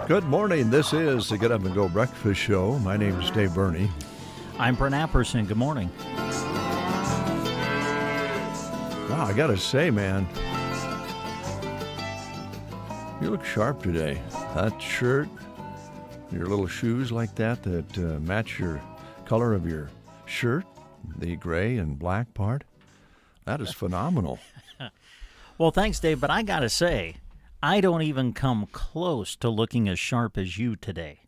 Good morning. This is the Get Up and Go Breakfast Show. My name is Dave Burney. I'm Brent Apperson. Good morning. Wow, I got to say, man, you look sharp today. That shirt, your little shoes like that match your color of your shirt, the gray and black part. That is phenomenal. Well, thanks, Dave, but I got to say, I don't even come close to looking as sharp as you today.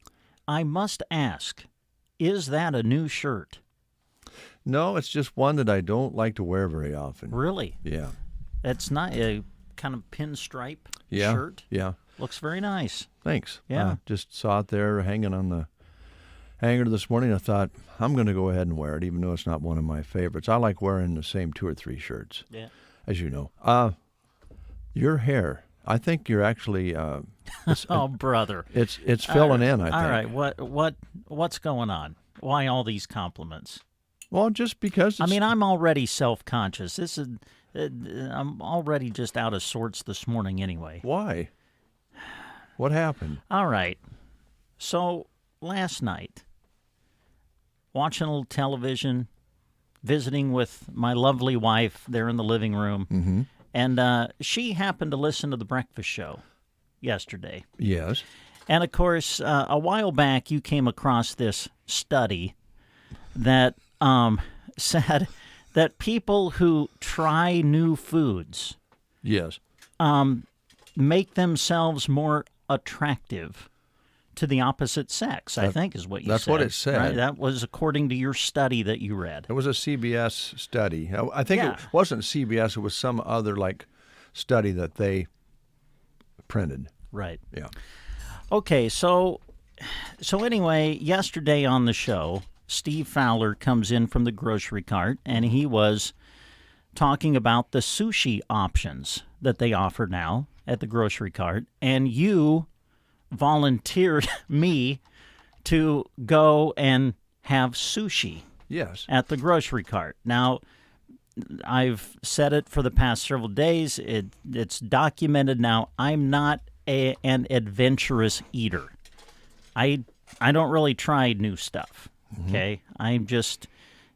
I must ask, is that a new shirt? No, it's just one that I don't like to wear very often. Really? Yeah. It's not a kind of pinstripe Yeah. shirt? Yeah. Looks very nice. Thanks. Yeah. I just saw it there hanging on the hanger this morning. I thought, I'm going to go ahead and wear it, even though it's not one of my favorites. I like wearing the same 2 or 3 shirts, as you know. Your hair, I think you're actually... Oh, brother. It's filling in, I think. All right. What's going on? Why all these compliments? Well, just because it's... I'm already self-conscious. I'm already just out of sorts this morning anyway. Why? What happened? All right. So last night, watching a little television, visiting with my lovely wife there in the living room, and she happened to listen to the breakfast show yesterday. Yes. And, of course, a while back you came across this study that said that people who try new foods Yes. make themselves more attractive to the opposite sex, I think is what you said. That's what it said. Right? That was according to your study that you read. It was a CBS study. I think Yeah. it wasn't CBS. It was some other, study that they printed. Right. Yeah. Okay, so anyway, yesterday on the show, Steve Fowler comes in from the grocery cart, and he was talking about the sushi options that they offer now at the grocery cart, and you volunteered me to go and have sushi Yes. at the grocery cart. Now, I've said it for the past several days. It's documented now. I'm not an adventurous eater. I don't really try new stuff, okay? I'm just,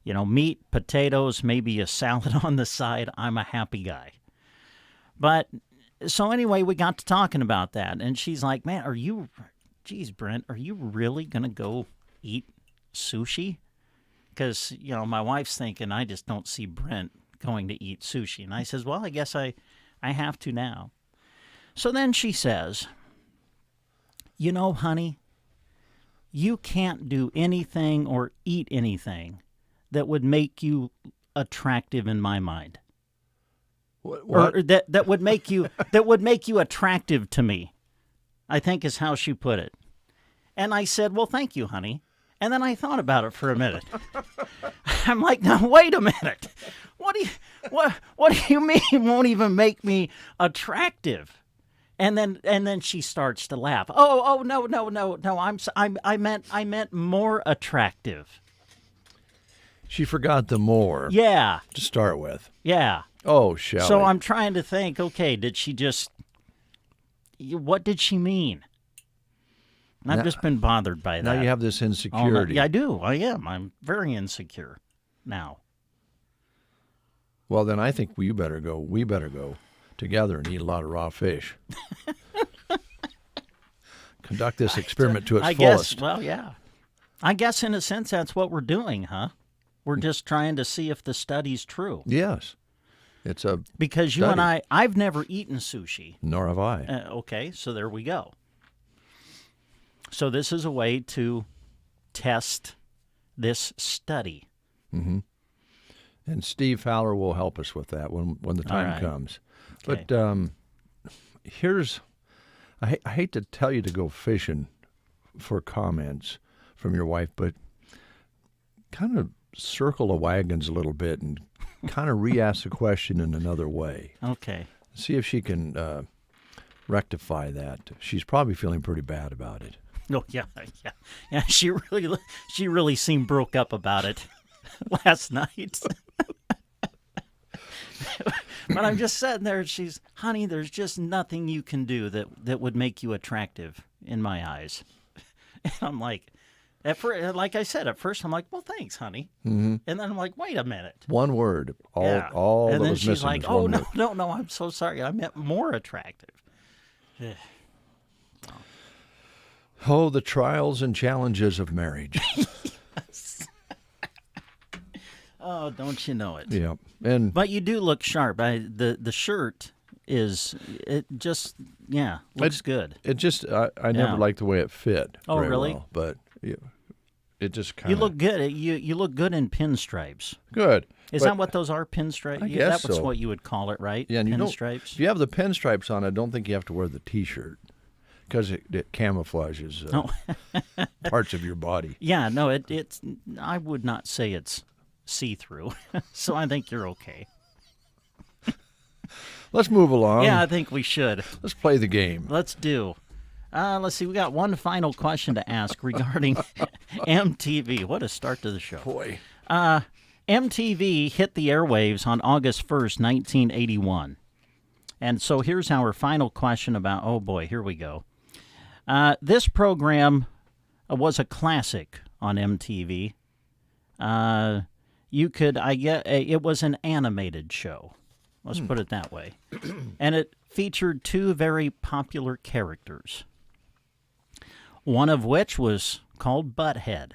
meat, potatoes, maybe a salad on the side. I'm a happy guy. But, so anyway, we got to talking about that, and she's like, man, Brent, are you really going to go eat sushi? Because, my wife's thinking I just don't see Brent going to eat sushi. And I says, well, I guess I have to now. So then she says, honey, you can't do anything or eat anything that would make you attractive in my mind. What? Or that would make you attractive to me, I think is how she put it. And I said, well, thank you, honey. And then I thought about it for a minute. I'm like, now wait a minute. What do you mean won't even make me attractive? And then she starts to laugh. Oh no. I meant more attractive. She forgot the more. Yeah. To start with. Yeah. Oh, Shelley. So I'm trying to think, okay, what did she mean? And I've just been bothered by that. Now you have this insecurity. Yeah, I do. I am. I'm very insecure now. Well, then I think we better go together and eat a lot of raw fish. Conduct this experiment to its fullest. I guess in a sense that's what we're doing, huh? We're just trying to see if the study's true. Yes. It's a Because you study. and I've never eaten sushi. Nor have I. Okay, so there we go. So this is a way to test this study. Mm-hmm. And Steve Fowler will help us with that when the time right. comes. Okay. But I hate to tell you to go fishing for comments from your wife, but kind of circle the wagons a little bit and kind of re-ask the question in another way. Okay. See if she can rectify that. She's probably feeling pretty bad about it. Oh yeah. She really seemed broke up about it last night. But I'm just sitting there. She's, honey, there's just nothing you can do that would make you attractive in my eyes. And I'm like, like I said, at first I'm like, well, thanks, honey. Mm-hmm. And then I'm like, wait a minute. One word. All and that then was she's missing like, is oh, one no, word. no, I'm so sorry. I meant more attractive. Oh, the trials and challenges of marriage. Oh, don't you know it? Yeah. And But you do look sharp. The shirt looks good. it just, I never liked the way it fit. Oh, very really? well, but it just kind You of. look good. You look good in pinstripes. Good. Is but- that what those are, pinstripes? I guess That was so. what you would call it, right? Yeah, and you don't. pinstripes. If you have the pinstripes on, I don't think you have to wear the T-shirt because it camouflages parts of your body. Yeah, no, it's. I would not say it's see-through, so I think you're okay. Let's move along. Yeah, I think we should. Let's play the game. Let's do. Let's see. We got one final question to ask regarding MTV. What a start to the show. Boy. MTV hit the airwaves on August 1st, 1981. And so here's our final question about, oh boy, here we go. This program was a classic on MTV. It was an animated show. Let's put it that way. And it featured two very popular characters, one of which was called Butthead.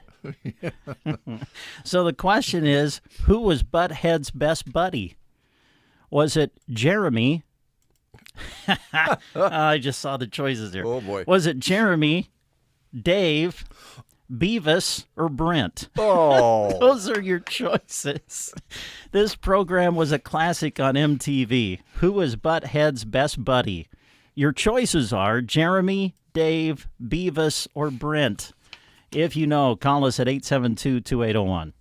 So the question is, who was Butthead's best buddy? Was it Jeremy? I just saw the choices there. Oh, boy. Was it Jeremy, Dave, Beavis, or Brent? Oh. Those are your choices. This program was a classic on MTV. Who was Butthead's best buddy? Your choices are Jeremy, Dave, Beavis, or Brent. If you know, call us at 872-2801.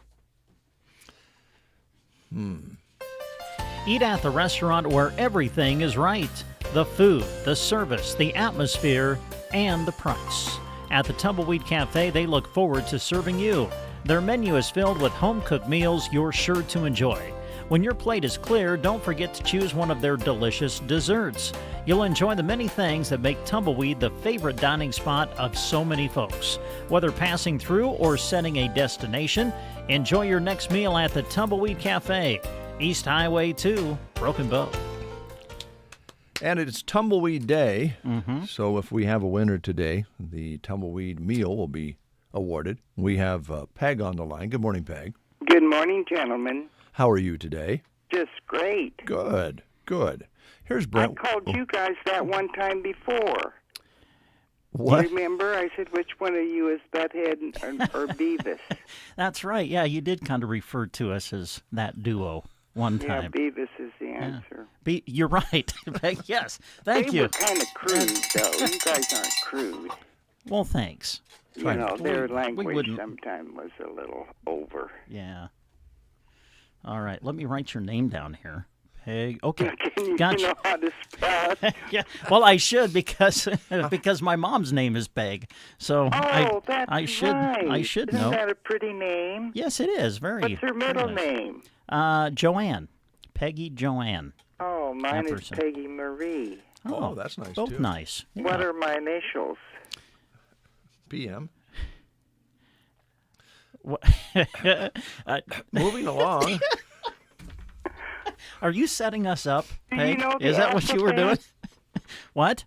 Eat at the restaurant where everything is right. The food, the service, the atmosphere, and the price. At the Tumbleweed Cafe, they look forward to serving you. Their menu is filled with home-cooked meals you're sure to enjoy. When your plate is clear, don't forget to choose one of their delicious desserts. You'll enjoy the many things that make Tumbleweed the favorite dining spot of so many folks. Whether passing through or setting a destination, enjoy your next meal at the Tumbleweed Cafe, East Highway 2, Broken Bow. And it's Tumbleweed Day, so if we have a winner today, the Tumbleweed meal will be awarded. We have Peg on the line. Good morning, Peg. Good morning, gentlemen. How are you today? Just great. Good. Here's Brent. I called you guys that one time before. What? You remember? I said, which one of you is Butthead or Beavis? That's right. Yeah, you did kind of refer to us as that duo one Yeah, time. Beavis is the answer. You're right. Yes. Thank They you. were kind of crude, though. You guys aren't crude. Well, thanks. You know, their We language wouldn't- sometimes was a little over. Yeah. All right. Let me write your name down here. Peg. Okay. Can you Gotcha. know how to spell it? Yeah. Well, I should because my mom's name is Peg. So Oh, that's I should right. I should Isn't know. that a pretty name? Yes, it is. Very. What's her middle very name? nice. Joanne. Peggy Joanne. Oh, mine is Jefferson. Peggy Marie. Oh, that's nice, Both too. nice. What Yeah. are my initials? PM. What- Moving along. Are you setting us up, Do you Peg? know the Is that what you were doing? alphabet? What?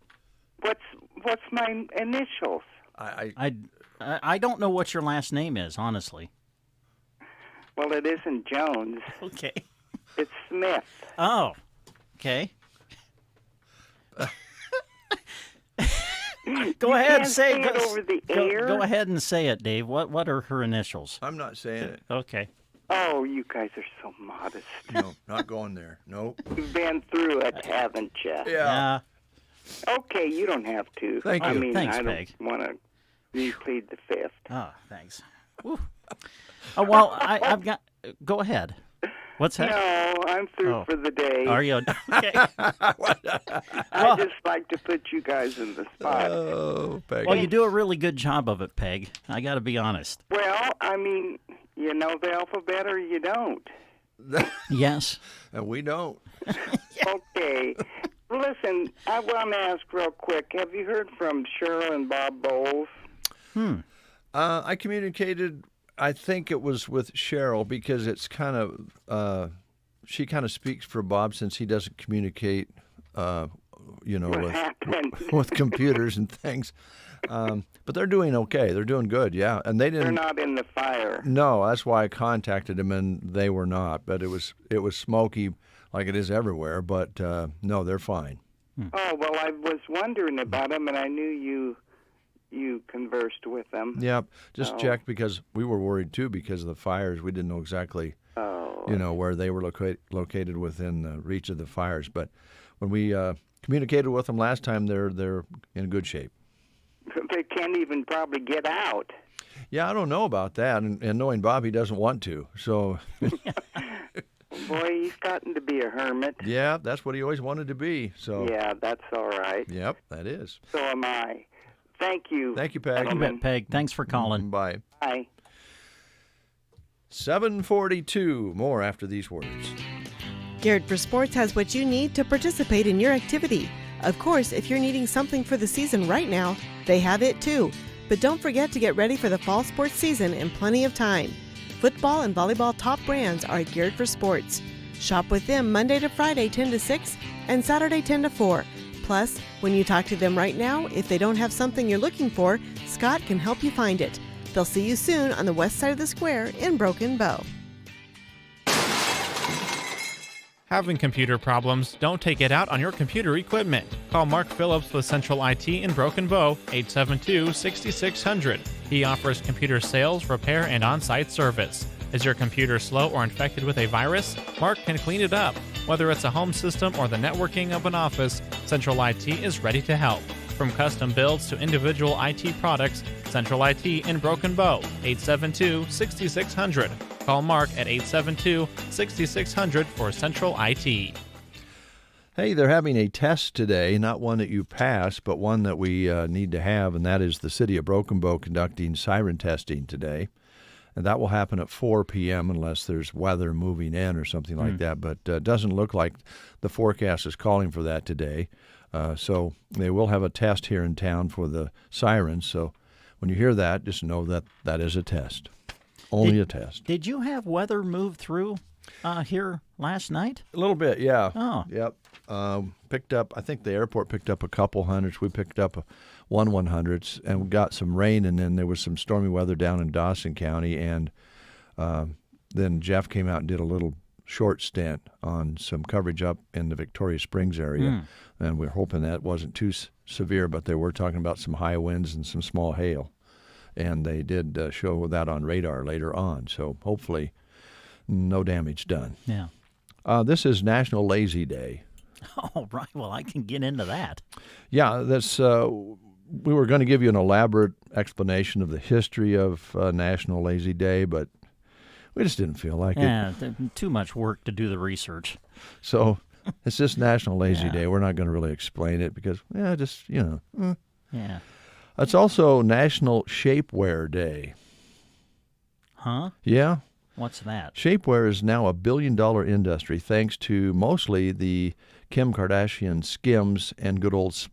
What's my initials? I don't know what your last name is, honestly. Well, it isn't Jones. Okay. It's Smith. Oh. Okay. Go ahead, can't say say it over the go, air? Go ahead and say it, Dave. What are her initials? I'm not saying it. Okay. Oh, you guys are so modest. No, not going there. Nope. You've been through it, haven't you? Yeah. Okay, you don't have to. Thank I you. mean, Thanks, I don't Peg. want to replead the fifth. Oh, thanks. Woo. Oh, well, I've got. Go ahead. What's that? No, I'm through Oh. for the day. Are you okay? I just like to put you guys in the spot. Oh, Peg. Well, you do a really good job of it, Peg. I got to be honest. Well, I mean, you know the alphabet or you don't. Yes. And we don't. Okay. Listen, I want to ask real quick. Have you heard from Cheryl and Bob Bowles? I communicated, I think it was with Cheryl, because it's kind of, she kind of speaks for Bob since he doesn't communicate, What happened? with computers and things. But they're doing okay. They're doing good, yeah. And they They're didn't. not in the fire. No, that's why I contacted them, and they were not. But it was smoky, like it is everywhere. But no, they're fine. Oh, well, I was wondering about them, and I knew you conversed with them. Yep, just checked because we were worried too because of the fires. We didn't know exactly, where they were located within the reach of the fires. But when we communicated with them last time, they're in good shape. They can't even probably get out. Yeah, I don't know about that, and knowing Bob, he doesn't want to. So, Boy, he's gotten to be a hermit. yeah, that's what he always wanted to be. So, Yeah, that's all right. Yep, that is. So am I. Thank you. Thank you, Peg. You bet, Peg. Thanks for calling. Bye. Bye. 7:42. More after these words. Garrett for Sports has what you need to participate in your activity. Of course, if you're needing something for the season right now, they have it too. But don't forget to get ready for the fall sports season in plenty of time. Football and volleyball top brands are at Garrett for Sports. Shop with them Monday to Friday 10 to 6 and Saturday 10 to 4. Plus, when you talk to them right now, if they don't have something you're looking for, Scott can help you find it. They'll see you soon on the west side of the square in Broken Bow. Having computer problems? Don't take it out on your computer equipment. Call Mark Phillips with Central IT in Broken Bow, 872-6600. He offers computer sales, repair, and on-site service. Is your computer slow or infected with a virus? Mark can clean it up. Whether it's a home system or the networking of an office, Central IT is ready to help. From custom builds to individual IT products, Central IT in Broken Bow, 872-6600. Call Mark at 872-6600 for Central IT. Hey, they're having a test today, not one that you pass, but one that we need to have, and that is the City of Broken Bow conducting siren testing today. And that will happen at 4 p.m. unless there's weather moving in or something like that. But it doesn't look like the forecast is calling for that today. So they will have a test here in town for the sirens. So when you hear that, just know that that is a test. Only a test. Did you have weather move through here last night? A little bit, yeah. Oh. Yep. Picked up, I think the airport picked up a couple hundreds. We picked up one 100s, and we got some rain, and then there was some stormy weather down in Dawson County, and then Jeff came out and did a little short stint on some coverage up in the Victoria Springs area, and we're hoping that wasn't too severe, but they were talking about some high winds and some small hail, and they did show that on radar later on, so hopefully no damage done. Yeah. This is National Lazy Day. Oh, right. Well, I can get into that. Yeah, that's. We were going to give you an elaborate explanation of the history of National Lazy Day, but we just didn't feel like it. Yeah, too much work to do the research. So it's just National Lazy Yeah. Day. We're not going to really explain it because, just, Yeah. It's also National Shapewear Day. Huh? Yeah. What's that? Shapewear is now a billion-dollar industry thanks to mostly the Kim Kardashian Skims and good old,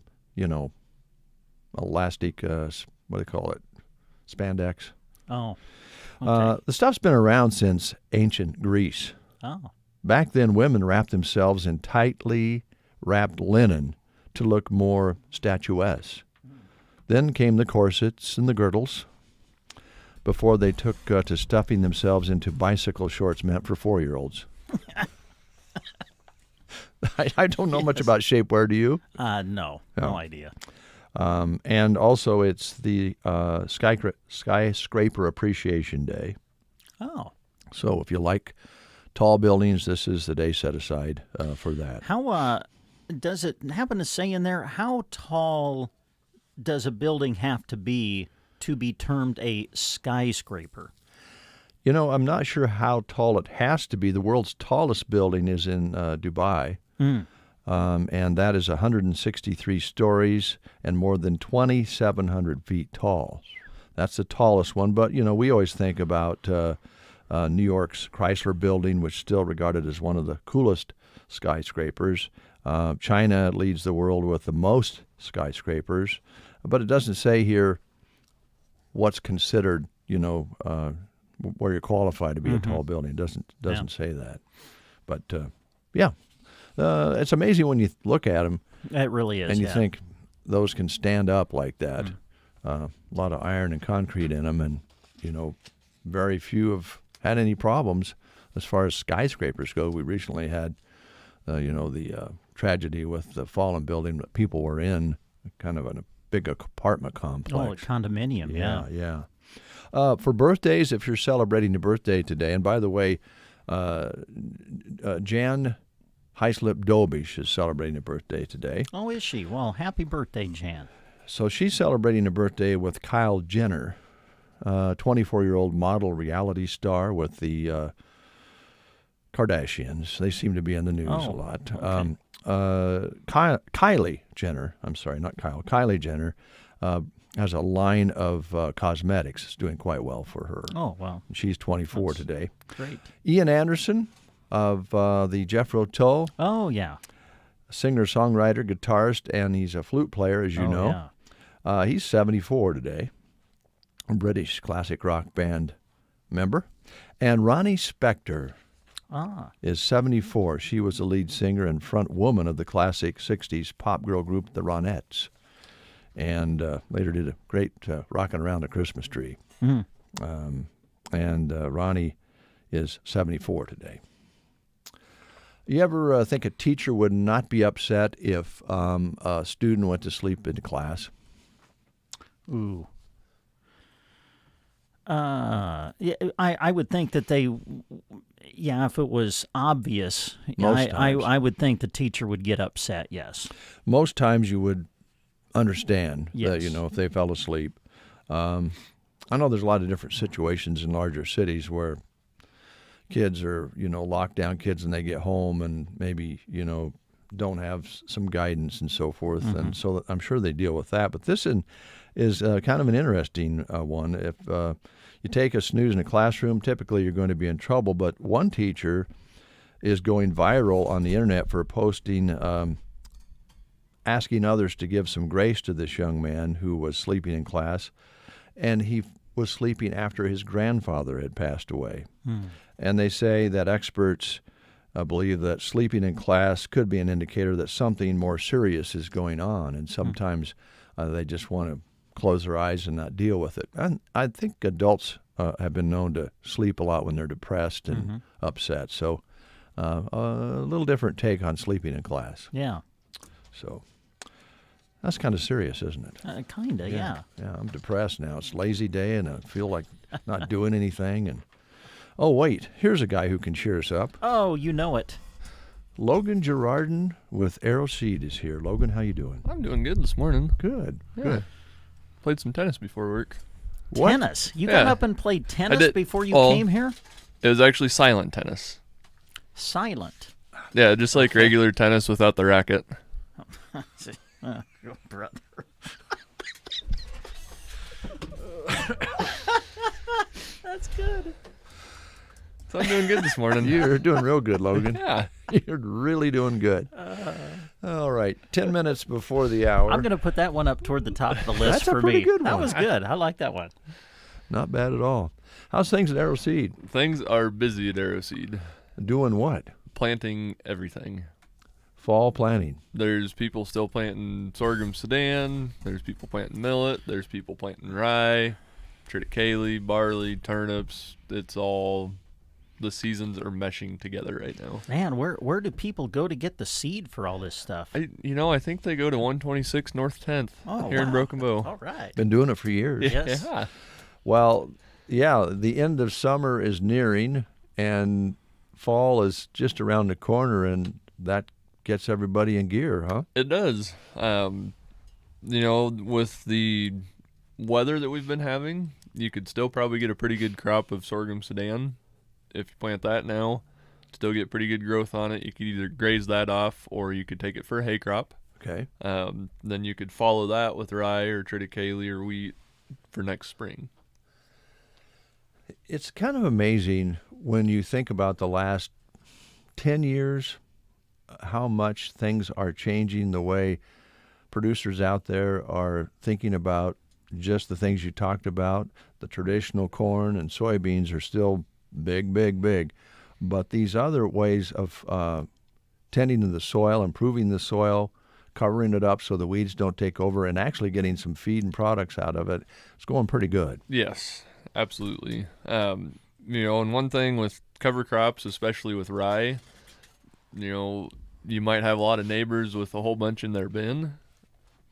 elastic, what do they call it? Spandex. Oh. Okay. The stuff's been around since ancient Greece. Oh. Back then, women wrapped themselves in tightly wrapped linen to look more statuesque. Then came the corsets and the girdles before they took to stuffing themselves into bicycle shorts meant for 4-year-olds. I don't know much about shapewear, do you? No idea. And also it's the Skyscraper Appreciation Day. Oh. So if you like tall buildings, this is the day set aside for that. How does it happen to say in there how tall does a building have to be termed a skyscraper? You know, I'm not sure how tall it has to be. The world's tallest building is in Dubai, and that is 163 stories and more than 2,700 feet tall. That's the tallest one. But, you know, we always think about New York's Chrysler Building, which is still regarded as one of the coolest skyscrapers. China leads the world with the most skyscrapers, but it doesn't say here what's considered, you know, where you're qualified to be a tall building. It doesn't say that. But, it's amazing when you look at them. It really is. And you think those can stand up like that. A lot of iron and concrete in them, and, you know, very few have had any problems as far as skyscrapers go. We recently had, the tragedy with the fallen building that people were in, kind of a big apartment complex. Oh, a condominium, yeah. For birthdays, if you're celebrating a birthday today, and by the way, Jan Heislip Dobish is celebrating a birthday today. Oh, is she? Well, happy birthday, Jan. So she's celebrating a birthday with Kyle Jenner, 24-year-old model reality star with the Kardashians. They seem to be in the news a lot. Okay. Kylie Jenner, I'm sorry, not Kyle. Kylie Jenner has a line of cosmetics. It's doing quite well for her. Oh, wow. She's 24 today. Great. Ian Anderson of the Jethro Tull. Oh, yeah. Singer, songwriter, guitarist, and he's a flute player, as you know. Yeah. He's 74 today. A British classic rock band member. And Ronnie Spector is 74. She was the lead singer and front woman of the classic 60s pop girl group, the Ronettes. And later did a great Rockin' Around the Christmas Tree. And Ronnie is 74 today. You ever think a teacher would not be upset if a student went to sleep in class? Ooh. Yeah, I would think that they, if it was obvious, I would think the teacher would get upset, yes. Most times you would understand that, Yes. if they fell asleep. I know there's a lot of different situations in larger cities where kids are, locked down kids, and they get home and maybe, don't have some guidance and so forth. And so I'm sure they deal with that. But this is kind of an interesting one. If you take a snooze in a classroom, typically you're going to be in trouble. But one teacher is going viral on the internet for posting, asking others to give some grace to this young man who was sleeping in class. And he was sleeping after his grandfather had passed away. And they say that experts believe that sleeping in class could be an indicator that something more serious is going on, and sometimes they just want to close their eyes and not deal with it. And I think adults have been known to sleep a lot when they're depressed and upset. So a little different take on sleeping in class. Yeah. So that's kind of serious, isn't it? Kind of, yeah. Yeah, I'm depressed now. It's lazy day, and I feel like not doing anything. And oh, wait, here's a guy who can cheer us up. Oh, you know it. Logan Girardin with Aeroseed is here. Logan, how you doing? I'm doing good this morning. Good. Yeah. Good. Played some tennis before work. What? Tennis? You got Yeah. up and played tennis did. before you Well, came here? It was actually silent tennis. Silent. Yeah, just like regular tennis without the racket. Brother. That's good. So I'm doing good this morning. You're doing real good, Logan. Yeah. You're really doing good. All right, 10 minutes before the hour. I'm going to put that one up toward the top of the list That's a for pretty me. good That one. was good. I like that one. Not bad at all. How's things at Aeroseed? Things are busy at Aeroseed. Doing what? Planting everything. Fall planting. There's people still planting sorghum Sudan. There's people planting millet. There's people planting rye, triticale, barley, turnips. It's all... The seasons are meshing together right now. Man, where do people go to get the seed for all this stuff? I think they go to 126 North 10th here in wow. Broken Bow. All right. Been doing it for years. Yes. Yeah. Well, yeah, the end of summer is nearing, and fall is just around the corner, and that gets everybody in gear, huh? It does. With the weather that we've been having, you could still probably get a pretty good crop of sorghum Sudan if you plant that now. Still get pretty good growth on it. You could either graze that off or you could take it for a hay crop. Okay. Then you could follow that with rye or triticale or wheat for next spring. It's kind of amazing when you think about the last 10 years, how much things are changing, the way producers out there are thinking about just the things you talked about. The traditional corn and soybeans are still big, big, big. But these other ways of tending to the soil, improving the soil, covering it up so the weeds don't take over, and actually getting some feed and products out of it, it's going pretty good. Yes, absolutely. And one thing with cover crops, especially with rye, you might have a lot of neighbors with a whole bunch in their bin,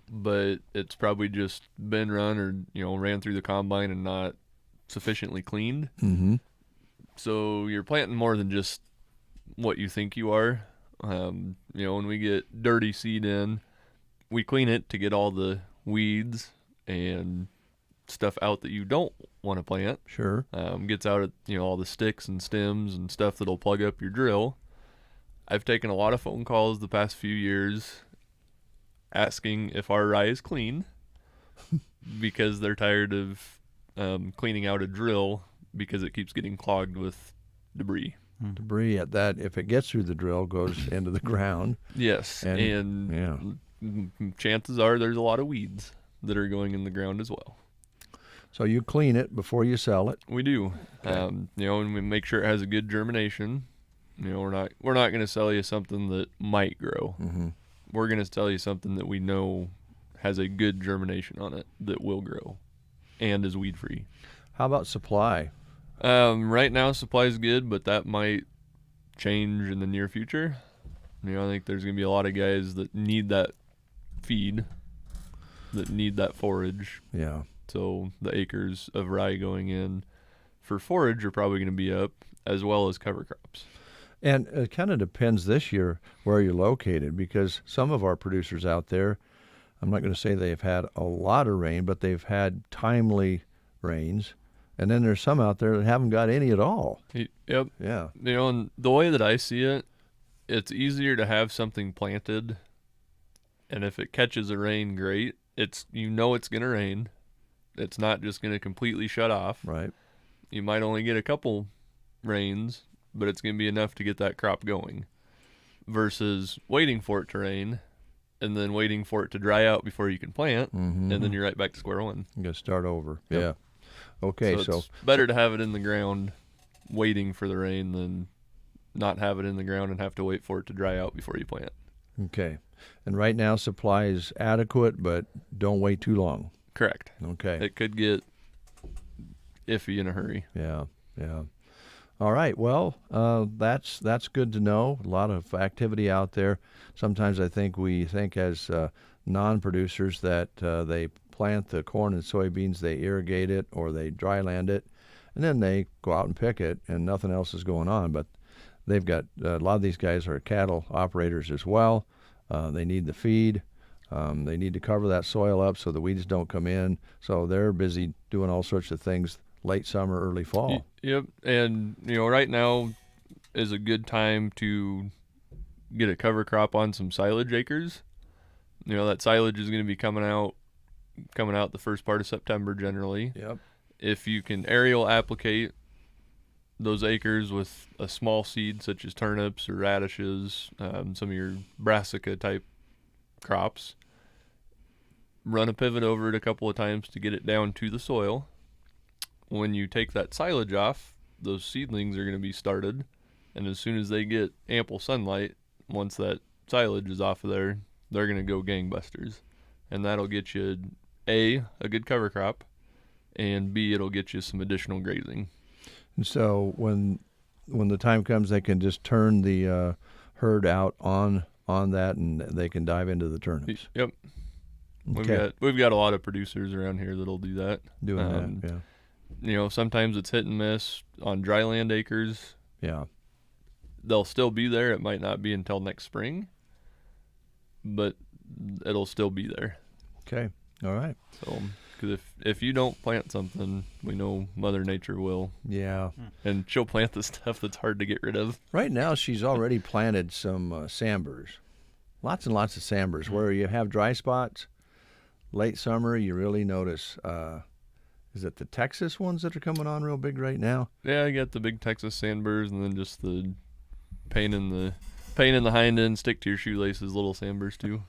but it's probably just been run or, ran through the combine and not sufficiently cleaned. Mm-hmm. So you're planting more than just what you think you are. When we get dirty seed in, we clean it to get all the weeds and stuff out that you don't want to plant. Sure. Gets out all the sticks and stems and stuff that'll plug up your drill. I've taken a lot of phone calls the past few years asking if our rye is clean because they're tired of cleaning out a drill because it keeps getting clogged with debris. Debris at that, if it gets through the drill, goes into the ground. Yes, and chances are there's a lot of weeds that are going in the ground as well. So you clean it before you sell it. We do, Okay. and we make sure it has a good germination. We're not going to sell you something that might grow. Mm-hmm. We're going to tell you something that we know has a good germination on it that will grow and is weed free. How about supply? Right now supply is good, but that might change in the near future. I think there's going to be a lot of guys that need that feed, that need that forage. Yeah. So the acres of rye going in for forage are probably going to be up, as well as cover crops. And it kind of depends this year where you're located, because some of our producers out there, I'm not going to say they've had a lot of rain, but they've had timely rains. And then there's some out there that haven't got any at all. Yep. Yeah. And the way that I see it, it's easier to have something planted, and if it catches a rain, great. It's it's going to rain. It's not just going to completely shut off. Right. You might only get a couple rains, but it's going to be enough to get that crop going, versus waiting for it to rain and then waiting for it to dry out before you can plant, Mm-hmm. and then you're right back to square one. You got to start over. Yep. Yeah. Okay. So it's better to have it in the ground waiting for the rain than not have it in the ground and have to wait for it to dry out before you plant. okay. And right now supply is adequate, but don't wait too long. Correct. Okay. It could get iffy in a hurry. Yeah. Yeah. All right. Well, that's good to know. A lot of activity out there. Sometimes we think as non-producers that they plant the corn and soybeans, they irrigate it or they dry land it, and then they go out and pick it, and nothing else is going on. But they've got a lot of these guys are cattle operators as well. They need the feed. They need to cover that soil up so the weeds don't come in. So they're busy doing all sorts of things late summer, early fall. Yep. And, right now is a good time to get a cover crop on some silage acres. That silage is going to be coming out the first part of September generally. Yep. If you can aerial applicate those acres with a small seed such as turnips or radishes, some of your brassica type crops, run a pivot over it a couple of times to get it down to the soil. When you take that silage off, those seedlings are going to be started, and as soon as they get ample sunlight, once that silage is off of there, they're going to go gangbusters, and that'll get you a good cover crop, and B, it'll get you some additional grazing. And so when the time comes, they can just turn the herd out on that, and they can dive into the turnips. Yep. Okay. We've got a lot of producers around here that'll do that. Doing that, yeah. Sometimes it's hit and miss on dry land acres. Yeah. They'll still be there. It might not be until next spring. but it'll still be there. Okay. All right. So, because if you don't plant something, we know Mother Nature will, Yeah. and she'll plant the stuff that's hard to get rid of. Right now, she's already planted some sandburs. Lots and lots of sandburs. Where you have dry spots, late summer, you really notice. Is it the Texas ones that are coming on real big right now? Yeah, I got the big Texas sandburs, and then just the pain in the hind end, stick to your shoelaces, little sandburs too.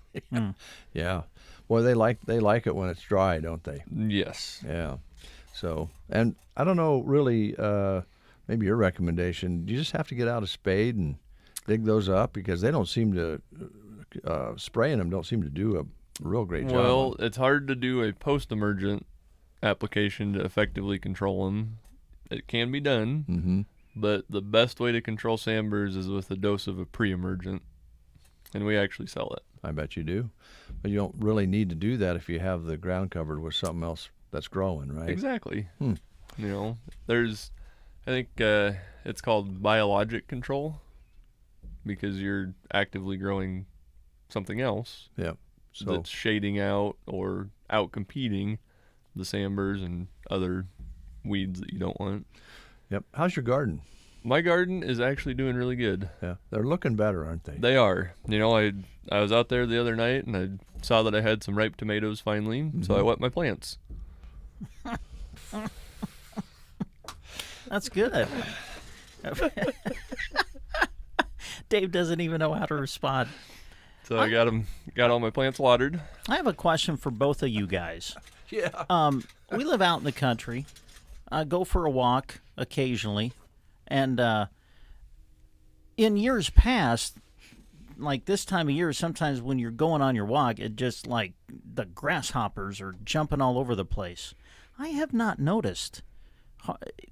Yeah. Well, they like it when it's dry, don't they? Yes. Yeah. So, and I don't know really, maybe your recommendation, you just have to get out a spade and dig those up because they don't seem to, spraying them don't seem to do a real great job. Well, it's hard to do a post-emergent application to effectively control them. It can be done, Mm-hmm. but the best way to control sandburs is with a dose of a pre-emergent, and we actually sell it. I bet you do. But you don't really need to do that if you have the ground covered with something else that's growing, right? Exactly. Hmm. You know, I think it's called biologic control because you're actively growing something else Yeah. So, that's shading out or out competing the sandburs and other weeds that you don't want. yep. How's your garden? My garden is actually doing really good. Yeah. They're looking better, aren't they? They are. You know, I was out there the other night and I saw that I had some ripe tomatoes finally, so I wet my plants. That's good. Dave doesn't even know how to respond. So I got all my plants watered. I have a question for both of you guys. Yeah. We live out in the country. I go for a walk occasionally, and in years past, like this time of year, sometimes when you're going on your walk, it just like the grasshoppers are jumping all over the place. I have not noticed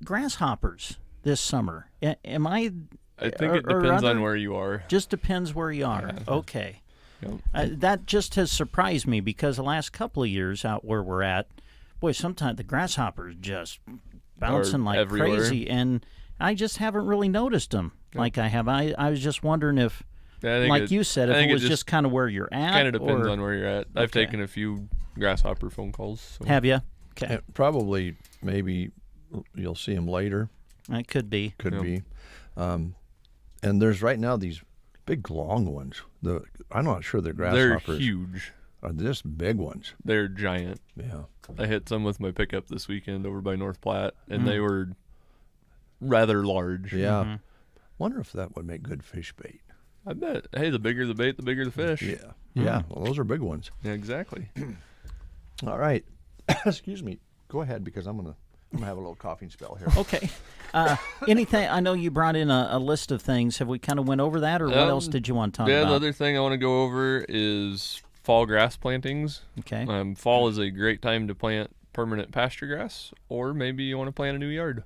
grasshoppers this summer. Am I? I think it depends on where you are. Just depends where you are. Yeah. Okay. Yep. That just has surprised me because the last couple of years out where we're at, boy, sometimes the grasshoppers just bouncing Are like everywhere. crazy, and I just haven't really noticed them like I have. I was just wondering if, Yeah, I think like you said, I if think it was just kind of where you're at. kind of depends or, on where you're at. I've Okay. taken a few grasshopper phone calls. So. Have you? Okay, And probably, maybe you'll see them later. that could be. Could Yep. be. And there's right now these big long ones. I'm not sure they're They're grasshoppers. huge. Are just big ones. They're giant. Yeah. I hit some with my pickup this weekend over by North Platte, and they were rather large. Yeah. Mhm. Wonder if that would make good fish bait. I bet. Hey, the bigger the bait, the bigger the fish. Yeah. Yeah. Well, those are big ones. Yeah, exactly. All right. Excuse me. Go ahead because I'm gonna have a little coughing spell here. Okay. Anything? I know you brought in a list of things. Have we kind of went over that, or what else did you want to talk Yeah, about? the other thing I want to go over is fall grass plantings. Okay. Fall is a great time to plant permanent pasture grass, or maybe you want to plant a new yard.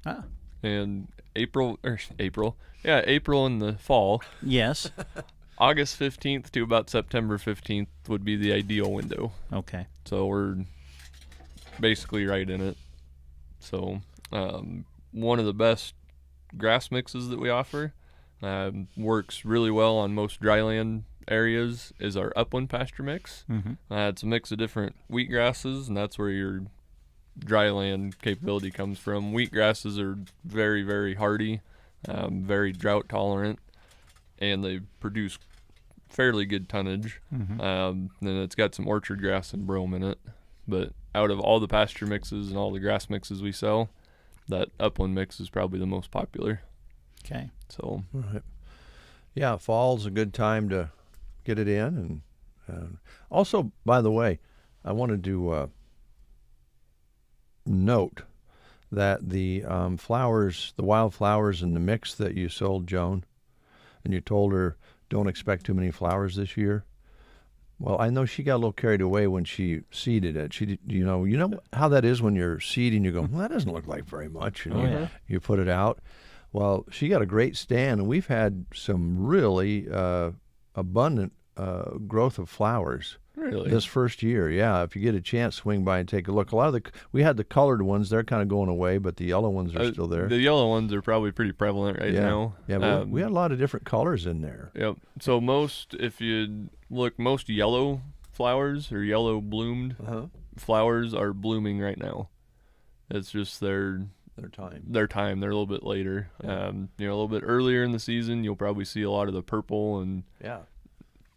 Ah. And April in the fall, Yes. August 15th to about September 15th would be the ideal window. Okay. So we're basically right in it. So one of the best grass mixes that we offer works really well on most dryland areas is our upland pasture mix. Mm-hmm. It's a mix of different wheat grasses, and that's where your dryland capability comes from. Wheat grasses are very, very hardy, very drought tolerant, and they produce fairly good tonnage. Mm-hmm. And it's got some orchard grass and brome in it. But out of all the pasture mixes and all the grass mixes we sell, that upland mix is probably the most popular. Okay. So All right. Yeah, fall's a good time to get it in, and also, by the way, I wanted to note that the flowers, the wildflowers in the mix that you sold Joan, and you told her don't expect too many flowers this year. Well, I know she got a little carried away when she seeded it. You know how that is when you're seeding. You go, well, that doesn't look like very much. You know, Oh, yeah. you put it out. Well, she got a great stand, and we've had some really abundant growth of flowers. Really? This first year, yeah. If you get a chance, swing by and take a look. A lot of we had the colored ones; they're kind of going away, but the yellow ones are still there. The yellow ones are probably pretty prevalent right now. Yeah, but we had a lot of different colors in there. Yep. So if you look, most yellow flowers or yellow bloomed flowers are blooming right now. It's just their time. They're a little bit later. Yeah. A little bit earlier in the season, you'll probably see a lot of the purple and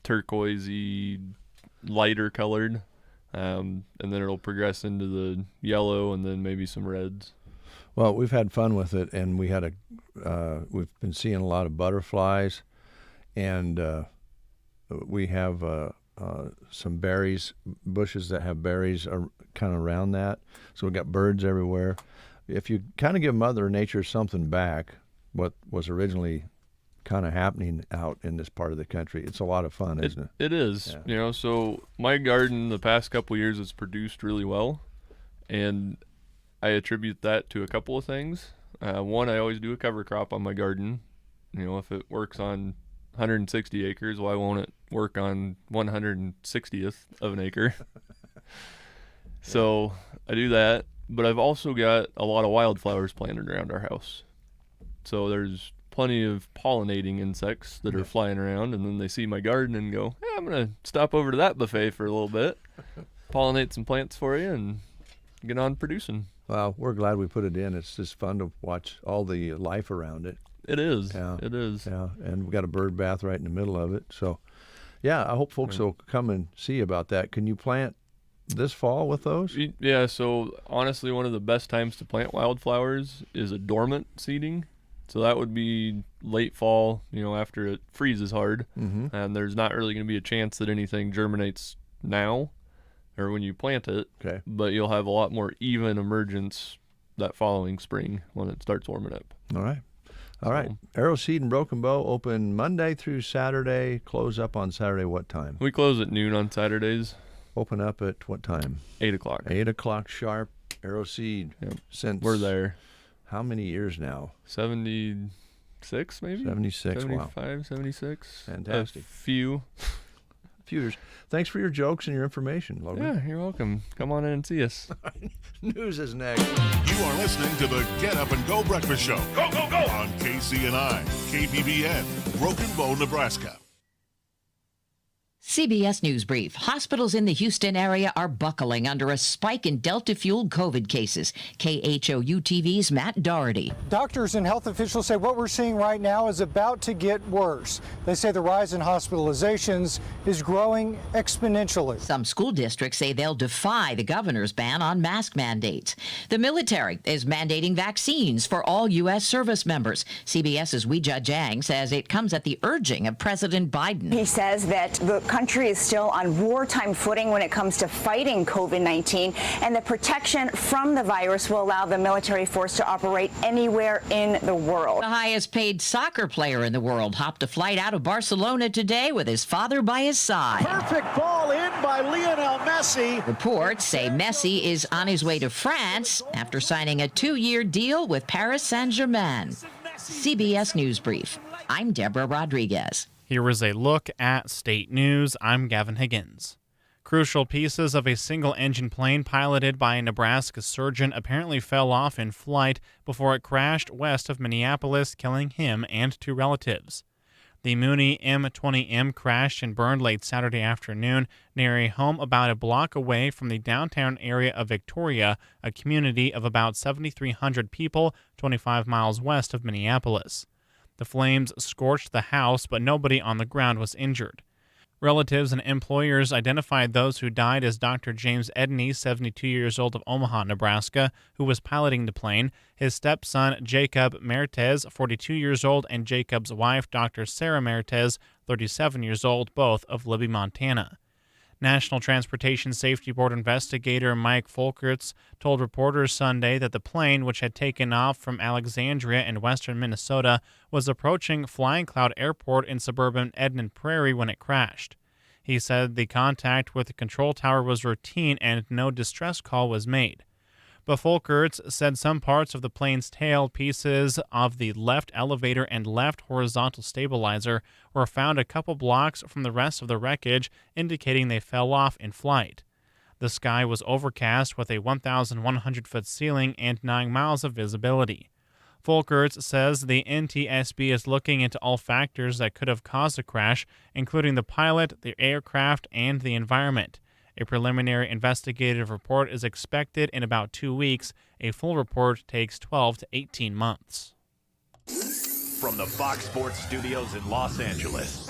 turquoisey, lighter colored, and then it'll progress into the yellow and then maybe some reds. Well, we've had fun with it, and we've been seeing a lot of butterflies, and we have some berries, bushes that have berries are kind of around that. So we've got birds everywhere. If you kind of give Mother Nature something back, what was originally kind of happening out in this part of the country, it's a lot of fun, isn't it? It is. Yeah. So my garden the past couple of years has produced really well, and I attribute that to a couple of things. One, I always do a cover crop on my garden. If it works on 160 acres, why won't it work on 160th of an acre? So I do that, but I've also got a lot of wildflowers planted around our house. So there's plenty of pollinating insects that are flying around, and then they see my garden and go, hey, I'm going to stop over to that buffet for a little bit, pollinate some plants for you, and get on producing. Well, we're glad we put it in. It's just fun to watch all the life around it. It is. Yeah. It is. Yeah, and we've got a bird bath right in the middle of it. So, yeah, I hope folks will come and see about that. Can you plant this fall with those? Yeah, so honestly, one of the best times to plant wildflowers is a dormant seeding. So that would be late fall, after it freezes hard. Mm-hmm. And there's not really going to be a chance that anything germinates now or when you plant it. Okay. But you'll have a lot more even emergence that following spring when it starts warming up. All right. All right. Arrow Seed and Broken Bow open Monday through Saturday. Close up on Saturday what time? We close at noon on Saturdays. Open up at what time? 8 o'clock. 8 o'clock sharp. Arrow Seed. Yep. Since we're there. How many years now? 76 maybe? 76. 75, Wow. 76. Fantastic. A few years. Thanks for your jokes and your information, Logan. Yeah, you're welcome. Come on in and see us. News is next. You are listening to the Get Up and Go Breakfast Show. Go, go, go! On KCNI, KPBN, Broken Bow, Nebraska. CBS News Brief. Hospitals in the Houston area are buckling under a spike in Delta-fueled COVID cases. KHOU TV's Matt Doherty. Doctors and health officials say what we're seeing right now is about to get worse. They say the rise in hospitalizations is growing exponentially. Some school districts say they'll defy the governor's ban on mask mandates. The military is mandating vaccines for all U.S. service members. CBS's Weijia Jiang says it comes at the urging of President Biden. He says that the country is still on wartime footing when it comes to fighting COVID-19, and the protection from the virus will allow the military force to operate anywhere in the world. The highest paid soccer player in the world hopped a flight out of Barcelona today with his father by his side. Perfect ball in by Lionel Messi. Reports say Messi is on his way to France after signing a 2-year deal with Paris Saint-Germain. CBS News Brief. I'm Deborah Rodriguez. Here is a look at state news. I'm Gavin Higgins. Crucial pieces of a single-engine plane piloted by a Nebraska surgeon apparently fell off in flight before it crashed west of Minneapolis, killing him and 2 relatives. The Mooney M20M crashed and burned late Saturday afternoon near a home about a block away from the downtown area of Victoria, a community of about 7,300 people 25 miles west of Minneapolis. The flames scorched the house, but nobody on the ground was injured. Relatives and employers identified those who died as Dr. James Edney, 72 years old of Omaha, Nebraska, who was piloting the plane, his stepson Jacob Mertes, 42 years old, and Jacob's wife, Dr. Sarah Mertes, 37 years old, both of Libby, Montana. National Transportation Safety Board investigator Mike Folkerts told reporters Sunday that the plane, which had taken off from Alexandria in western Minnesota, was approaching Flying Cloud Airport in suburban Edna Prairie when it crashed. He said the contact with the control tower was routine and no distress call was made. but Folkerts said some parts of the plane's tail, pieces of the left elevator and left horizontal stabilizer, were found a couple blocks from the rest of the wreckage, indicating they fell off in flight. The sky was overcast with a 1,100-foot ceiling and 9 miles of visibility. Folkerts says the NTSB is looking into all factors that could have caused the crash, including the pilot, the aircraft, and the environment. A preliminary investigative report is expected in about 2 weeks. A full report takes 12 to 18 months. From the Fox Sports Studios in Los Angeles,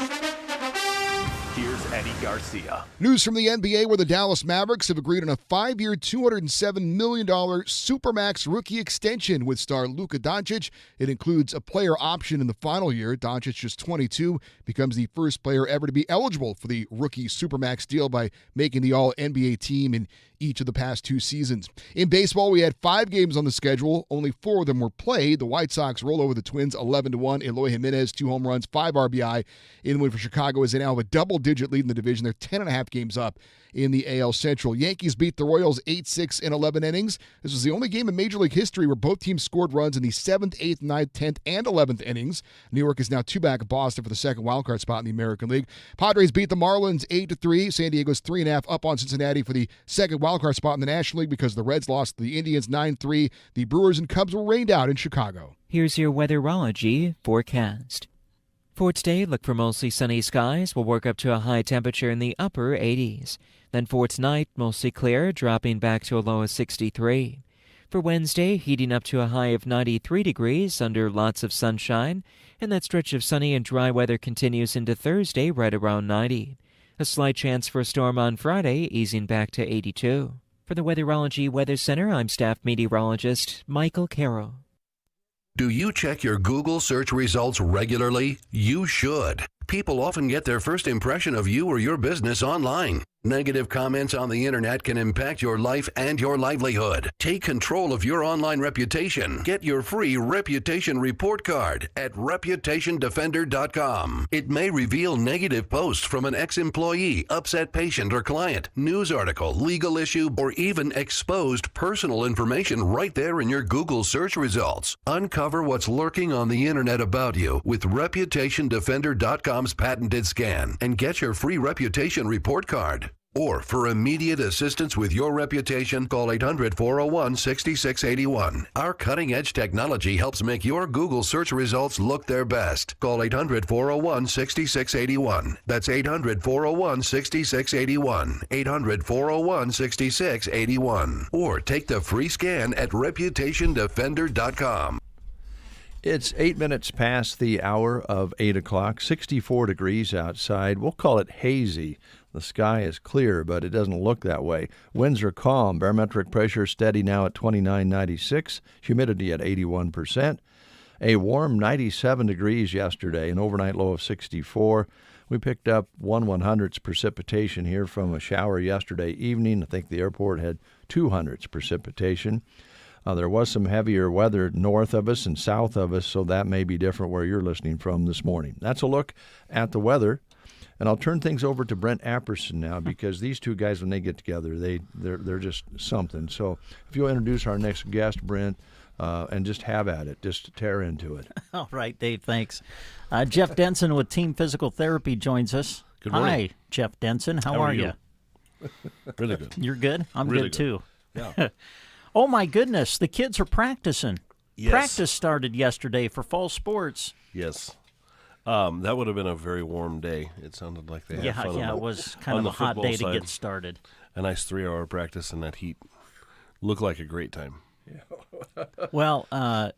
here's Eddie Garcia. News from the NBA, where the Dallas Mavericks have agreed on a 5-year, $207 million Supermax rookie extension with star Luka Doncic. It includes a player option in the final year. Doncic, just 22, becomes the first player ever to be eligible for the rookie Supermax deal by making the All-NBA team in each of the past 2 seasons. In baseball, we had 5 games on the schedule. Only 4 of them were played. The White Sox roll over the Twins 11-1. Eloy Jimenez, 2 home runs, 5 RBI. In win for Chicago is now have a double-digit lead in the division. They're 10.5 games up in the AL Central. Yankees beat the Royals 8-6 in 11 innings. This was the only game in Major League history where both teams scored runs in the 7th, 8th, 9th, 10th, and 11th innings. New York is now 2 back of Boston for the second wildcard spot in the American League. Padres beat the Marlins 8-3. San Diego's 3.5 up on Cincinnati for the second wildcard spot in the National League because the Reds lost to the Indians 9-3. The Brewers and Cubs were rained out in Chicago. Here's your weatherology forecast. For today, look for mostly sunny skies. We'll work up to a high temperature in the upper 80s. Then for tonight, mostly clear, dropping back to a low of 63. For Wednesday, heating up to a high of 93 degrees under lots of sunshine. And that stretch of sunny and dry weather continues into Thursday, right around 90. A slight chance for a storm on Friday, easing back to 82. For the Weatherology Weather Center, I'm staff meteorologist Michael Carroll. Do you check your Google search results regularly? You should. People often get their first impression of you or your business online. Negative comments on the internet can impact your life and your livelihood. Take control of your online reputation. Get your free reputation report card at reputationdefender.com. It may reveal negative posts from an ex-employee, upset patient or client, news article, legal issue, or even exposed personal information right there in your Google search results. Uncover what's lurking on the internet about you with reputationdefender.com's patented scan and get your free reputation report card. Or for immediate assistance with your reputation, call 800-401-6681. Our cutting-edge technology helps make your Google search results look their best. Call 800-401-6681. That's 800-401-6681. 800-401-6681. Or take the free scan at reputationdefender.com. It's 8 minutes past the hour of 8 o'clock, 64 degrees outside. We'll call it hazy. The sky is clear, but it doesn't look that way. Winds are calm. Barometric pressure steady now at 29.96. Humidity at 81%. A warm 97 degrees yesterday, an overnight low of 64. We picked up 1/100ths precipitation here from a shower yesterday evening. I think the airport had 200ths precipitation. There was some heavier weather north of us and south of us, so that may be different where you're listening from this morning. That's a look at the weather. And I'll turn things over to Brent Apperson now because these two guys, when they get together, they're just something. So if you'll introduce our next guest, Brent, and just have at it, just tear into it. All right, Dave, thanks. Jeff Denson with Team Physical Therapy joins us. Good morning. Hi, Jeff Denson. How are you? Really good. You're good? I'm really good, too. Yeah. Oh, my goodness, the kids are practicing. Yes. Practice started yesterday for fall sports. Yes. That would have been a very warm day. It sounded like they had fun. Yeah, it was kind of a hot day to get started. A nice 3-hour practice in that heat. Looked like a great time. Well,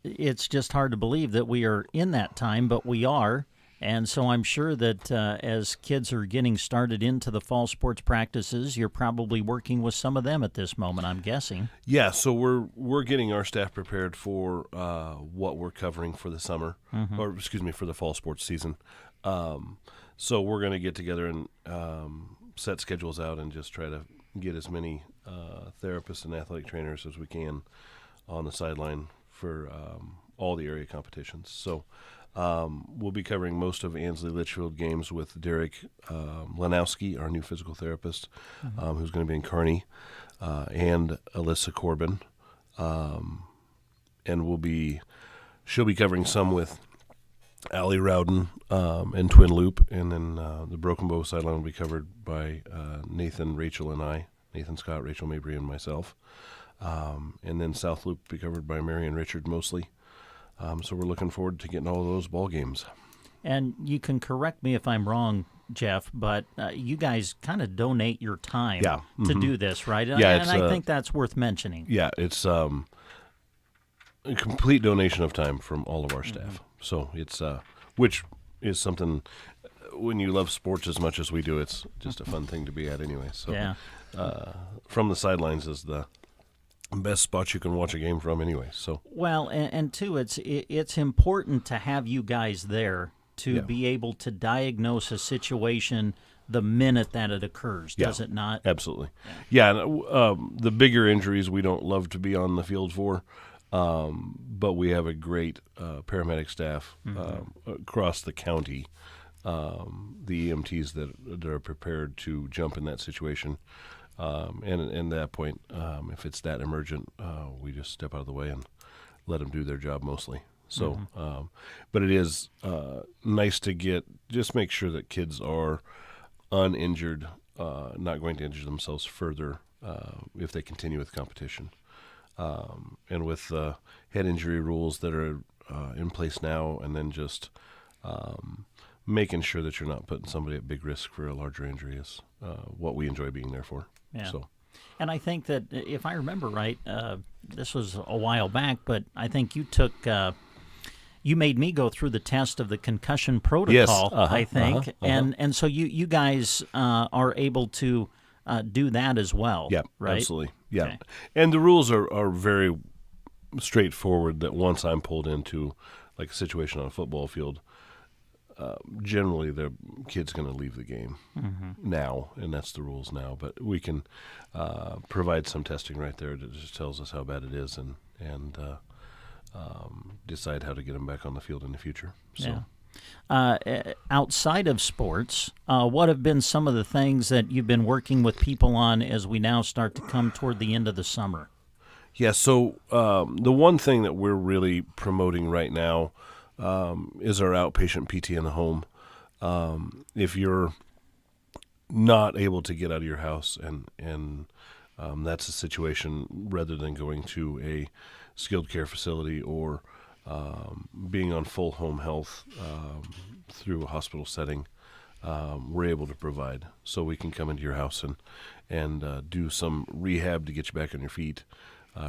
it's just hard to believe that we are in that time, but we are. And so I'm sure that as kids are getting started into the fall sports practices, you're probably working with some of them at this moment, I'm guessing. Yeah, so we're getting our staff prepared for what we're covering for the summer, or excuse me, for the fall sports season. So we're going to get together and set schedules out and just try to get as many therapists and athletic trainers as we can on the sideline for all the area competitions. So we'll be covering most of Ansley Litchfield games with Derek Lanowski, our new physical therapist, who's going to be in Kearney, and Alyssa Corbin. and she'll be covering some with Allie Rowden and Twin Loop, and then the Broken Bow sideline will be covered by Nathan, Rachel, and I. Nathan Scott, Rachel Mabry, and myself. And then South Loop will be covered by Mary and Richard mostly. So we're looking forward to getting all of those ball games. And you can correct me if I'm wrong, Jeff, but you guys kind of donate your time to do this, right? Yeah, and I think that's worth mentioning. Yeah, it's a complete donation of time from all of our staff. So it's which is something, when you love sports as much as we do, it's just a fun thing to be at anyway. So from the sidelines is the best spot you can watch a game from anyway. So well, and too, it's important to have you guys there to be able to diagnose a situation the minute that it occurs, does it not? Absolutely. Yeah, the bigger injuries we don't love to be on the field for, but we have a great paramedic staff across the county, the EMTs that are prepared to jump in that situation. And at that point, if it's that emergent, we just step out of the way and let them do their job mostly. So, but it is nice to just make sure that kids are uninjured, not going to injure themselves further if they continue with competition. And with head injury rules that are in place now, and then just making sure that you're not putting somebody at big risk for a larger injury is what we enjoy being there for. Yeah. So. And I think that, if I remember right, this was a while back, but I think you took, you made me go through the test of the concussion protocol, I think. And so you guys are able to do that as well, yeah, right? Absolutely. Yeah. Okay. And the rules are very straightforward, that once I'm pulled into like a situation on a football field, generally the kid's going to leave the game now, and that's the rules now. But we can provide some testing right there that just tells us how bad it is, and decide how to get them back on the field in the future. So. Outside of sports, what have been some of the things that you've been working with people on as we now start to come toward the end of the summer? Yeah, so the one thing that we're really promoting right now is our outpatient PT in the home. If you're not able to get out of your house, and that's a situation, rather than going to a skilled care facility or being on full home health through a hospital setting, we're able to provide. So we can come into your house and do some rehab to get you back on your feet,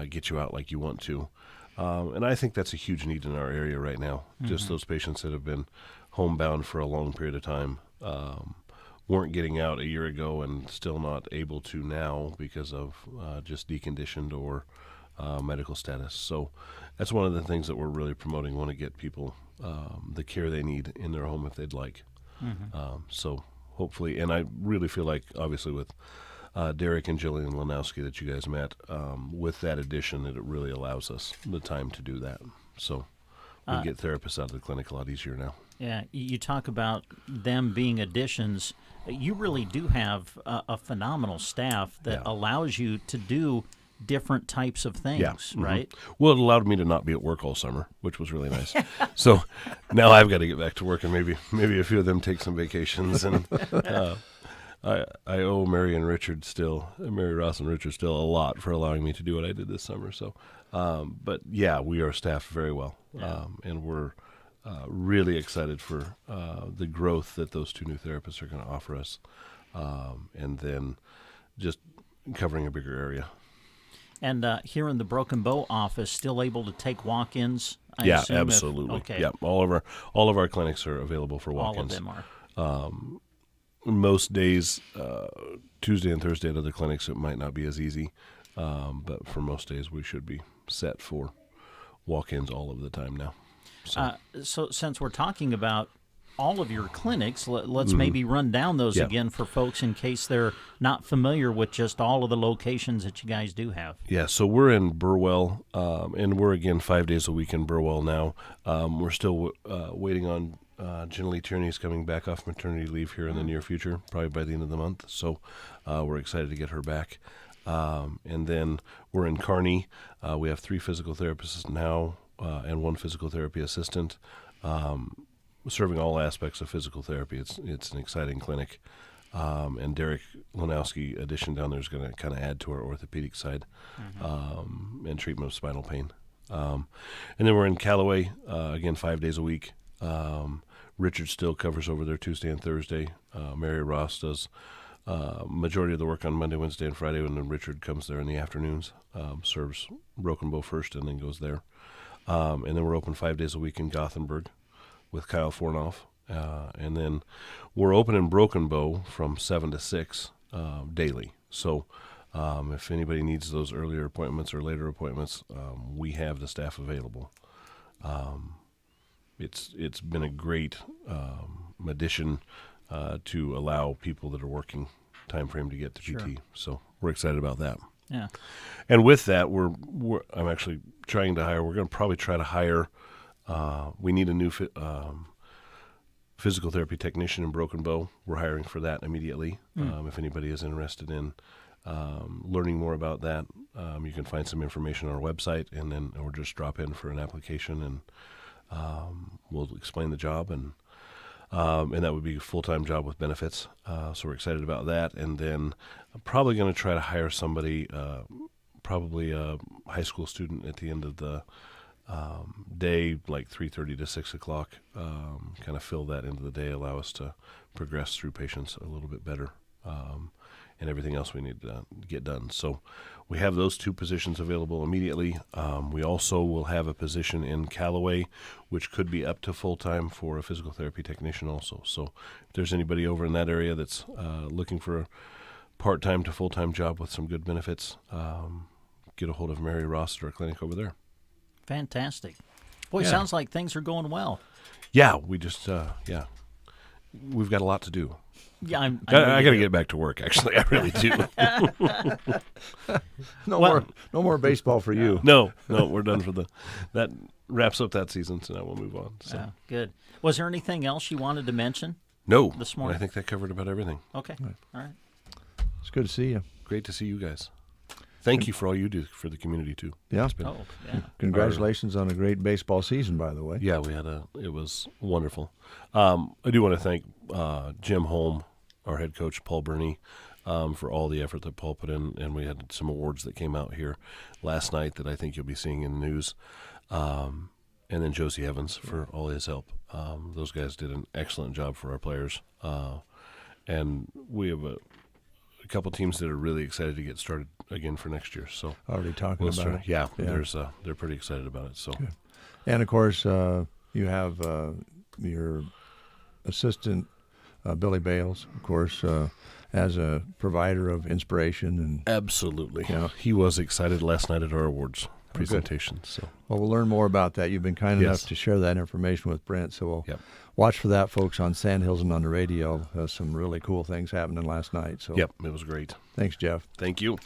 get you out like you want to. And I think that's a huge need in our area right now. Just those patients that have been homebound for a long period of time, weren't getting out a year ago and still not able to now because of just deconditioned or medical status. So that's one of the things that we're really promoting. We want to get people the care they need in their home if they'd like. So hopefully, and I really feel like, obviously, with Derek and Jillian Lanowski that you guys met, with that addition, that it really allows us the time to do that. So we get therapists out of the clinic a lot easier now. Yeah, you talk about them being additions. You really do have a phenomenal staff that allows you to do different types of things, right? Well, it allowed me to not be at work all summer, which was really nice. So now I've got to get back to work, and maybe a few of them take some vacations. And I owe Mary Ross and Richard still a lot for allowing me to do what I did this summer. So, but yeah, we are staffed very well, and we're really excited for the growth that those two new therapists are going to offer us, and then just covering a bigger area. And here in the Broken Bow office, still able to take walk-ins? I Yeah, assume, absolutely. Okay. Yeah, all of our clinics are available for walk-ins. All of them are. Most days, Tuesday and Thursday at other clinics, it might not be as easy, but for most days we should be set for walk-ins all of the time now. So since we're talking about all of your clinics, let's maybe run down those again for folks in case they're not familiar with just all of the locations that you guys do have. Yeah, so we're in Burwell, and we're, again, 5 days a week in Burwell now. We're still waiting on Jenna Lee Tierney's coming back off maternity leave here in the near future, probably by the end of the month. So we're excited to get her back. And then we're in Kearney. We have 3 physical therapists now and 1 physical therapy assistant, serving all aspects of physical therapy. It's an exciting clinic. And Derek Lanowski addition down there is going to kind of add to our orthopedic side and treatment of spinal pain. And then we're in Callaway, again, 5 days a week. Richard still covers over there Tuesday and Thursday. Mary Ross does majority of the work on Monday, Wednesday, and Friday, and then Richard comes there in the afternoons, serves Broken Bow first, and then goes there. And then we're open 5 days a week in Gothenburg with Kyle Fornoff. And then we're open in Broken Bow from 7 to 6 daily. So if anybody needs those earlier appointments or later appointments, we have the staff available. It's been a great addition to allow people that are working time frame to get to PT. So we're excited about that. Yeah. And with that, I'm actually trying to hire. We're going to probably try to hire. We need a new physical therapy technician in Broken Bow. We're hiring for that immediately. If anybody is interested in learning more about that, you can find some information on our website, and then or just drop in for an application, and we'll explain the job, and that would be a full-time job with benefits. So we're excited about that. And then I'm probably going to try to hire somebody, probably a high school student at the end of the day, like 3:30 to 6 o'clock, kind of fill that into the day, allow us to progress through patients a little bit better, and everything else we need to get done. So we have those 2 positions available immediately. We also will have a position in Callaway, which could be up to full-time for a physical therapy technician also. So if there's anybody over in that area that's looking for a part-time to full-time job with some good benefits, get a hold of Mary Ross at our clinic over there. Fantastic. Boy, Yeah. sounds like things are going well. Yeah, we just, we've got a lot to do. Yeah, I got to get back to work, actually. I really do. No more baseball for you. No, we're done for that wraps up that season, so now we'll move on. So. Yeah, good. Was there anything else you wanted to mention? No. This morning? I think that covered about everything. Okay. All right. It's good to see you. Great to see you guys. Thank you for all you do for the community, too. Yeah. It's been Congratulations on a great baseball season, by the way. Yeah, it was wonderful. I do want to thank Jim Holm, our head coach, Paul Burney, for all the effort that Paul put in, and we had some awards that came out here last night that I think you'll be seeing in the news. And then Josie Evans for all his help. Those guys did an excellent job for our players. And we have a couple teams that are really excited to get started again for next year. So already talking about it. Yeah, they're pretty excited about it. So, good. And of course, you have your assistant Billy Bales, of course, as a provider of inspiration and absolutely. You know, he was excited last night at our awards presentation. Good. So, well, we'll learn more about that. You've been kind enough to share that information with Brent, so we'll watch for that, folks, on Sandhills and on the radio. Some really cool things happening last night. So, it was great. Thanks, Jeff. Thank you.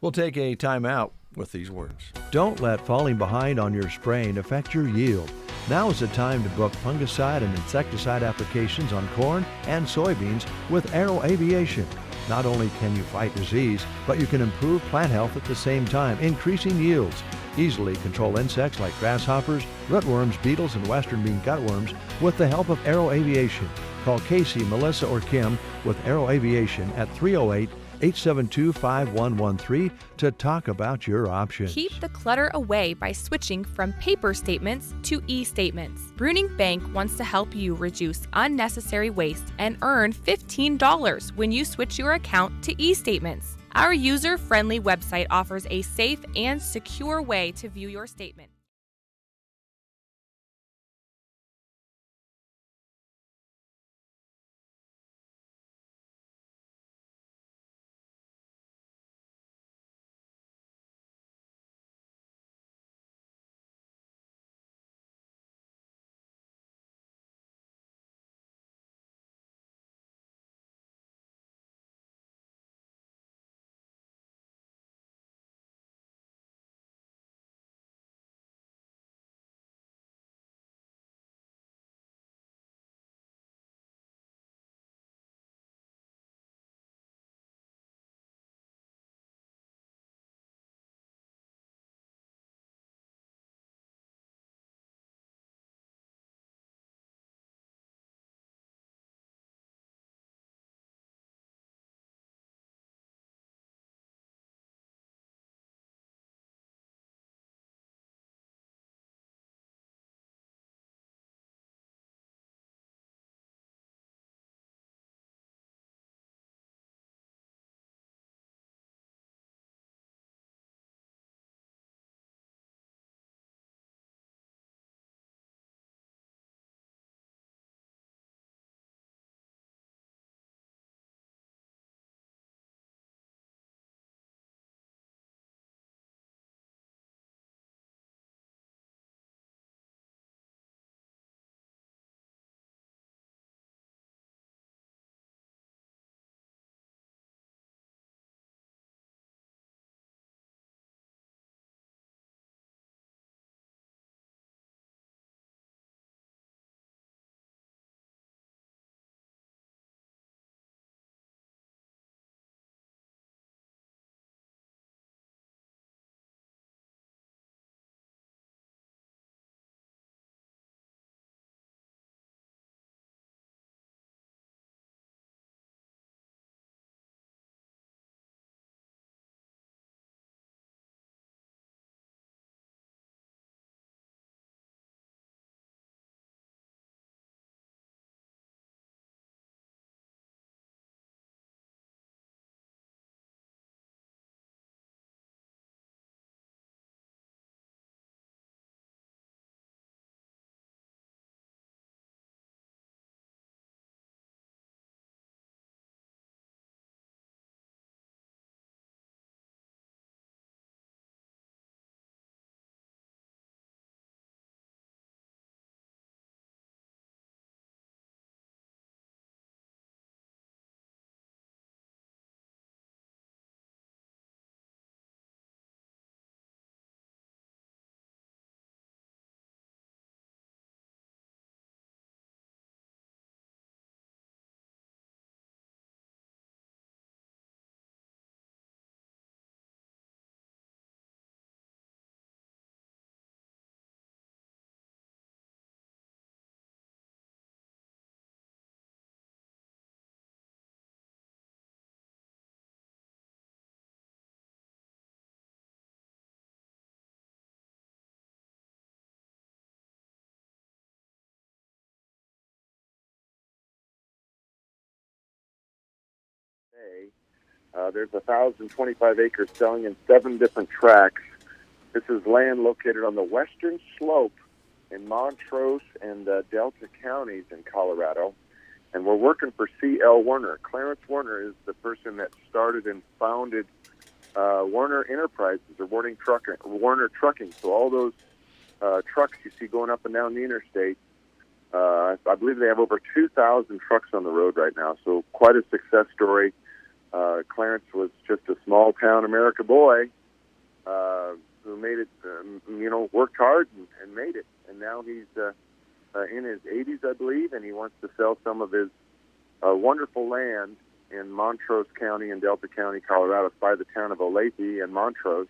We'll take a timeout with these words. Don't let falling behind on your spraying affect your yield. Now is the time to book fungicide and insecticide applications on corn and soybeans with Arrow Aviation. Not only can you fight disease, but you can improve plant health at the same time, increasing yields. Easily control insects like grasshoppers, rootworms, beetles, and western bean cutworms with the help of Arrow Aviation. Call Casey, Melissa, or Kim with Arrow Aviation at 308-872-5113 to talk about your options. Keep the clutter away by switching from paper statements to e-statements. Bruning Bank wants to help you reduce unnecessary waste and earn $15 when you switch your account to e-statements. Our user-friendly website offers a safe and secure way to view your statement. There's 1,025 acres selling in 7 different tracts. This is land located on the western slope in Montrose and Delta counties in Colorado. And we're working for C.L. Werner. Clarence Werner is the person that started and founded Werner Enterprises, or Werner Trucking. So all those trucks you see going up and down the interstate, I believe they have over 2,000 trucks on the road right now. So quite a success story. Clarence was just a small-town America boy who made it, worked hard and made it. And now he's in his 80s, I believe, and he wants to sell some of his wonderful land in Montrose County and Delta County, Colorado, by the town of Olathe and Montrose.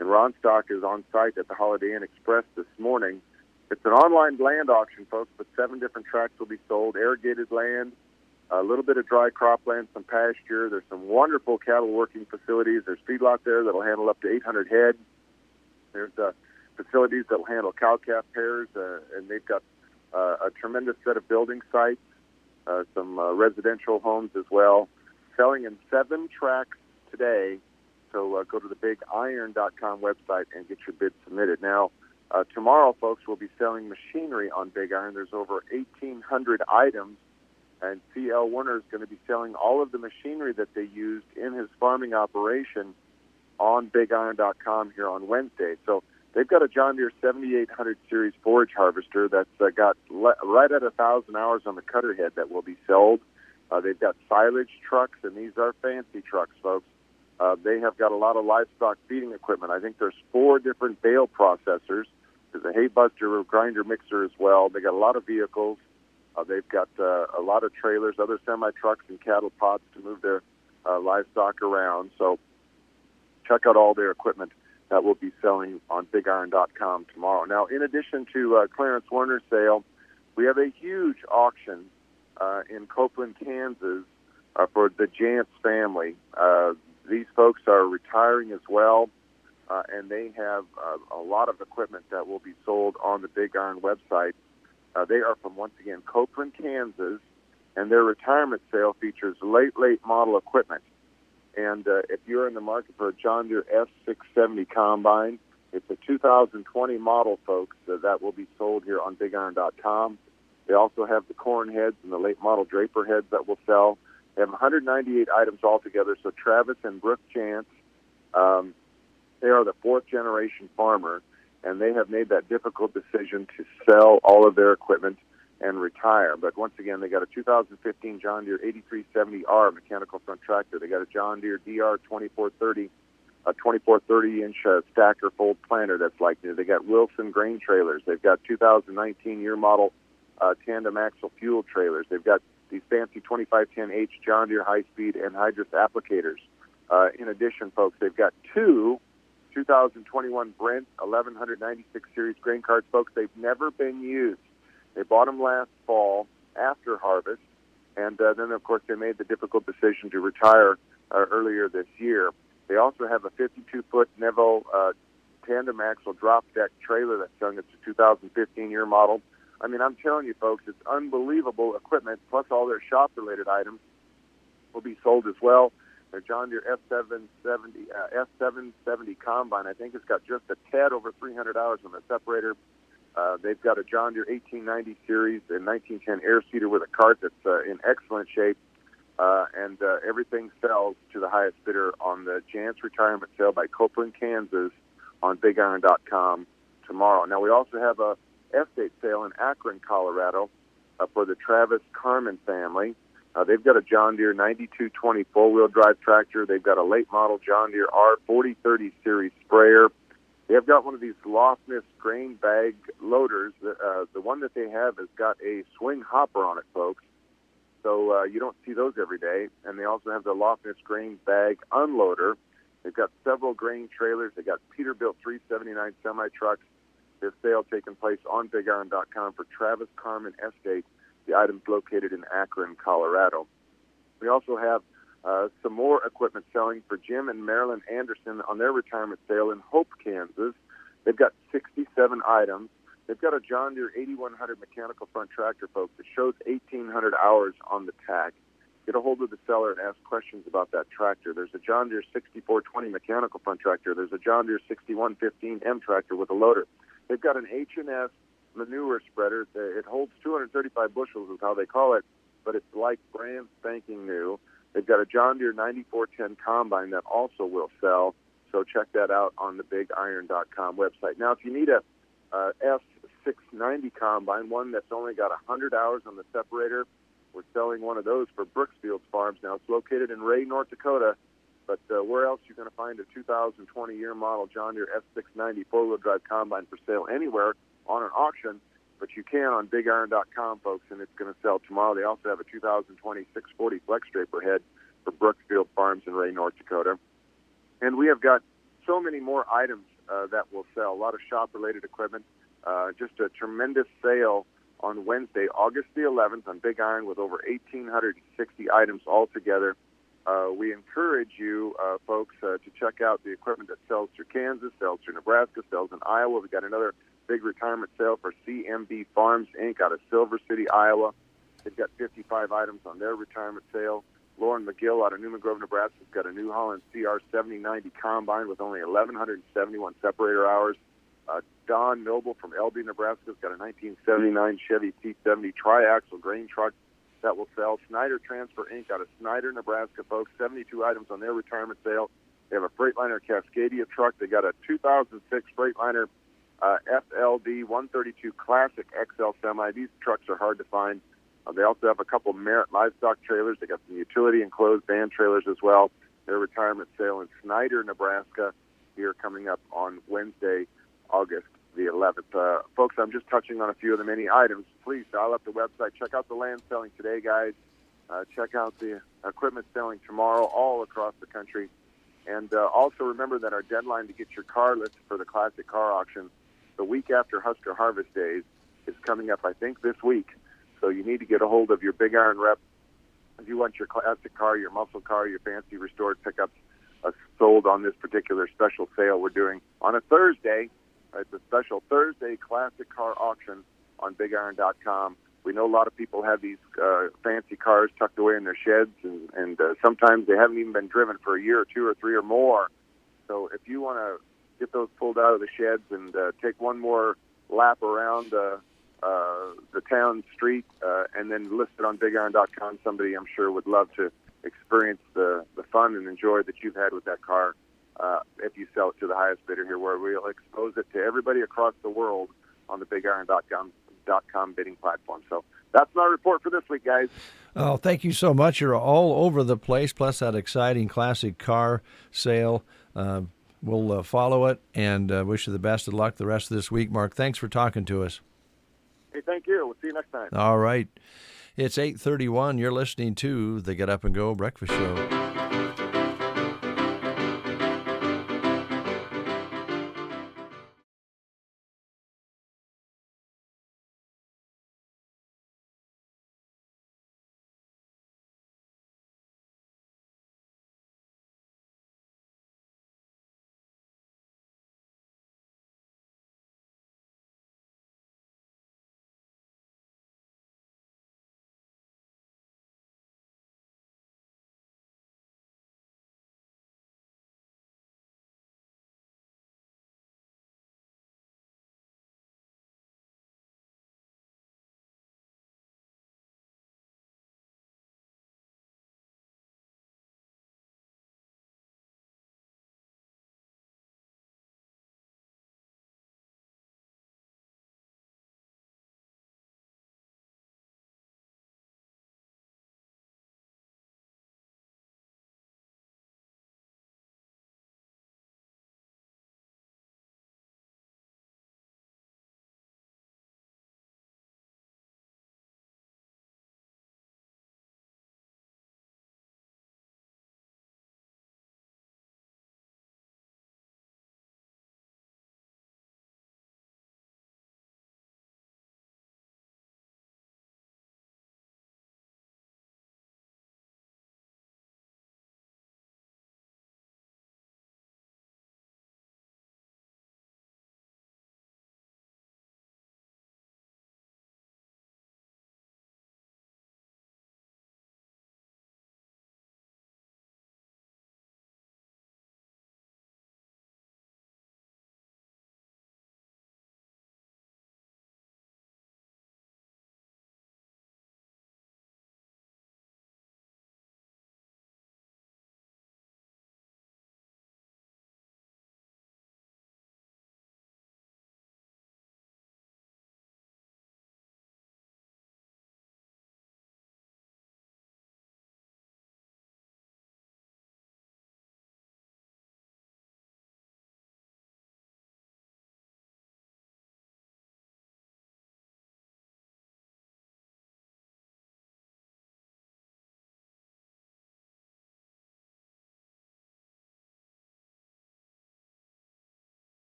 And Ron Stock is on site at the Holiday Inn Express this morning. It's an online land auction, folks, but 7 different tracts will be sold, irrigated land, a little bit of dry cropland, some pasture. There's some wonderful cattle working facilities. There's feedlot there that will handle up to 800 head. There's facilities that will handle cow-calf pairs, and they've got a tremendous set of building sites, some residential homes as well, selling in 7 tracts today. So go to the BigIron.com website and get your bid submitted. Now, tomorrow, folks, we'll be selling machinery on Big Iron. There's over 1,800 items, and C.L. Werner is going to be selling all of the machinery that they used in his farming operation on BigIron.com here on Wednesday. So they've got a John Deere 7800 series forage harvester that's got right at 1,000 hours on the cutter head that will be sold. They've got silage trucks, and these are fancy trucks, folks. They have got a lot of livestock feeding equipment. I think there's 4 different bale processors. There's a hay buster, a grinder mixer as well. They got a lot of vehicles. They've got a lot of trailers, other semi-trucks, and cattle pods to move their livestock around. So check out all their equipment that will be selling on BigIron.com tomorrow. Now, in addition to Clarence Werner's sale, we have a huge auction in Copeland, Kansas for the Jantz family. These folks are retiring as well, and they have a lot of equipment that will be sold on the Big Iron website. They are from, once again, Copeland, Kansas, and their retirement sale features late model equipment. And if you're in the market for a John Deere S670 combine, it's a 2020 model, folks, that will be sold here on BigIron.com. They also have the corn heads and the late model draper heads that will sell. They have 198 items altogether. So Travis and Brooke Jantz, they are the 4th generation farmer, and they have made that difficult decision to sell all of their equipment and retire. But once again, they got a 2015 John Deere 8370R mechanical front tractor. They got a John Deere DR 2430, a 2430-inch stacker fold planter that's like new. They got Wilson grain trailers. They've got 2019 year model tandem axle fuel trailers. They've got these fancy 2510H John Deere high-speed anhydrous applicators. In addition, folks, they've got 2 2021 Brent 1196 series grain carts. Folks, they've never been used. They bought them last fall after harvest, and then, of course, they made the difficult decision to retire earlier this year. They also have a 52-foot Neville tandem axle drop deck trailer that's young. It's a 2015 year model. I mean, I'm telling you, folks, it's unbelievable equipment, plus all their shop-related items will be sold as well. Their John Deere S770 combine, I think it's got just a tad over 300 hours on the separator. They've got a John Deere 1890 series and 1910 air seeder with a cart that's in excellent shape, and everything sells to the highest bidder on the Jantz retirement sale by Copeland, Kansas on BigIron.com tomorrow. Now, we also have a estate sale in Akron, Colorado for the Travis Carmen family. They've got a John Deere 9220 four-wheel drive tractor. They've got a late model John Deere R4030 series sprayer. They have got one of these Lofness grain bag loaders. The one that they have has got a swing hopper on it, folks. So you don't see those every day. And they also have the Lofness grain bag unloader. They've got several grain trailers. They've got Peterbilt 379 semi-trucks. This sale taking place on BigIron.com for Travis Carmen Estate. The item's located in Akron, Colorado. We also have some more equipment selling for Jim and Marilyn Anderson on their retirement sale in Hope, Kansas. They've got 67 items. They've got a John Deere 8100 mechanical front tractor, folks. It shows 1,800 hours on the tag. get a hold of the seller and ask questions about that tractor. There's a John Deere 6420 mechanical front tractor. There's a John Deere 6115M tractor with a loader. They've got an H&S manure spreader. It holds 235 bushels is how they call it, but it's like brand spanking new. They've got a John Deere 9410 combine that also will sell, so check that out on the BigIron.com website. Now, if you need a S690 combine, one that's only got 100 hours on the separator, we're selling one of those for Brooksfield Farms. Now, it's located in Ray, North Dakota, but where else you're going to find a 2020 year model John Deere S690 four-wheel drive combine for sale anywhere on an auction? But you can on BigIron.com, folks, and it's going to sell tomorrow. They also have a 2020 640 Flex Draper head for Brooksfield Farms in Ray, North Dakota. And we have got so many more items that will sell, a lot of shop-related equipment, just a tremendous sale on Wednesday, August the 11th on Big Iron with over 1,860 items altogether. We encourage you, folks, to check out the equipment that sells through Kansas, sells through Nebraska, sells in Iowa. We've got another big retirement sale for CMB Farms, Inc. out of Silver City, Iowa. They've got 55 items on their retirement sale. Lauren McGill out of Newman Grove, Nebraska has got a New Holland CR 7090 combine with only 1,171 separator hours. Don Noble from Elby, Nebraska has got a 1979 Chevy T70 triaxle grain truck that will sell. Snyder Transfer Inc. out of Snyder, Nebraska, folks, 72 items on their retirement sale. They have a Freightliner Cascadia truck. They got a 2006 Freightliner FLD 132 Classic XL Semi. These trucks are hard to find. They also have a couple Merit livestock trailers. They got some utility enclosed van trailers as well. Their retirement sale in Snyder, Nebraska, here coming up on Wednesday, August the 11th. Folks, I'm just touching on a few of the many items. Please dial up the website. Check out the land selling today, guys. Check out the equipment selling tomorrow all across the country. And also remember that our deadline to get your car listed for the classic car auction the week after Husker Harvest Days is coming up, I think, this week. So you need to get a hold of your Big Iron rep. If you want your classic car, your muscle car, your fancy restored pickups sold on this particular special sale we're doing on a Thursday. It's a special Thursday classic car auction on BigIron.com. We know a lot of people have these fancy cars tucked away in their sheds, and sometimes they haven't even been driven for a year or two or three or more. So if you want to get those pulled out of the sheds and take one more lap around the town street and then list it on BigIron.com, somebody I'm sure would love to experience the fun and enjoy that you've had with that car if you sell it to the highest bidder here, where we'll expose it to everybody across the world on the BigIron.com bidding platform. So that's my report for this week, guys. Oh, thank you so much. You're all over the place, plus that exciting classic car sale. We'll follow it and wish you the best of luck the rest of this week. Mark, thanks for talking to us. Hey, thank you. We'll see you next time. All right. It's 8:31. You're listening to the Get Up and Go Breakfast Show.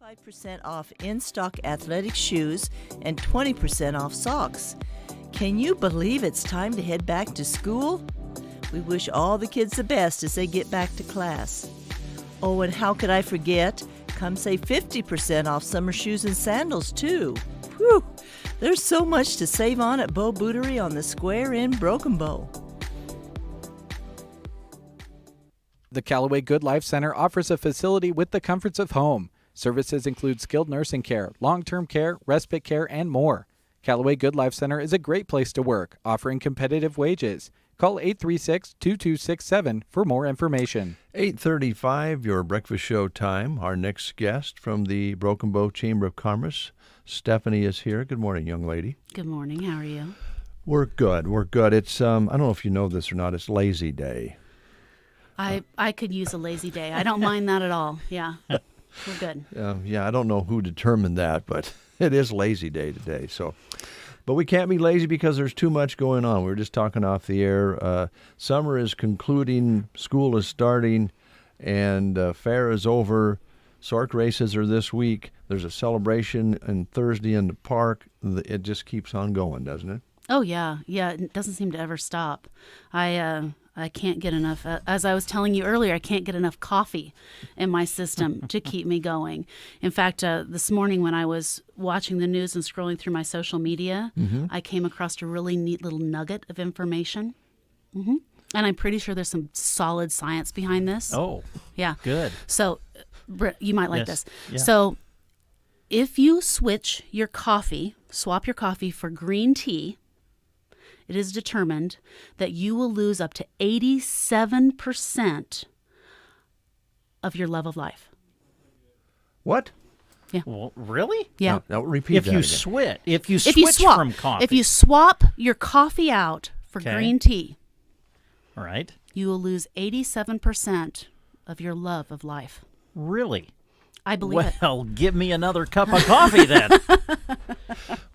5% off in-stock athletic shoes and 20% off socks. Can you believe it's time to head back to school? We wish all the kids the best as they get back to class. Oh, and how could I forget? Come save 50% off summer shoes and sandals, too. Whew! There's so much to save on at Bow Bootery on the Square in Broken Bow. The Callaway Good Life Center offers a facility with the comforts of home. Services include skilled nursing care, long-term care, respite care, and more. Callaway Good Life Center is a great place to work, offering competitive wages. Call 836-2267 for more information. 8:35, your breakfast show time. Our next guest from the Broken Bow Chamber of Commerce, Stephanie, is here. Good morning, young lady. Good morning. How are you? We're good. We're good. It's I don't know if you know this or not. It's Lazy Day. I could use a lazy day. I don't mind that at all. Yeah. We're good. Yeah, I don't know who determined that, but it is Lazy Day today. So, but we can't be lazy because there's too much going on. We were just talking off the air. Summer is concluding, school is starting, and fair is over. Sork races are this week. There's a celebration on Thursday in the park. It just keeps on going, doesn't it? Oh, yeah. Yeah, it doesn't seem to ever stop. I can't get enough, as I was telling you earlier, I can't get enough coffee in my system to keep me going. In fact, this morning when I was watching the news and scrolling through my social media, I came across a really neat little nugget of information. And I'm pretty sure there's some solid science behind this. Oh, yeah. Good. So, you might like Yes. this. Yeah. So, if you swap your coffee for green tea, it is determined that you will lose up to 87% of your love of life. What? Yeah. Well, really? Yeah. Now repeat If that you again. switch, if you switch from coffee, if you swap your coffee out for Okay. green tea, all right, you will lose 87% of your love of life. Really? I believe it. Well, give me another cup of coffee then,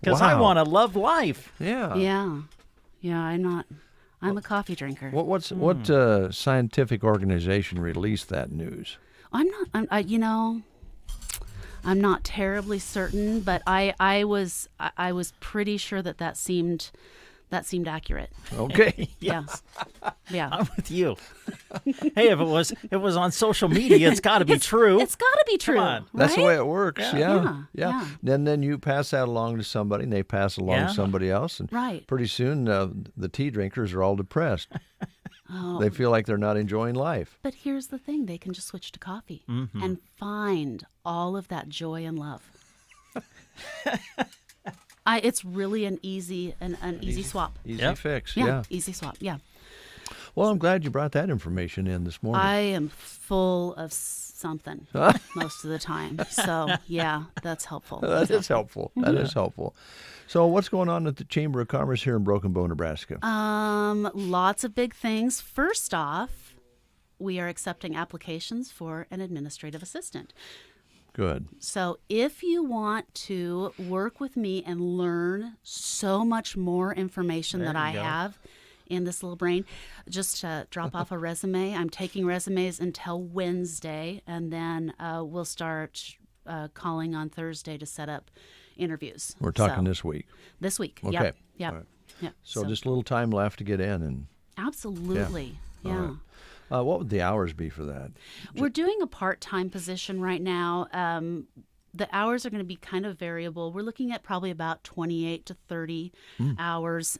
because I Wow. want to love life. Yeah. Yeah, I'm a coffee drinker. What scientific organization released that news? I'm not terribly certain, but I was pretty sure that seemed accurate. Okay. Yeah. Yeah. I'm with you. Hey, if it was on social media, it's got to be true. It's got to be true. Come on. That's the right? way it works. Yeah. Yeah. Then you pass that along to somebody, and they pass it along Yeah. to somebody else, and Right. pretty soon the tea drinkers are all depressed. Oh. They feel like they're not enjoying life. But here's the thing: they can just switch to coffee Mhm. and find all of that joy and love. It's really an easy swap. Easy fix. Yeah, Yeah. easy swap. Yeah. Well, I'm glad you brought that information in this morning. I am full of something most of the time. So, yeah, that's helpful. That is helpful. That is helpful. So what's going on at the Chamber of Commerce here in Broken Bow, Nebraska? Lots of big things. First off, we are accepting applications for an administrative assistant. Good. So if you want to work with me and learn so much more information There that I you go. have in this little brain, just drop off a resume. I'm taking resumes until Wednesday, and then we'll start calling on Thursday to set up interviews. We're talking So, this week. This week. Okay. Yep. Yep. All right. Yep. So just a little time left to get in, and Absolutely. All Yeah. right. What would the hours be for that? We're doing a part-time position right now. The hours are going to be kind of variable. We're looking at probably about 28 to 30 hours.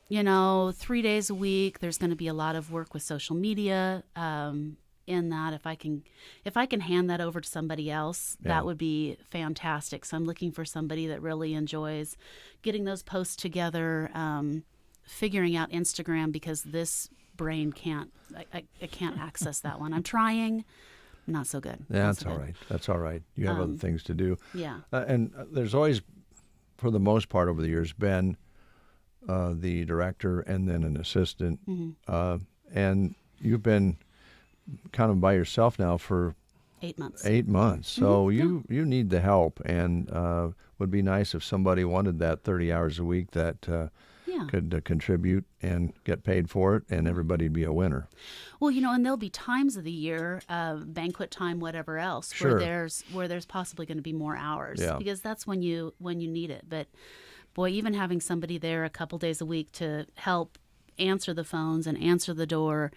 3 days a week. There's going to be a lot of work with social media. In that, if I can hand that over to somebody else, Yeah. that would be fantastic. So I'm looking for somebody that really enjoys getting those posts together, figuring out Instagram, because this brain can't access that one. I'm trying. Not so good. Yeah, Not that's so all good. right. That's all right. You have other things to do. Yeah. And there's always, for the most part over the years, been the director and then an assistant. Mhm. And you've been kind of by yourself now for 8 months. 8 months. So you need the help, and would be nice if somebody wanted that 30 hours a week that Yeah. could contribute and get paid for it, and everybody'd be a winner. Well, and there'll be times of the year, banquet time, whatever else, Sure. where there's possibly going to be more hours, Yeah. because that's when you need it. But boy, even having somebody there a couple days a week to help answer the phones and answer the door,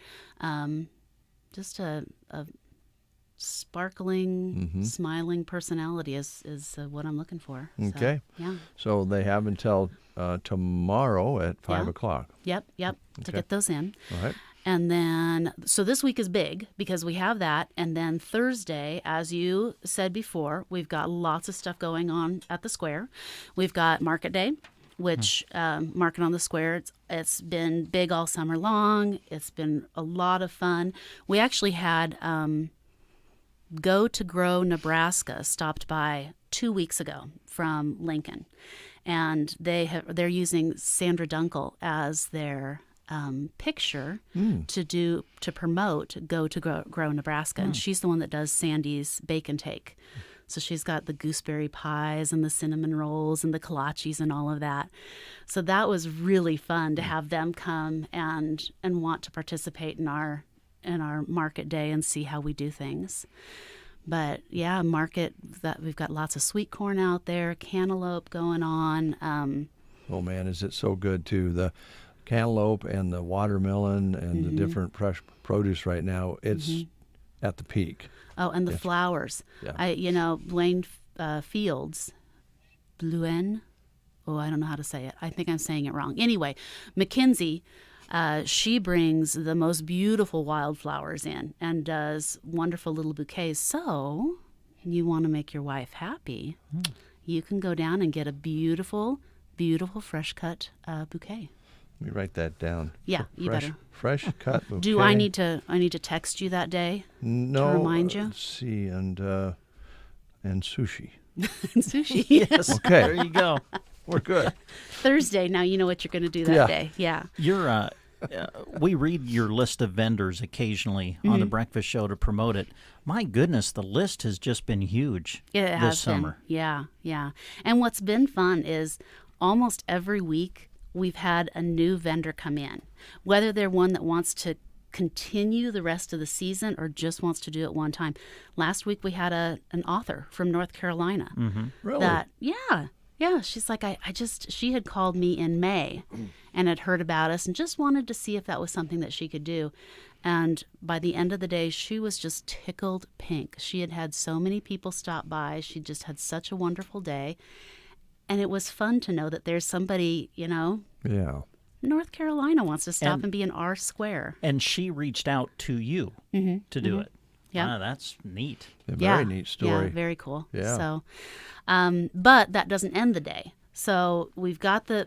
just a sparkling, smiling personality is what I'm looking for. Okay. So, yeah. So they have until tomorrow at 5 Yeah. o'clock. Yep. To Okay. get those in. All right. And then, so this week is big because we have that. And then Thursday, as you said before, we've got lots of stuff going on at the square. We've got Market Day, which Market on the Square, it's been big all summer long. It's been a lot of fun. We actually had Go to Grow Nebraska stopped by 2 weeks ago from Lincoln. And they're using Sandra Dunkel as their picture to promote Go to Grow Nebraska, and she's the one that does Sandy's Bake and Take. So she's got the gooseberry pies and the cinnamon rolls and the kolaches and all of that. So that was really fun to have them come and want to participate in our market day and see how we do things. But yeah, market, that we've got lots of sweet corn out there, cantaloupe going on. Oh man, is it so good too? The cantaloupe and the watermelon and the different fresh produce right now, it's at the peak. Oh, and the flowers. Yeah. Blaine Fields, Bluen. Oh, I don't know how to say it. I think I'm saying it wrong. Anyway, Mackenzie, she brings the most beautiful wildflowers in and does wonderful little bouquets. So you want to make your wife happy, you can go down and get a beautiful, beautiful fresh cut bouquet. Let me write that down. Yeah, you better. Fresh cut bouquet. Do I need to text you that day? No. To remind you? Let's see, and sushi. Sushi. Yes. Okay. There you go. We're good. Thursday. Now you know what you're going to do that day. Yeah. You're. We read your list of vendors occasionally on the Breakfast Show to promote it. My goodness, the list has just been huge this summer. Yeah. And what's been fun is almost every week we've had a new vendor come in, whether they're one that wants to continue the rest of the season or just wants to do it one time. Last week we had an author from North Carolina. Really? Yeah. She's like, she had called me in May and had heard about us and just wanted to see if that was something that she could do. And by the end of the day, she was just tickled pink. She had had so many people stop by. She just had such a wonderful day. And it was fun to know that there's somebody, Yeah. North Carolina wants to stop and be in our square. And she reached out to you to do it. Yeah. Wow, that's neat. A very neat story. Yeah, very cool. Yeah. So, but that doesn't end the day. So we've got the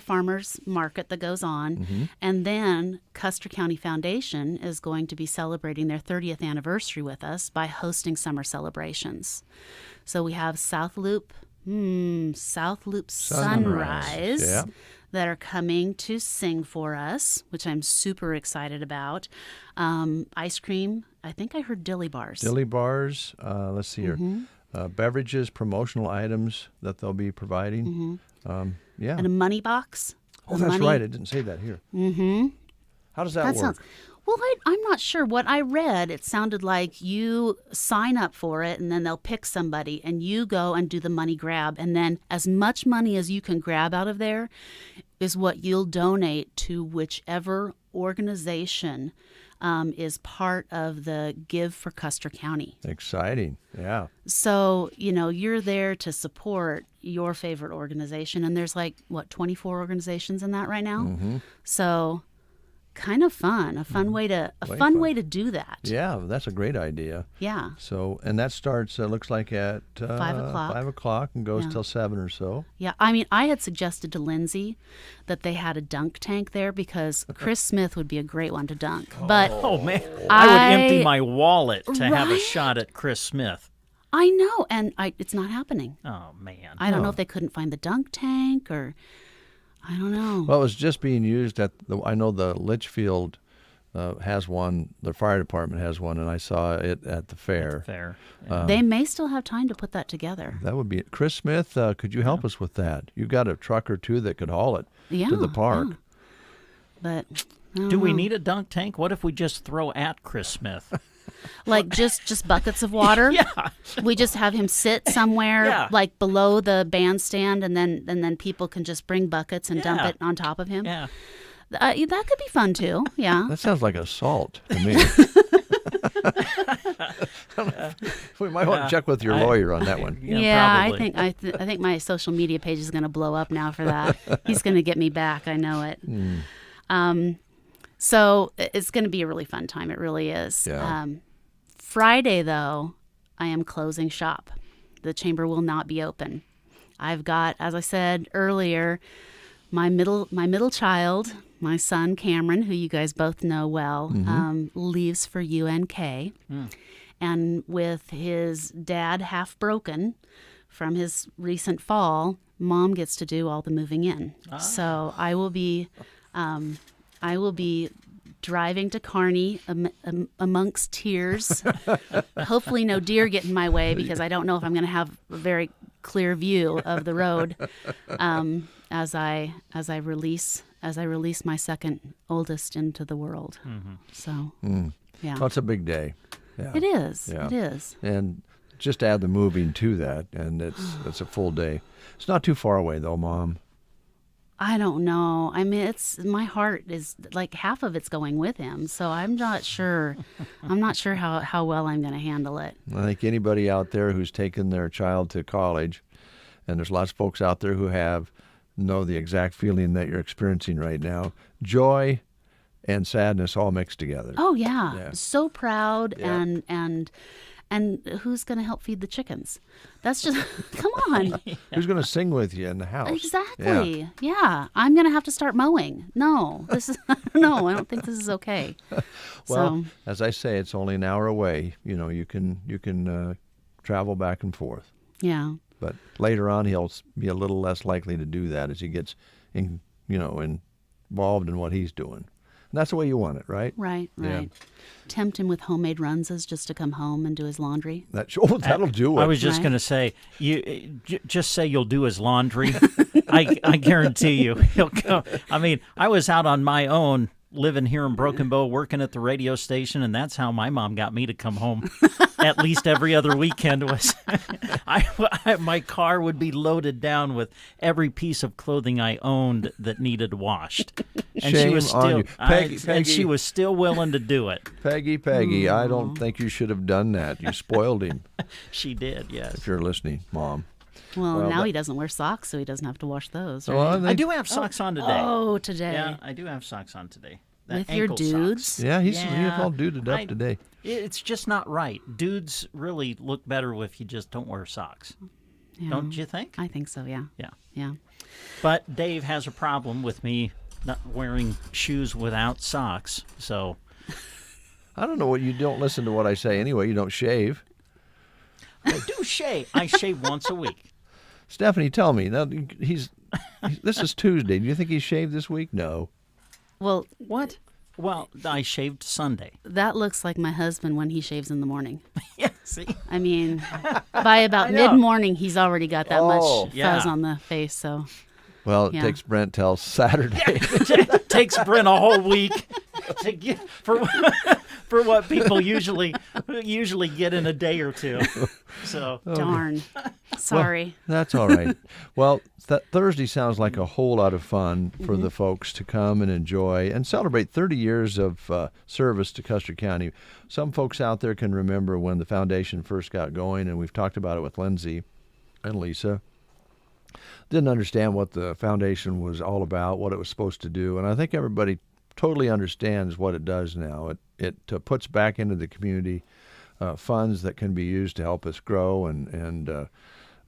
farmers market that goes on, and then Custer County Foundation is going to be celebrating their 30th anniversary with us by hosting summer celebrations. So we have South Loop Sunrise Yeah. that are coming to sing for us, which I'm super excited about. Ice cream. I think I heard Dilly Bars. Dilly Bars. Let's see here. Beverages, promotional items that they'll be providing. Yeah. And a money box. Oh, that's right. I didn't say that here. How does that work? Well, I'm not sure. What I read, it sounded like you sign up for it, and then they'll pick somebody, and you go and do the money grab, and then as much money as you can grab out of there is what you'll donate to whichever organization is part of the Give for Custer County. Exciting. Yeah. So, you're there to support your favorite organization, and there's 24 organizations in that right now? So kind of fun, a fun way to way to do that. Yeah, that's a great idea. Yeah. So, and that starts looks like at 5 o'clock. 5 o'clock and goes till 7 or so. Yeah, I mean, I had suggested to Lindsay that they had a dunk tank there because Chris Smith would be a great one to dunk. But oh man, I would empty my wallet to have a shot at Chris Smith. I know, and it's not happening. Oh man, I don't know if they couldn't find the dunk tank or. I don't know. Well, it was just being used at I know the Litchfield has one. The fire department has one, and I saw it at the fair. They may still have time to put that together. That would be Chris Smith. Could you help us with that? You've got a truck or two that could haul it to the park. Yeah. But I don't Do we know. need a dunk tank? What if we just throw at Chris Smith? Like just buckets of water? Yeah. We just have him sit somewhere Yeah. like below the bandstand, and then people can just bring buckets and dump Yeah. it on top of him. Yeah. That could be fun too. Yeah. That sounds like assault to me. We might want to check with your lawyer on that one. Yeah, I think my social media page is going to blow up now for that. He's going to get me back. I know it. So it's going to be a really fun time. It really is. Yeah. Friday, though, I am closing shop. The chamber will not be open. I've got, as I said earlier, my middle child, my son Cameron, who you guys both know well, leaves for UNK. And with his dad half broken from his recent fall, Mom gets to do all the moving in. So I will be driving to Kearney amongst tears. Hopefully no deer get in my way, because I don't know if I'm going to have a very clear view of the road as I release my second oldest into the world. So yeah, Well, it's a big day. Yeah. It is. Yeah. It is. And just add the moving to that, and it's a full day. It's not too far away though, Mom. I don't know. I mean, my heart is like half of it's going with him, so I'm not sure. I'm not sure how well I'm going to handle it. I think anybody out there who's taken their child to college, and there's lots of folks out there who know the exact feeling that you're experiencing right now. Joy and sadness all mixed together. Oh yeah, Yeah. so proud. Yeah. And who's going to help feed the chickens? That's just come on. Who's going to sing with you in the house? Exactly. Yeah. I'm going to have to start mowing. No, this is no. I don't think this is okay. Well, So as I say, it's only an hour away. You know, you can travel back and forth. yeah. But later on, he'll be a little less likely to do that as he gets involved in what he's doing. And that's the way you want it, right? Right. Yeah. Tempt him with homemade runses just to come home and do his laundry. That'll do it. I was just going to say, just say you'll do his laundry. I guarantee you he'll go. I mean, I was out on my own, living here in Broken Bow, working at the radio station, and that's how my mom got me to come home at least every other weekend. Was my car would be loaded down with every piece of clothing I owned that needed washed, and she was Shame on still you. Peggy, and she was still willing to do it. Peggy, I don't think you should have done that. You spoiled him. She did, yes. If you're listening, Mom. Well, now that- he doesn't wear socks, so he doesn't have to wash those. Well, Right? I do have socks on today. Oh, today. Yeah, I do have socks on today. The With your ankle dudes? socks. Yeah, he's all duded up today. It's just not right. Dudes really look better if you just don't wear socks. Yeah. Don't you think? I think so. Yeah. Yeah. Yeah. But Dave has a problem with me not wearing shoes without socks. So I don't know what you don't listen to what I say anyway. You don't shave. I do shave. I shave once a week. Stephanie, tell me now. This is Tuesday. Do you think he's shaved this week? No. Well, what? Well, I shaved Sunday. That looks like my husband when he shaves in the morning. Yeah, see? I mean, by about I know. mid-morning, he's already got that much fuzz yeah. on the face. So, Well, it Yeah. takes Brent till Saturday. It takes Brent a whole week to get for what people usually get in a day or two. So darn. Sorry. Well, that's all right. Well, Thursday sounds like a whole lot of fun for the folks to come and enjoy and celebrate 30 years of service to Custer County. Some folks out there can remember when the foundation first got going, and we've talked about it with Lindsay and Lisa. Didn't understand what the foundation was all about, what it was supposed to do, and I think everybody totally understands what it does now. It puts back into the community funds that can be used to help us grow and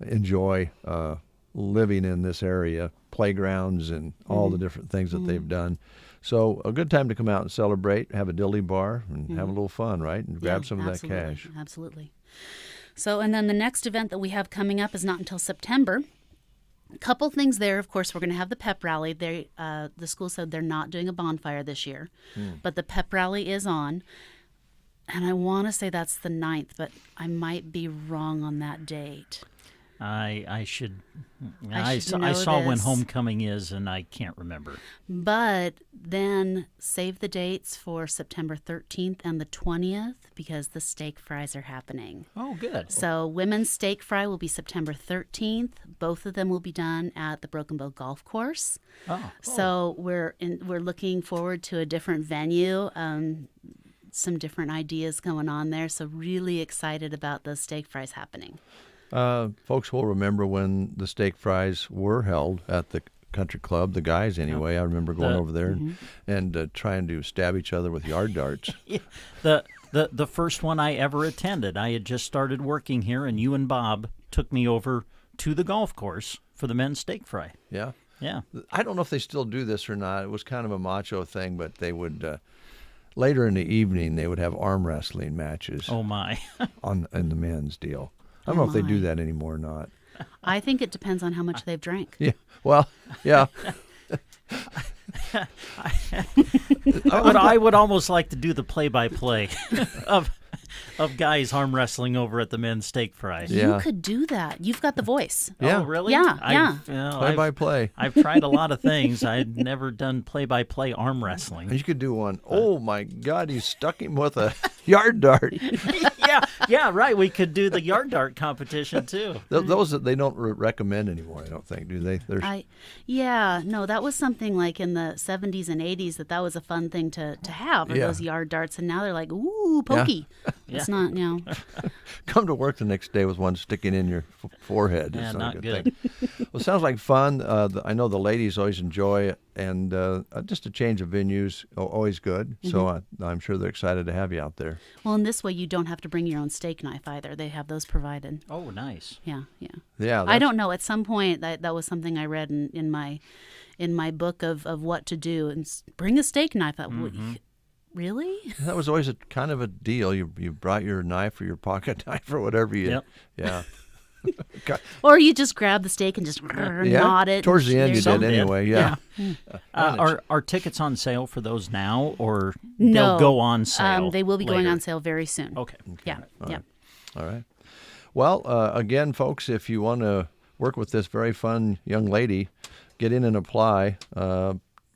enjoy living in this area, playgrounds and all the different things that they've done. So a good time to come out and celebrate, have a dilly bar, and have a little fun, right? And grab some of that cash. Absolutely. So, and then the next event that we have coming up is not until September. Couple things there. Of course, we're going to have the pep rally. The school said they're not doing a bonfire this year, but the pep rally is on. And I want to say that's the 9th, but I might be wrong on that date. I I saw when this. homecoming is, and I can't remember. But then save the dates for September 13th and the 20th because the steak fries are happening. Oh, good. So women's steak fry will be September 13th. Both of them will be done at the Broken Bow Golf Course. Oh. So we're looking forward to a different venue. Some different ideas going on there. So really excited about the steak fries happening. Folks will remember when the steak fries were held at the country club, the guys anyway. I remember going over there and trying to stab each other with yard darts. The first one I ever attended, I had just started working here, and you and Bob took me over to the golf course for the men's steak fry. Yeah? Yeah. I don't know if they still do this or not. It was kind of a macho thing, but they would... later in the evening, they would have arm wrestling matches. Oh, my. in the men's deal. I don't know if they do that anymore or not. I think it depends on how much they've drank. Yeah. Well, yeah. I would almost like to do the play-by-play of guys arm wrestling over at the men's steak fry. You could do that. You've got the voice. Yeah. Oh, really? Yeah. Play-by-play. I've tried a lot of things. I'd never done play-by-play arm wrestling. You could do one. Oh, my God, he stuck him with a yard dart. Yeah, right. We could do the yard dart competition, too. Those that they don't recommend anymore, I don't think, do they? No, that was something like in the 70s and 80s that was a fun thing to have, or those yard darts, and now they're like, ooh, pokey. Yeah. It's not, Come to work the next day with one sticking in your forehead. Yeah, It's not a good. thing. Well, it sounds like fun. I know the ladies always enjoy it, and just a change of venues, always good. So I'm sure they're excited to have you out there. Well, in this way, you don't have to bring your own steak knife either. They have those provided. Oh, nice. Yeah. Yeah. I don't know. At some point, that was something I read in my book of what to do. And bring a steak knife. Really? That was always a kind of a deal. You brought your knife or your pocket knife or whatever you. Yep. Yeah. Or you just grab the steak and just knot it. Towards the end, you did anyway. Yeah. Are tickets on sale for those now, or No. they'll go on sale? They will be going later? on sale very soon. Okay. Yeah. All right. Well, again, folks, if you want to work with this very fun young lady, get in and apply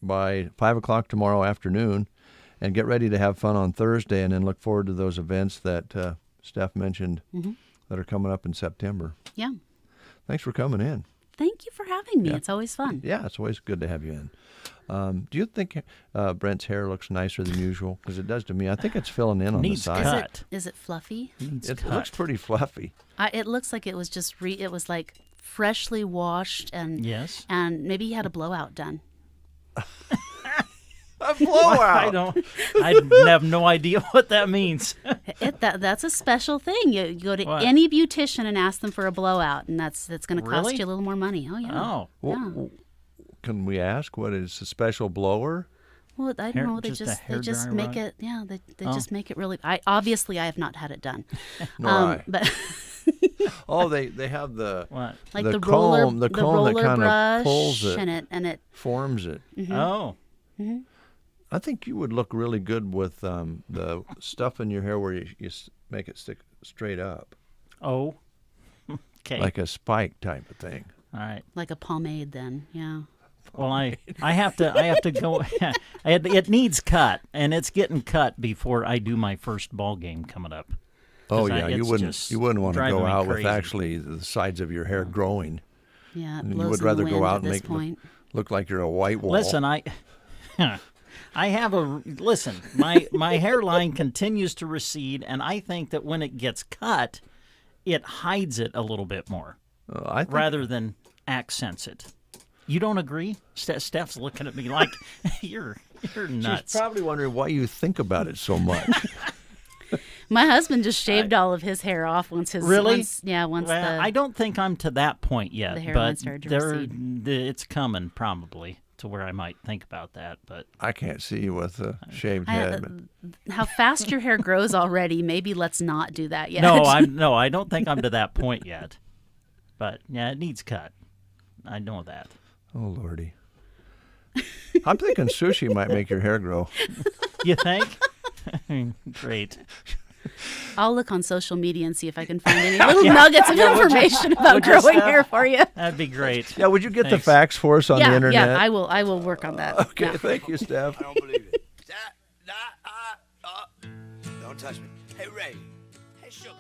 by 5 o'clock tomorrow afternoon, and get ready to have fun on Thursday, and then look forward to those events that Steph mentioned that are coming up in September. Yeah. Thanks for coming in. Thank you for having me. Yeah. It's always fun. Yeah, it's always good to have you in. Do you think Brent's hair looks nicer than usual? Because it does to me. I think it's filling in on Needs the side. cut. Is it fluffy? It looks pretty fluffy. It looks like it was just it was like freshly washed and Yes. and maybe he had a blowout done. A blowout. I have no idea what that means. That's a special thing. You go to What? any beautician and ask them for a blowout, and that's going to cost Really? you a little more money. Oh yeah. Oh. Yeah. Can we ask what is a special blower? Well, I don't Hair- know. They just a just hair dryer make rod? it. Yeah, they Oh. just make it really. I have not had it done. Nor I. But Oh, they have the What? like the the comb, roller, the comb roller that kind brush of pulls it, and it. forms it. Oh. I think you would look really good with the stuff in your hair where you make it stick straight up, Oh. Okay. like a spike type of thing. All right. Like a pomade, then. Yeah. Well, I have to go. It needs cut, and it's getting cut before I do my first ball game coming up. Oh 'Cause yeah, you it's wouldn't just want to driving go me out with crazy. actually the sides of your hair growing. Yeah. It You blows would in rather the go wind out at and this make point. look like you're a white wall. Listen, my hairline continues to recede, and I think that when it gets cut, it hides it a little bit more, I think, rather than accents it. You don't agree? Steph's looking at me like you're nuts. she's probably wondering why you think about it so much. My husband just shaved all of his hair off once his Really? once Well, the I don't think I'm to that point yet, the hairline but started to recede. it's coming probably to where I might think about that. But I can't see you with a shaved head. but- how fast your hair grows already. Maybe let's not do that yet. no, I don't think I'm to that point yet. But yeah, it needs cut. I know that. Oh, Lordy. I'm thinking sushi might make your hair grow. You think? Great. I'll look on social media and see if I can find any little nuggets of information about growing hair for you. That'd be great. Yeah, would you get the facts for us on the internet? Yeah, I will work on that. Okay, Yeah. thank you, Steph. I don't believe it. Don't touch me. Hey, Ray. Hey, Sugar.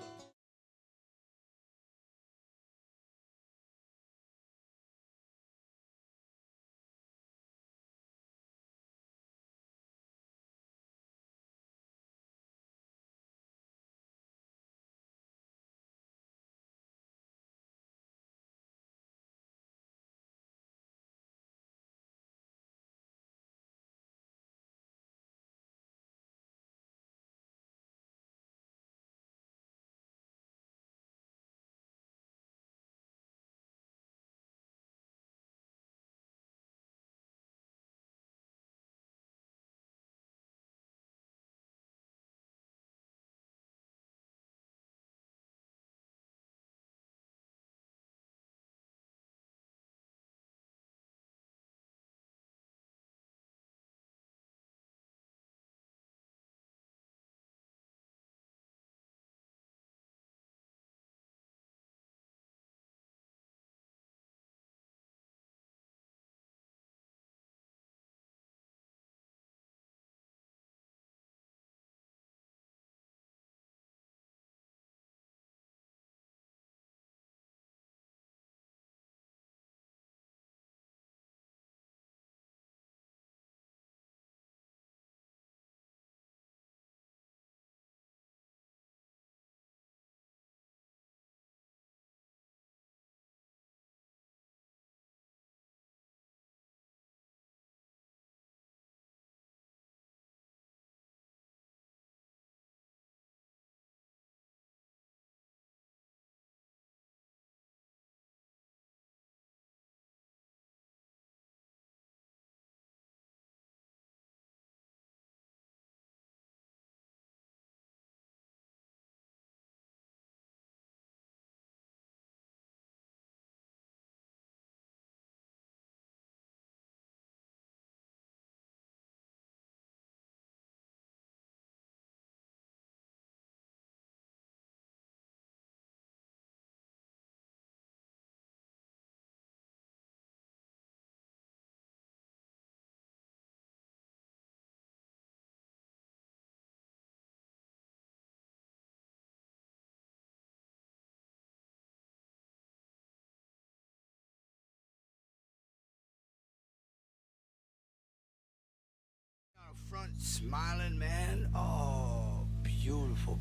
Front smiling, man. Oh, beautiful.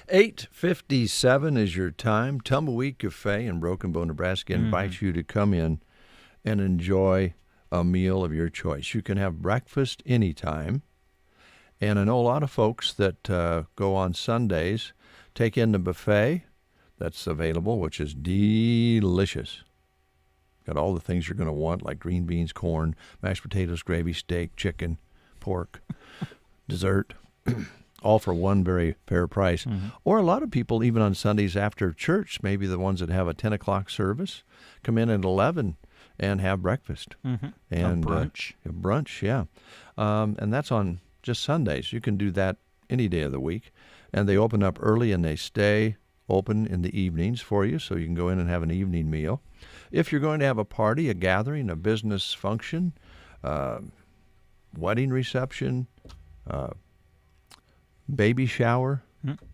8:57 is your time. Tumbleweed Cafe in Broken Bow, Nebraska invites you to come in and enjoy a meal of your choice. You can have breakfast anytime. And I know a lot of folks that go on Sundays take in the buffet that's available, which is delicious. Got all the things you're going to want, like green beans, corn, mashed potatoes, gravy, steak, chicken, pork, dessert, all for one very fair price. Or a lot of people, even on Sundays after church, maybe the ones that have a 10 o'clock service, come in at 11 and have breakfast. And brunch. Brunch, yeah. And that's on just Sundays. You can do that any day of the week. And they open up early and they stay open in the evenings for you, so you can go in and have an evening meal. If you're going to have a party, a gathering, a business function, wedding reception, baby shower,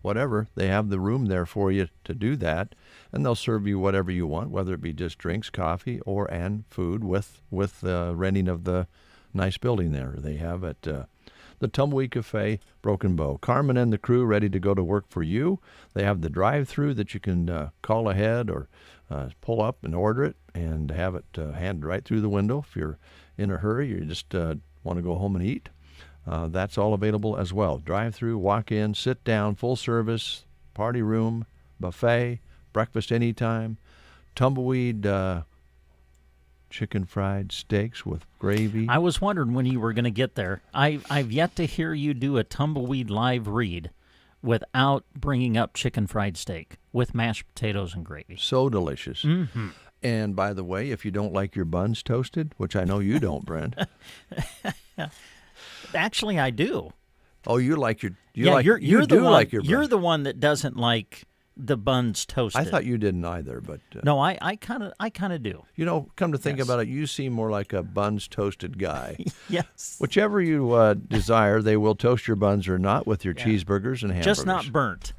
whatever, they have the room there for you to do that, and they'll serve you whatever you want, whether it be just drinks, coffee, and food with renting of the nice building there they have at the Tumbleweed Cafe, Broken Bow. Carmen and the crew ready to go to work for you. They have the drive-through that you can call ahead or pull up and order it and have it handed right through the window. If you're in a hurry or you just want to go home and eat, that's all available as well. Drive-through, walk in, sit down, full service, party room, buffet, breakfast anytime, tumbleweed chicken fried steaks with gravy. I was wondering when you were going to get there. I've yet to hear you do a tumbleweed live read without bringing up chicken fried steak with mashed potatoes and gravy. So delicious. And by the way, if you don't like your buns toasted, which I know you don't, Brent. Actually, I do. Oh, you like your you're you the do one, like your You're buns. the one that doesn't like the buns toasted. I thought you didn't either, but no, I kind of do. You know, come to think Yes. about it, you seem more like a buns toasted guy. Yes. Whichever you desire, they will toast your buns or not with your cheeseburgers and hamburgers. Just not burnt.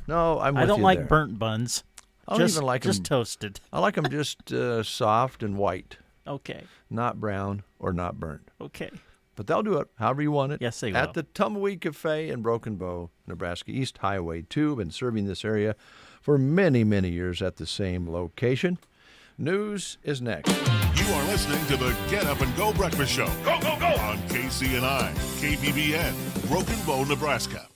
No, I'm with I don't you like there. burnt buns. I don't just, even like just them toasted. I like them just soft and white. Okay. Not brown or not burnt. Okay. But they'll do it however you want it. Yes, they will. At the Tumbleweed Cafe in Broken Bow, Nebraska, East Highway 2. Been serving this area for many, many years at the same location. News is next. You are listening to the Get Up and Go Breakfast Show. Go, go, go! On KCNI, KPBN, Broken Bow, Nebraska.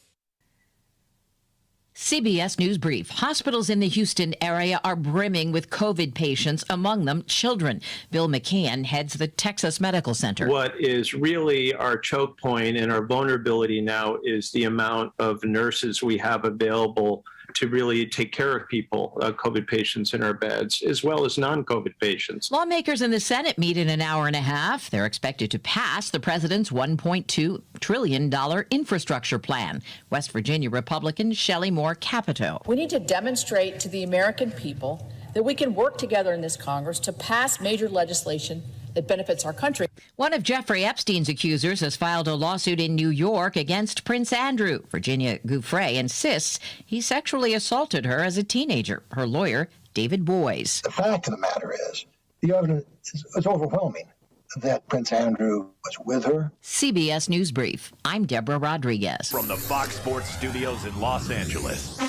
CBS News Brief. Hospitals in the Houston area are brimming with COVID patients, among them children. Bill McCann heads the Texas Medical Center. What is really our choke point and our vulnerability now is the amount of nurses we have available to really take care of people, COVID patients in our beds, as well as non-COVID patients. Lawmakers in the Senate meet in an hour and a half. They're expected to pass the president's $1.2 trillion infrastructure plan. West Virginia Republican Shelley Moore Capito. We need to demonstrate to the American people that we can work together in this Congress to pass major legislation that benefits our country. One of Jeffrey Epstein's accusers has filed a lawsuit in New York against Prince Andrew. Virginia Giuffre insists he sexually assaulted her as a teenager. Her lawyer, David Boies. The fact of the matter is, the evidence is overwhelming that Prince Andrew was with her. CBS News Brief. I'm Deborah Rodriguez. From the Fox Sports Studios in Los Angeles,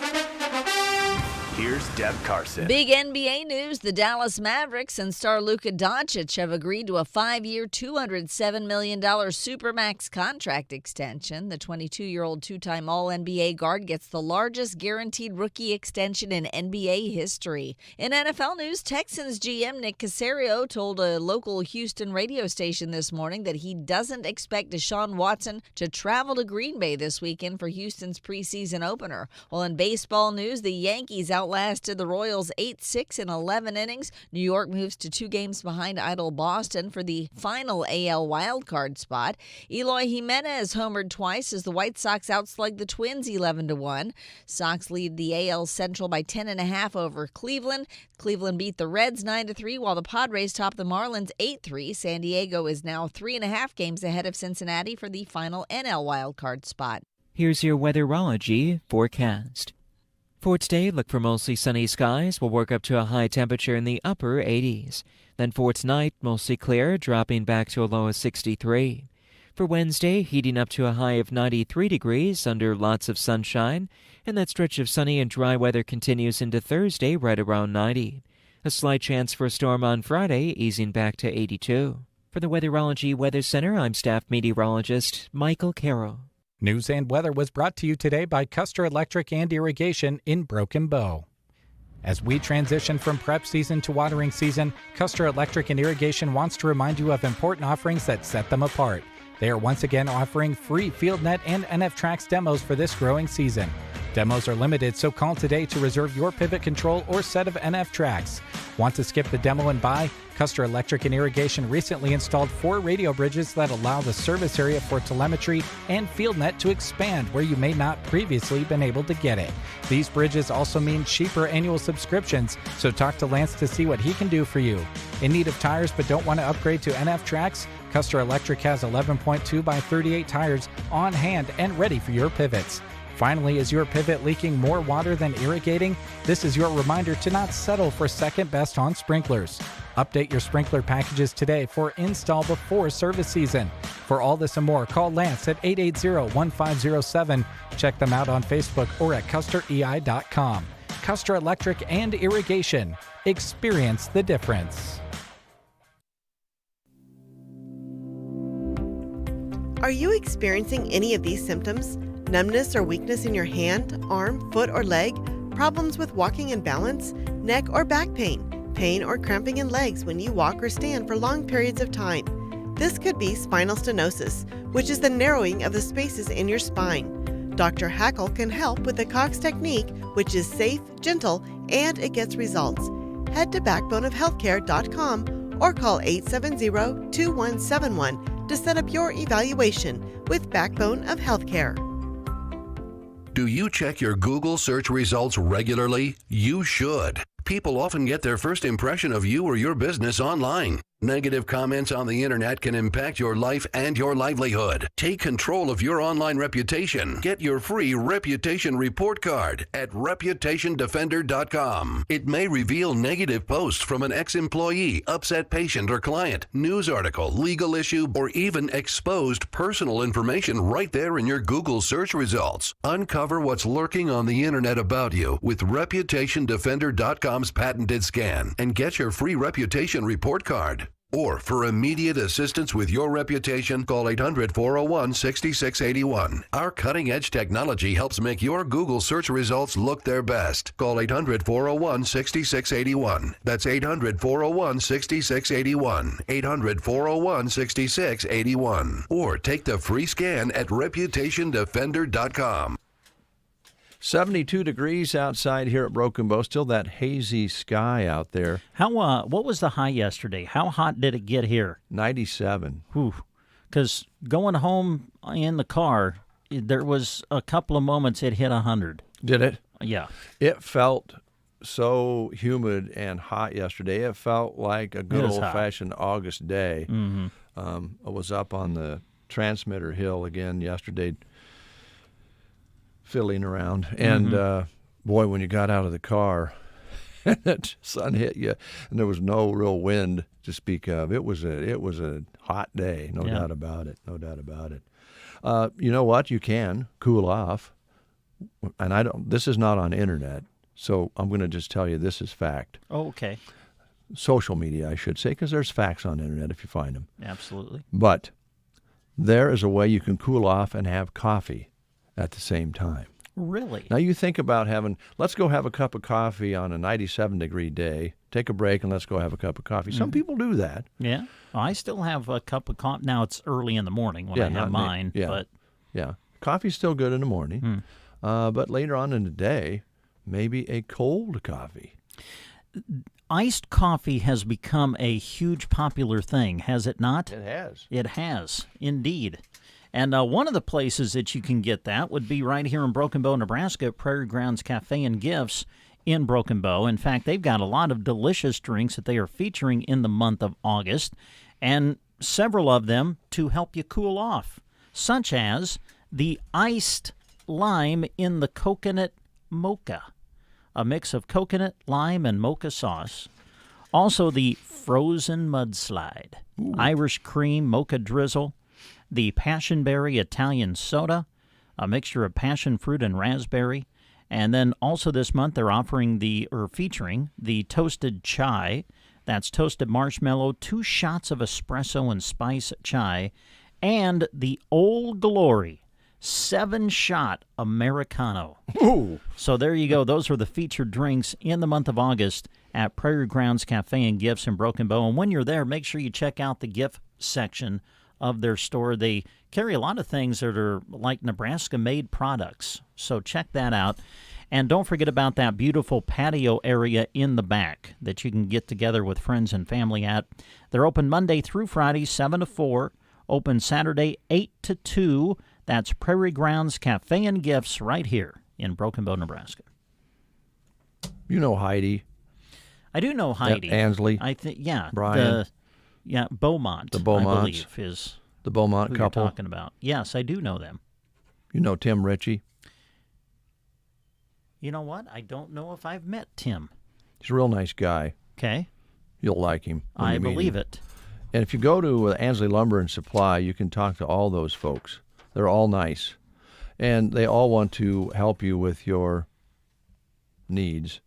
here's Deb Carson. Big NBA news. The Dallas Mavericks and star Luka Doncic have agreed to a 5-year, $207 million Supermax contract extension. The 22-year-old two-time All-NBA guard gets the largest guaranteed rookie extension in NBA history. In NFL news, Texans GM Nick Caserio told a local Houston radio station this morning that he doesn't expect Deshaun Watson to travel to Green Bay this weekend for Houston's preseason opener. Well, in baseball news, the Yankees outlasted the Royals 8-6 in 11 innings. New York moves to 2 games behind idle Boston for the final AL wildcard spot. Eloy Jimenez homered twice as the White Sox outslugged the Twins 11-1. Sox lead the AL Central by 10.5 over Cleveland. Cleveland beat the Reds 9-3, while the Padres topped the Marlins 8-3. San Diego is now 3.5 games ahead of Cincinnati for the final NL wildcard spot. Here's your weatherology forecast. For today, look for mostly sunny skies. We'll work up to a high temperature in the upper 80s. Then for tonight, mostly clear, dropping back to a low of 63. For Wednesday, heating up to a high of 93 degrees under lots of sunshine. And that stretch of sunny and dry weather continues into Thursday, right around 90. A slight chance for a storm on Friday, easing back to 82. For the Weatherology Weather Center, I'm staff meteorologist Michael Carroll. News and weather was brought to you today by Custer Electric and Irrigation in Broken Bow. As we transition from prep season to watering season, Custer Electric and Irrigation wants to remind you of important offerings that set them apart. They are once again offering free FieldNet and NFTrax demos for this growing season. Demos are limited, so call today to reserve your pivot control or set of NFTrax. Want to skip the demo and buy? Custer Electric and Irrigation recently installed 4 radio bridges that allow the service area for telemetry and FieldNet to expand where you may not previously been able to get it. These bridges also mean cheaper annual subscriptions, so talk to Lance to see what he can do for you. In need of tires but don't want to upgrade to NFTrax? Custer Electric has 11.2 by 38 tires on hand and ready for your pivots. Finally, is your pivot leaking more water than irrigating? This is your reminder to not settle for second best on sprinklers. Update your sprinkler packages today for install before service season. For all this and more, call Lance at 880-1507. Check them out on Facebook or at custerei.com. Custer Electric and Irrigation. Experience the difference. Are you experiencing any of these symptoms? Numbness or weakness in your hand, arm, foot, or leg? Problems with walking and balance? Neck or back pain? Pain or cramping in legs when you walk or stand for long periods of time? This could be spinal stenosis, which is the narrowing of the spaces in your spine. Dr. Hackle can help with the Cox technique, which is safe, gentle, and it gets results. head to backboneofhealthcare.com or call 870-2171 to set up your evaluation with Backbone of Healthcare. Do you check your Google search results regularly? You should. People often get their first impression of you or your business online. Negative comments on the internet can impact your life and your livelihood. Take control of your online reputation. Get your free reputation report card at reputationdefender.com. It may reveal negative posts from an ex-employee, upset patient or client, news article, legal issue, or even exposed personal information right there in your Google search results. Uncover what's lurking on the internet about you with reputationdefender.com's patented scan and get your free reputation report card. Or for immediate assistance with your reputation, call 800-401-6681. Our cutting-edge technology helps make your Google search results look their best. Call 800-401-6681. That's 800-401-6681. 800-401-6681. Or take the free scan at reputationdefender.com. 72 degrees outside here at Broken Bow. Still that hazy sky out there. What was the high yesterday? How hot did it get here? 97. Whew. Because going home in the car, there was a couple of moments it hit 100. Did it? Yeah. It felt so humid and hot yesterday. It felt like a good old-fashioned August day. Mm-hmm. I was up on the transmitter hill again yesterday, fiddling around, and boy, when you got out of the car and the sun hit you and there was no real wind to speak of, it was a hot day, no doubt about it. You know what, you can cool off, and this is not on internet, so I'm going to just tell you this is fact. Oh, okay. Social media, I should say, because there's facts on internet if you find them. Absolutely. But there is a way you can cool off and have coffee at the same time. Really? Now you think about let's go have a cup of coffee on a 97-degree day, take a break, and let's go have a cup of coffee. Some people do that. Yeah. I still have a cup of coffee. Now it's early in the morning when I have mine. But Coffee's still good in the morning. But later on in the day, maybe a cold coffee. Iced coffee has become a huge popular thing, has it not? It has. It has, indeed. And one of the places that you can get that would be right here in Broken Bow, Nebraska, at Prairie Grounds Cafe and Gifts in Broken Bow. In fact, they've got a lot of delicious drinks that they are featuring in the month of August, and several of them to help you cool off, such as the iced lime in the coconut mocha, a mix of coconut, lime, and mocha sauce. Also, the frozen mudslide, Irish cream mocha drizzle, the passionberry Italian soda, a mixture of passion fruit and raspberry, and then also this month they're featuring the toasted chai. That's toasted marshmallow, 2 shots of espresso and spice chai, and the Old Glory 7-shot Americano. Ooh. So there you go. Those are the featured drinks in the month of August at Prairie Grounds Cafe and Gifts in Broken Bow. And when you're there, make sure you check out the gift section of their store. They carry a lot of things that are like Nebraska-made products, so check that out. And don't forget about that beautiful patio area in the back that you can get together with friends and family at. They're open Monday through Friday, 7 to 4, open Saturday, 8 to 2. That's Prairie Grounds Cafe and Gifts right here in Broken Bow, Nebraska. You know Heidi. I do know Heidi. Ansley. I think, yeah. Brian. Beaumont. The Beaumonts. I believe is the Beaumont who couple. You're talking about. Yes, I do know them. You know Tim Ritchie. You know what? I don't know if I've met Tim. He's a real nice guy. Okay. You'll like him. I believe it. And if you go to Ansley Lumber and Supply, you can talk to all those folks. They're all nice. And they all want to help you with your needs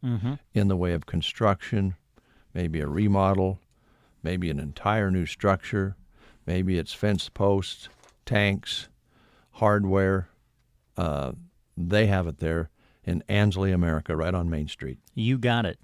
in the way of construction, maybe a remodel, maybe an entire new structure, maybe it's fence posts, tanks, hardware. They have it there in Ansley, America, right on Main Street. You got it.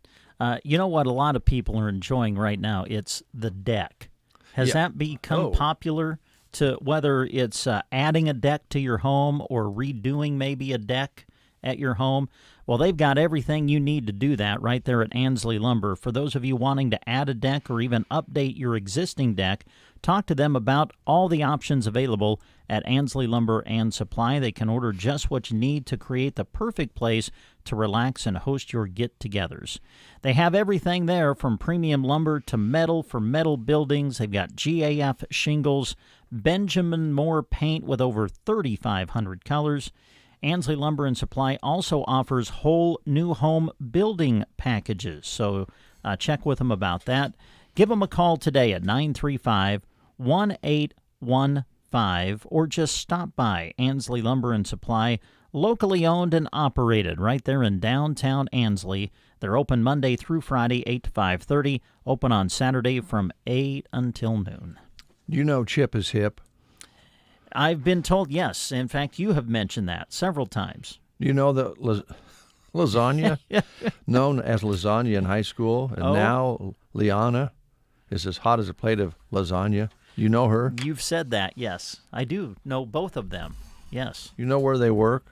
You know what a lot of people are enjoying right now? It's the deck. Has that become popular, to whether it's adding a deck to your home or redoing maybe a deck at your home? Well, they've got everything you need to do that right there at Ansley Lumber. For those of you wanting to add a deck or even update your existing deck, talk to them about all the options available at Ansley Lumber and Supply. They can order just what you need to create the perfect place to relax and host your get-togethers. They have everything there from premium lumber to metal for metal buildings. They've got GAF shingles, Benjamin Moore paint with over 3,500 colors. Ansley Lumber and Supply also offers whole new home building packages, so check with them about that. Give them a call today at 935-1815 or just stop by Ansley Lumber and Supply, locally owned and operated right there in downtown Ansley. They're open Monday through Friday, 8 to 5:30, open on Saturday from 8 until noon. You know Chip is hip. I've been told, yes. In fact, you have mentioned that several times. You know the lasagna, known as lasagna in high school, and now Liana is as hot as a plate of lasagna. You know her? You've said that, yes. I do know both of them, yes. You know where they work?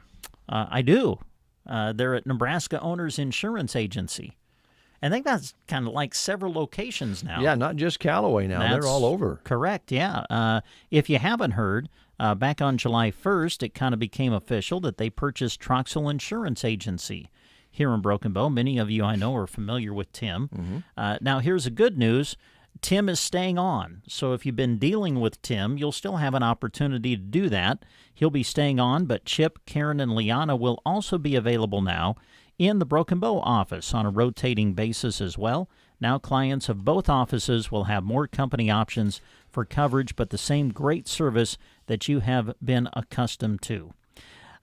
I do. They're at Nebraska Owners Insurance Agency. And they've got kind of like several locations now. Yeah, not just Callaway now. They're all over. Correct, yeah. If you haven't heard, back on July 1st, it kind of became official that they purchased Troxel Insurance Agency here in Broken Bow. Many of you I know are familiar with Tim. Now, here's the good news. Tim is staying on. So if you've been dealing with Tim, you'll still have an opportunity to do that. He'll be staying on, but Chip, Karen, and Liana will also be available now in the Broken Bow office on a rotating basis as well. Now clients of both offices will have more company options for coverage, but the same great service that you have been accustomed to.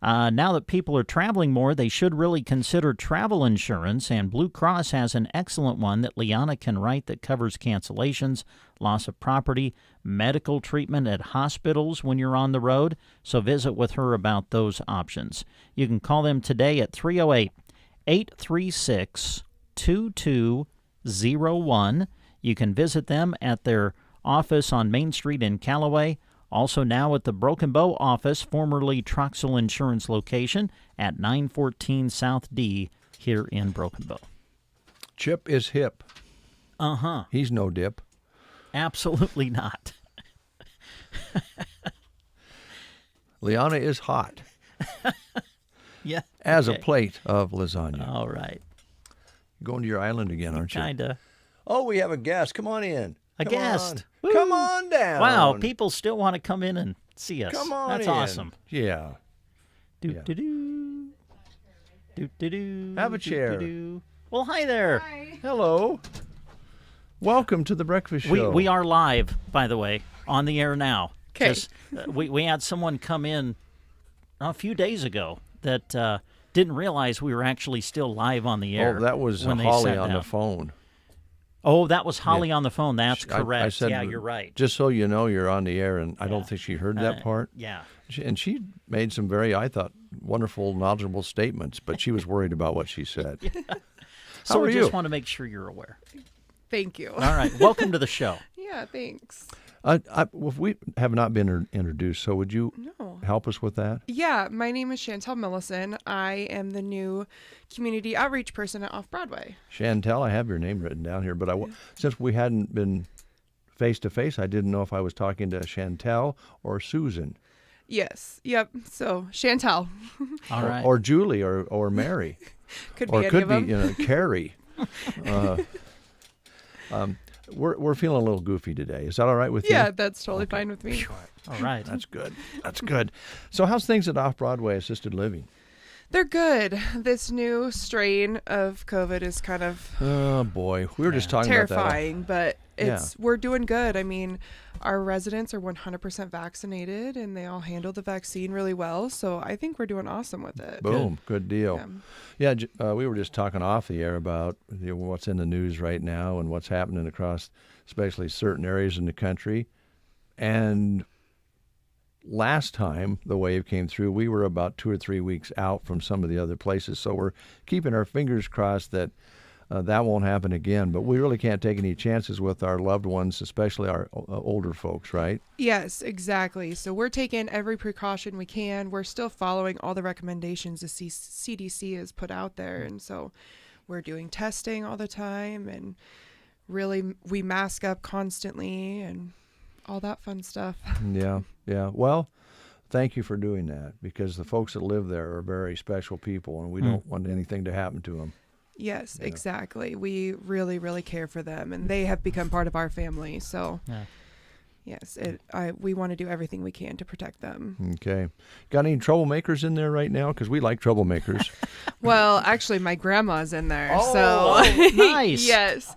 Now that people are traveling more, they should really consider travel insurance, and Blue Cross has an excellent one that Liana can write that covers cancellations, loss of property, medical treatment at hospitals when you're on the road, so visit with her about those options. You can call them today at 308-836-2201. You can visit them at their office on Main Street in Callaway. Also now at the Broken Bow office, formerly Troxel Insurance location at 914 South D here in Broken Bow. Chip is hip. Uh-huh. He's no dip. Absolutely not. Liana is hot. Yeah. As a plate of lasagna. All right. Going to your island again, aren't you? Kinda. Oh, we have a guest. Come on in. A guest. Woo. Come on down. Wow, people still want to come in and see us. Come on That's in. awesome. Yeah. Do-do-do. Do-do-do. Have a chair. Do-do-do. Well, hi there. Hi. Hello. Welcome to the breakfast show. We are live, by the way, on the air now. 'Kay. We had someone come in a few days ago that didn't realize we were actually still live on the air. Oh, that was when they Holly sat on down. the phone. Oh, that was Holly on the phone. That's correct. I said, yeah, you're right. Just so you know, you're on the air, and I don't think she heard that part. Yeah. And she made some very, I thought, wonderful, knowledgeable statements, but she was worried about what she said. So How are we you? just want to make sure you're aware. Thank you. All right. Welcome to the show. Yeah, thanks. We have not been introduced, so would you help us with that? Yeah, my name is Chantel Millison. I am the new community outreach person at Off Broadway. Chantel, I have your name written down here, but since we hadn't been face-to-face, I didn't know if I was talking to Chantel or Susan. Yes. Yep. So Chantel. All right. Or Julie or Mary. Could be or any could of be, them. Carrie. We're feeling a little goofy today. Is that all right with you? Yeah, that's totally fine with me. All right. That's good. That's good. So how's things at Off-Broadway Assisted Living? They're good. This new strain of COVID is kind of Oh, boy. We were just talking about that. terrifying, but we're doing good. I mean, our residents are 100% vaccinated, and they all handle the vaccine really well. So I think we're doing awesome with it. Boom. Good deal. Yeah, we were just talking off the air about what's in the news right now and what's happening across, especially certain areas in the country. And last time the wave came through, we were about 2 or 3 weeks out from some of the other places. So we're keeping our fingers crossed that that won't happen again. But we really can't take any chances with our loved ones, especially our older folks, right? Yes, exactly. So we're taking every precaution we can. We're still following all the recommendations the CDC has put out there. And so we're doing testing all the time, and really we mask up constantly and all that fun stuff. Yeah. Well, thank you for doing that, because the folks that live there are very special people, and we don't want anything to happen to them. Yes, exactly. We really, really care for them, and they have become part of our family. So, yes, we want to do everything we can to protect them. Okay. Got any troublemakers in there right now? Because we like troublemakers. Well, actually, my grandma's in there. Oh, so nice. Yes.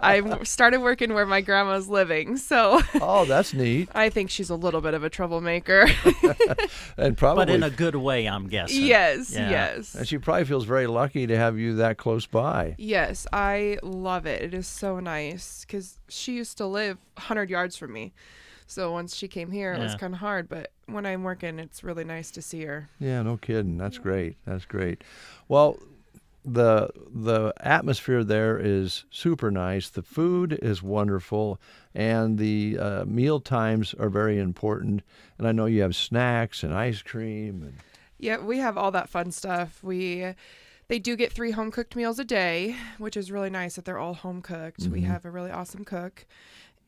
I started working where my grandma's living. So oh, that's neat. I think she's a little bit of a troublemaker. And probably, but in a good way, I'm guessing. Yes. And she probably feels very lucky to have you that close by. Yes, I love it. It is so nice, because she used to live 100 yards from me. So once she came here, it was kind of hard. But when I'm working, it's really nice to see her. Yeah, no kidding. That's great. That's great. Well, the atmosphere there is super nice. The food is wonderful, and the meal times are very important. And I know you have snacks and ice cream. And yeah, we have all that fun stuff. They do get 3 home-cooked meals a day, which is really nice that they're all home-cooked. We have a really awesome cook.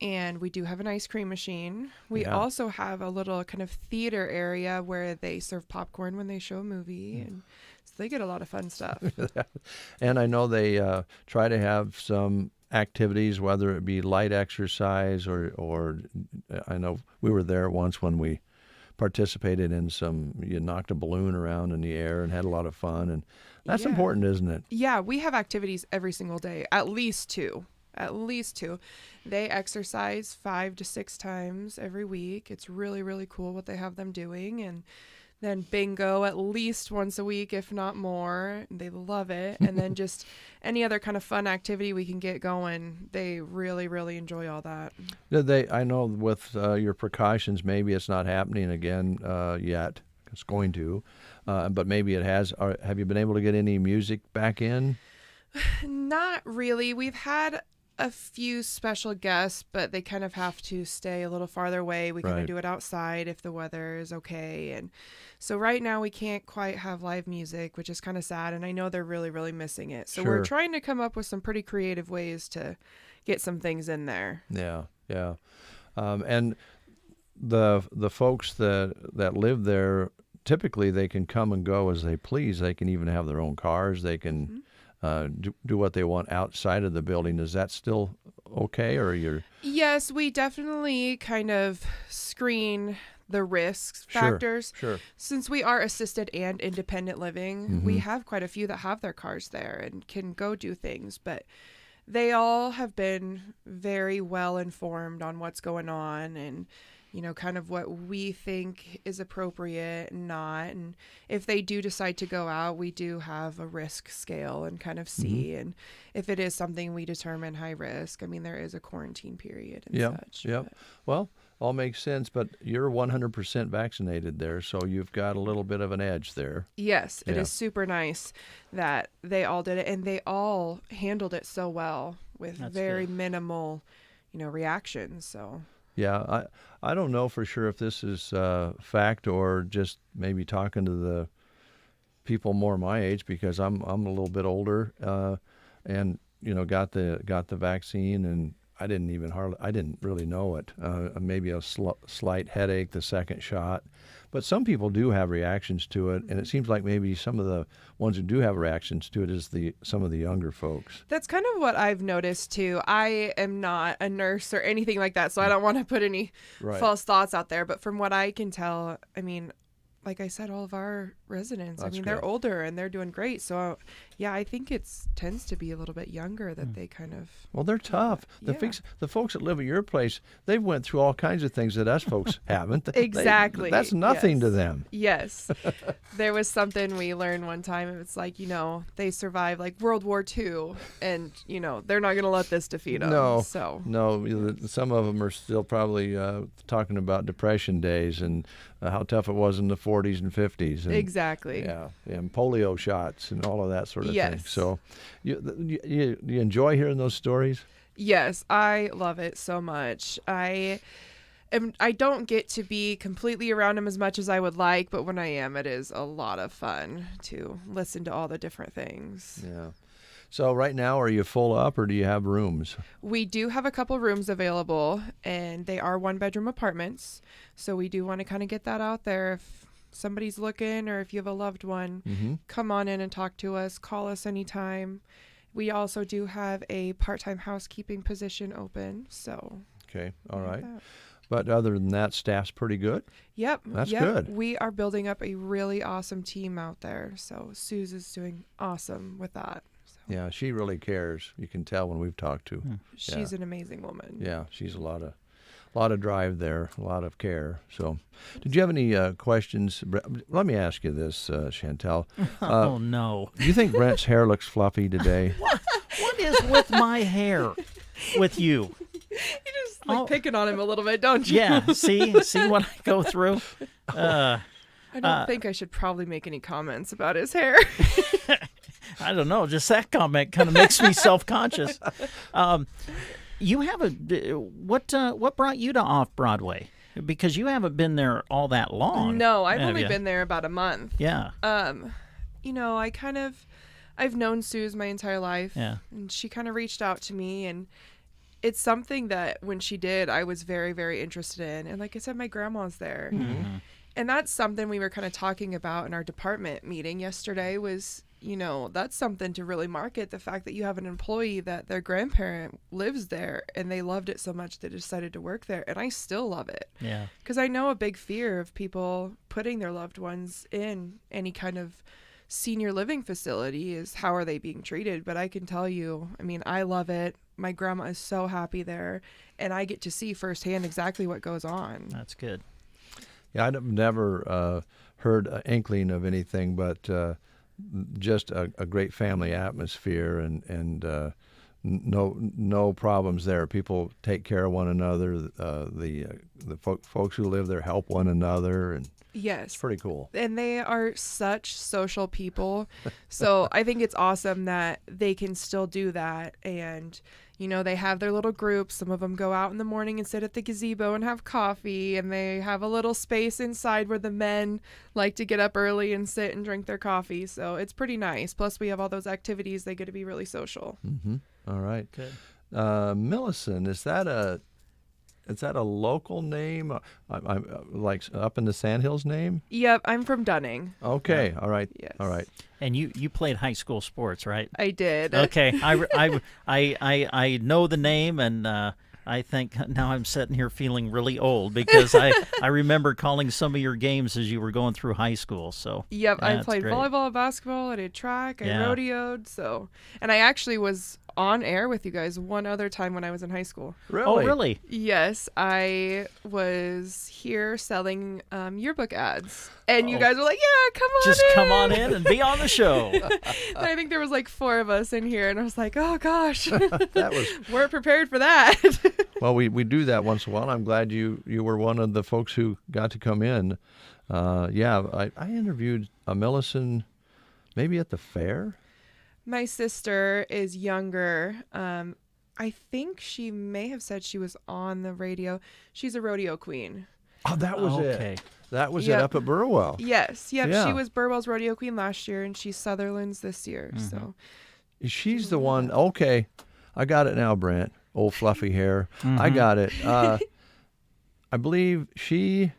And we do have an ice cream machine. We also have a little kind of theater area where they serve popcorn when they show a movie. And so they get a lot of fun stuff. And I know they try to have some activities, whether it be light exercise or I know we were there once when we participated in you knocked a balloon around in the air and had a lot of fun. And that's important, isn't it? Yeah, we have activities every single day, at least 2. They exercise 5 to 6 times every week. It's really, really cool what they have them doing. And then bingo at least once a week, if not more. They love it. And then just any other kind of fun activity we can get going. They really, really enjoy all that. I know with your precautions, maybe it's not happening again yet. It's going to, but maybe it has. Have you been able to get any music back in? Not really. We've had a few special guests, but they kind of have to stay a little farther away. We kind of do it outside if the weather is okay. And so right now we can't quite have live music, which is kind of sad. And I know they're really, really missing it. So we're trying to come up with some pretty creative ways to get some things in there. Yeah. And the folks that live there, typically they can come and go as they please. They can even have their own cars. They can do what they want outside of the building. Is that still okay, or you're? Yes, we definitely kind of screen the risk factors. Sure. Since we are assisted and independent living, we have quite a few that have their cars there and can go do things, but they all have been very well informed on what's going on and kind of what we think is appropriate and not. And if they do decide to go out, we do have a risk scale and kind of see. And if it is something we determine high risk, I mean, there is a quarantine period and such. Yeah. Well, all makes sense, but you're 100% vaccinated there, so you've got a little bit of an edge there. Yes, it is super nice that they all did it, and they all handled it so well with very minimal, reactions. So. Yeah, I don't know for sure if this is fact or just maybe talking to the people more my age, because I'm a little bit older and got the vaccine, and I didn't really know it. Maybe a slight headache the second shot, but some people do have reactions to it, and it seems like maybe some of the ones who do have reactions to it is some of the younger folks. That's kind of what I've noticed too. I am not a nurse or anything like that, so I don't want to put any false thoughts out there. But from what I can tell, I mean, like I said, all of our residents, they're older and they're doing great. So, I think it tends to be a little bit younger that they kind of... Well, they're tough. The folks that live at your place, they've went through all kinds of things that us folks haven't. Exactly. That's nothing to them. Yes. There was something we learned one time. It was like, they survived like World War II, and, they're not going to let this defeat them. No, some of them are still probably talking about Depression days and how tough it was in the 40s and 50s. And, exactly. Yeah, and polio shots and all of that sort of of thing. Yes. So you enjoy hearing those stories? Yes, I love it so much. I don't get to be completely around them as much as I would like, but when I am, it is a lot of fun to listen to all the different things. Yeah. So right now, are you full up or do you have rooms? We do have a couple rooms available, and they are 1-bedroom apartments. So we do want to kind of get that out there. If somebody's looking or if you have a loved one, come on in and talk to us. Call us anytime. We also do have a part-time housekeeping position open. So okay, all right. But other than that, staff's pretty good? Yep. That's good. We are building up a really awesome team out there. So Suze is doing awesome with that. Yeah, she really cares. You can tell when we've talked to. She's an amazing woman. Yeah, she's a lot of drive there, a lot of care. So, did you have any questions? Let me ask you this, Chantel. Oh no! Do you think Brent's hair looks fluffy today? What is with my hair? With you? You just picking on him a little bit, don't you? Yeah. See what I go through. I don't think I should probably make any comments about his hair. I don't know. Just that comment kind of makes me self-conscious. You have what brought you to Off-Broadway? Because you haven't been there all that long. No, I've only been there about a month. Yeah. I've known Suze my entire life. Yeah. And she kind of reached out to me, and it's something that when she did, I was very, very interested in. And like I said, my grandma's there. Mm-hmm. And that's something we were kind of talking about in our department meeting yesterday was, that's something to really market, the fact that you have an employee that their grandparent lives there and they loved it so much they decided to work there. And I still love it. Yeah. Because I know a big fear of people putting their loved ones in any kind of senior living facility is how are they being treated. But I can tell you, I love it. My grandma is so happy there, and I get to see firsthand exactly what goes on. That's good. Yeah, I've never heard an inkling of anything but just a great family atmosphere and no problems there. People take care of one another. The folks who live there help one another, and yes, it's pretty cool. And they are such social people. So I think it's awesome that they can still do that. And, they have their little groups. Some of them go out in the morning and sit at the gazebo and have coffee. And they have a little space inside where the men like to get up early and sit and drink their coffee. So it's pretty nice. Plus, we have all those activities. They get to be really social. Mm-hmm. All right. Good. Millicent, is that a local name? I'm like up in the Sandhills name? Yep, I'm from Dunning. Okay, all right. Yes. All right. And you played high school sports, right? I did. Okay, I know the name, and I think now I'm sitting here feeling really old because I remember calling some of your games as you were going through high school. So yep, I that's played great. volleyball, basketball, I did track, I rodeoed, and I actually was on air with you guys one other time when I was in high school. Really? Oh, really? Yes, I was here selling yearbook ads, and you guys were like, "Yeah, come on Just in. come on in and be on the show." And I think there was like 4 of us in here, and I was like, "Oh gosh, That was weren't prepared for that." Well, we do that once in a while. I'm glad you were one of the folks who got to come in. I interviewed Millicent maybe at the fair. My sister is younger. I think she may have said she was on the radio. She's a rodeo queen. Oh, that was Okay. it. That was Yep. it up at Burwell. Yes. Yep. Yeah. She was Burwell's rodeo queen last year, and she's Sutherland's this year. So She's the one. Okay, I got it now, Brent. Old fluffy hair. I got it. I believe she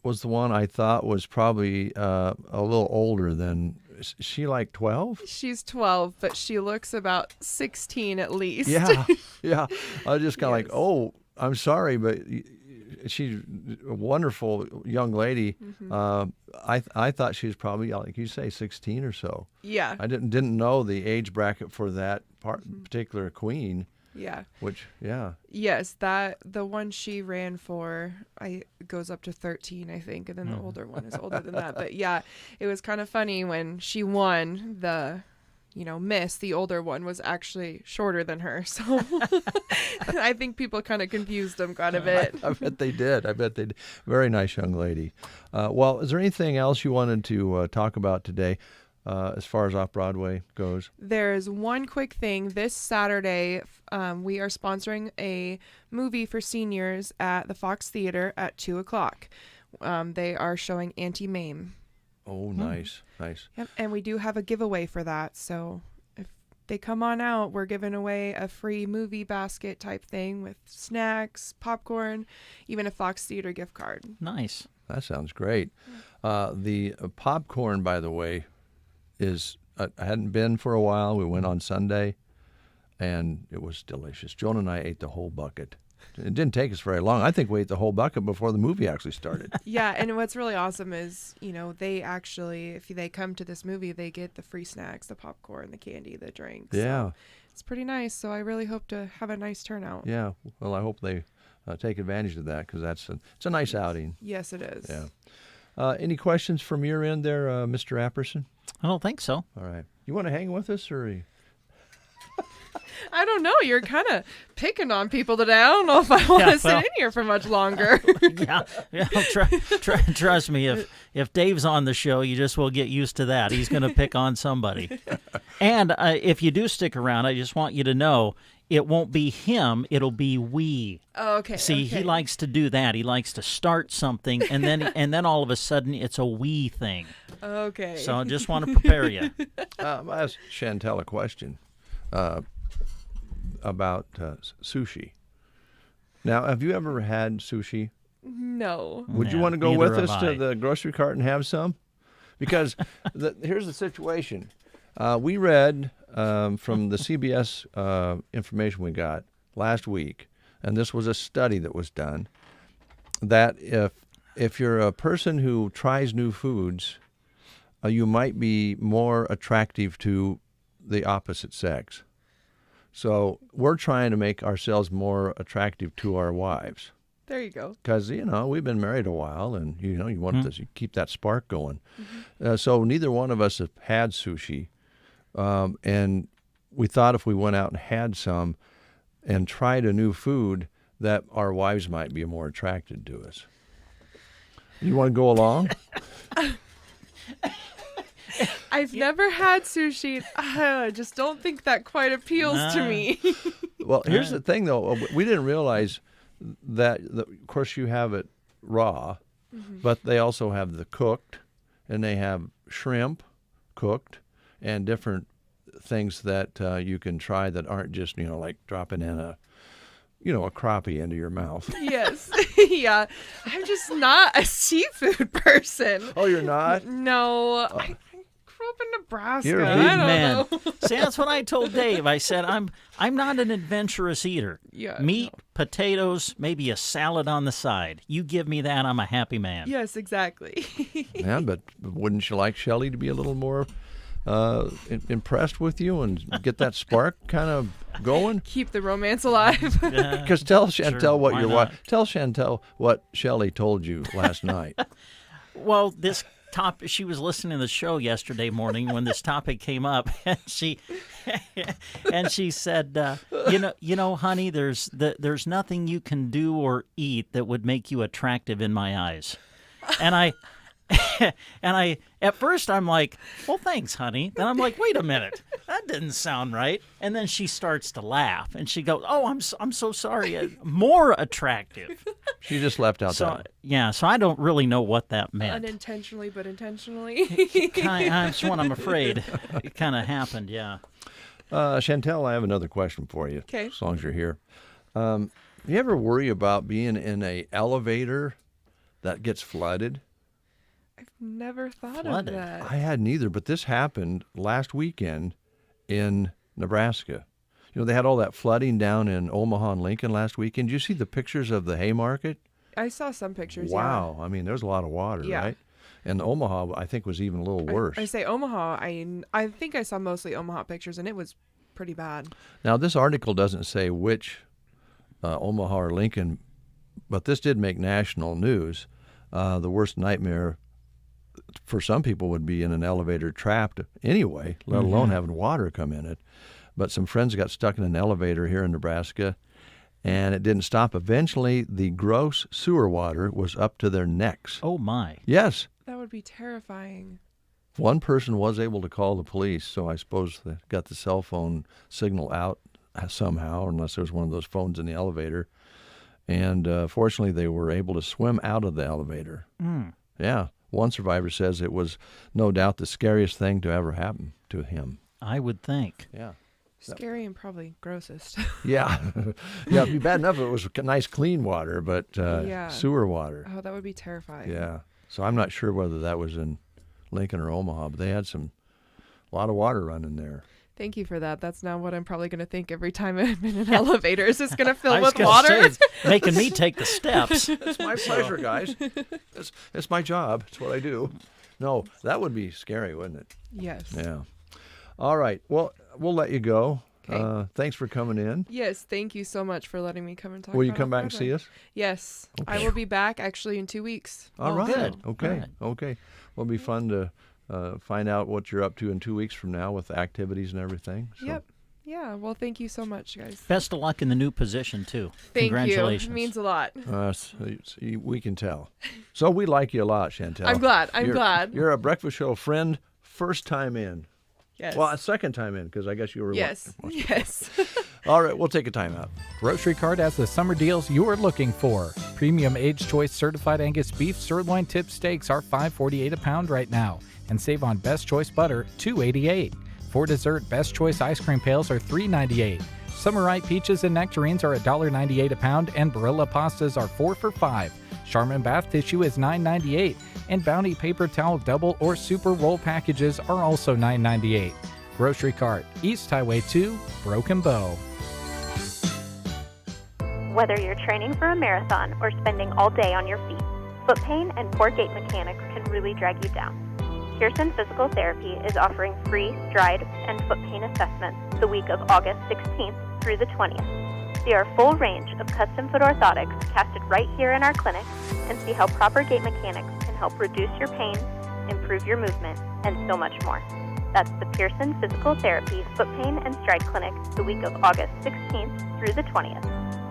was the one I thought was probably a little older than. Is she like 12? she's 12, but she looks about 16 at least. Yeah, yeah. I was just kind of like, oh, I'm sorry, but she's a wonderful young lady. I thought she was probably, like you say, 16 or so. Yeah. I didn't know the age bracket for that particular queen. Yeah. Which, yeah. Yes, the one she ran for, goes up to 13, I think, and then the older one is older than that. But yeah, it was kind of funny when she won the, miss. The older one was actually shorter than her, so I think people kind of confused them quite a bit. I bet they did. Very nice young lady. Well, is there anything else you wanted to talk about today? as far as off-Broadway goes? There's one quick thing. This Saturday, we are sponsoring a movie for seniors at the Fox Theater at 2 o'clock. They are showing Auntie Mame. Oh, nice, nice. Yep, and we do have a giveaway for that. So if they come on out, we're giving away a free movie basket type thing with snacks, popcorn, even a Fox Theater gift card. Nice. That sounds great. The popcorn, by the way, is I hadn't been for a while. We went on Sunday, and it was delicious. Joan and I ate the whole bucket. It didn't take us very long. I think we ate the whole bucket before the movie actually started. Yeah, and what's really awesome is, they actually, if they come to this movie, they get the free snacks, the popcorn, the candy, the drinks. Yeah. So it's pretty nice. So I really hope to have a nice turnout. Yeah. Well, I hope they take advantage of that because it's a nice outing. Yes, it is. Yeah. Any questions from your end there, Mr. Apperson? I don't think so. All right. You want to hang with us or? I don't know. You're kind of picking on people today. I don't know if I want to sit in here for much longer. Trust me. If Dave's on the show, you just will get used to that. He's going to pick on somebody. And if you do stick around, I just want you to know it won't be him. It'll be we. Oh, okay. See, he likes to do that. He likes to start something, and then all of a sudden it's a we thing. Okay. So I just want to prepare you. I'll ask Chantel a question. About sushi. Now, have you ever had sushi? No. Would you want to go with us to the grocery cart and have some? Because here's the situation. We read from the CBS information we got last week, and this was a study that was done, that if you're a person who tries new foods, you might be more attractive to the opposite sex. So we're trying to make ourselves more attractive to our wives. There you go. Because, we've been married a while, and, you want to keep that spark going. Mm-hmm. So neither one of us have had sushi. And we thought if we went out and had some and tried a new food, that our wives might be more attracted to us. You want to go along? I've never had sushi. I just don't think that quite appeals to me. Well, here's the thing, though. We didn't realize that, of course, you have it raw, but they also have the cooked, and they have shrimp cooked, and different things that you can try that aren't just, like dropping in a crappie into your mouth. Yes. Yeah. I'm just not a seafood person. Oh, you're not? No. I grew up in Nebraska. You're a big man. See, that's what I told Dave. I said, I'm not an adventurous eater. Yeah, Meat, potatoes, maybe a salad on the side. You give me that, I'm a happy man. Yes, exactly. Yeah, but wouldn't you like Shelley to be a little more impressed with you and get that spark kind of going? Keep the romance alive. Because tell Chantel sure, what why your not? wife. Tell Chantel what Shelley told you last night. Well, she was listening to the show yesterday morning when this topic came up, and she said, you know, honey, there's nothing you can do or eat that would make you attractive in my eyes. And I at first I'm like, well, thanks, honey. Then I'm like, wait a minute, that didn't sound right. And then she starts to laugh, and she goes, oh, I'm so sorry, more attractive. She just left out that. Yeah, so I don't really know what that meant. Unintentionally, but intentionally. That's what I'm afraid. It kind of happened, yeah. Chantel, I have another question for you. Okay. As long as you're here. You ever worry about being in an elevator that gets flooded? I've never thought Flooded. of that. I hadn't either, but this happened last weekend in Nebraska. They had all that flooding down in Omaha and Lincoln last weekend. Did you see the pictures of the Haymarket? I saw some pictures. Wow. I mean, there's a lot of water, Yeah. right? And Omaha, I think, was even a little worse. I say Omaha. I think I saw mostly Omaha pictures, and it was pretty bad. Now, this article doesn't say which Omaha or Lincoln, but this did make national news. The worst nightmare for some people would be in an elevator trapped anyway, let alone having water come in it. But some friends got stuck in an elevator here in Nebraska, and it didn't stop. Eventually, the gross sewer water was up to their necks. Oh, my. Yes. That would be terrifying. One person was able to call the police, so I suppose they got the cell phone signal out somehow, unless there was one of those phones in the elevator. And fortunately, they were able to swim out of the elevator. Yeah. One survivor says it was no doubt the scariest thing to ever happen to him. I would think. Yeah. Scary and probably grossest. Yeah. Yeah, it'd be bad enough if it was nice, clean water, but sewer water. Oh, that would be terrifying. Yeah. So I'm not sure whether that was in Lincoln or Omaha, but they had a lot of water running there. Thank you for that. That's now what I'm probably going to think every time I'm in an elevator. Is this going to fill I was with gonna water? say, it's making me take the steps. It's my pleasure, guys. It's my job. It's what I do. No, that would be scary, wouldn't it? Yes. Yeah. All right. Well, we'll let you go. Okay. Thanks for coming in. Yes, thank you so much for letting me come and talk. Will you about come back and Off-Broadway. see us? Yes, Okay. I will be back actually in 2 weeks. All right. good. Okay. All right. Okay. Well, it'll be fun to find out what you're up to in 2 weeks from now with activities and everything. So. Yep. Yeah. Well, thank you so much, guys. Best of luck in the new position, too. Thank Congratulations. you. It means a lot. We can tell. So we like you a lot, Chantel. I'm glad. I'm You're- glad. You're a breakfast show friend, first time in. Yes. Well, a second time in, because I guess you were. Yes. Yes. All right, we'll take a time out. Grocery Cart has the summer deals you're looking for. Premium Age Choice Certified Angus Beef Sirloin Tip Steaks are $5.48 a pound right now. And save on Best Choice Butter, $2.88. For dessert, Best Choice Ice Cream Pails are $3.98. Summer Ripe Peaches and Nectarines are $1.98 a pound, and Barilla Pastas are 4 for $5. Charmin Bath Tissue is $9.98, and Bounty Paper Towel Double or Super Roll packages are also $9.98. Grocery Cart, East Highway 2, Broken Bow. Whether you're training for a marathon or spending all day on your feet, foot pain and poor gait mechanics can really drag you down. Pearson Physical Therapy is offering free stride and foot pain assessments the week of August 16th through the 20th. See our full range of custom foot orthotics casted right here in our clinic and see how proper gait mechanics can help reduce your pain, improve your movement, and so much more. That's the Pearson Physical Therapy Foot Pain and Stride Clinic the week of August 16th through the 20th.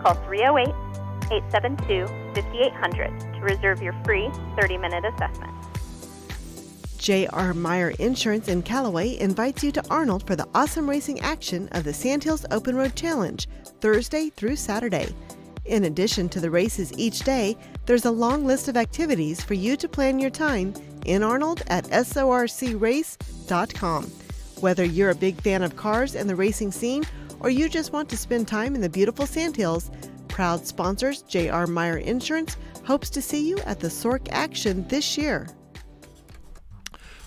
Call 308-872-5800 to reserve your free 30-minute assessment. J.R. Meyer Insurance in Callaway invites you to Arnold for the awesome racing action of the Sandhills Open Road Challenge, Thursday through Saturday. In addition to the races each day, there's a long list of activities for you to plan your time in Arnold at sorcrace.com. Whether you're a big fan of cars and the racing scene, or you just want to spend time in the beautiful Sandhills, proud sponsors J.R. Meyer Insurance hopes to see you at the Sork Action this year.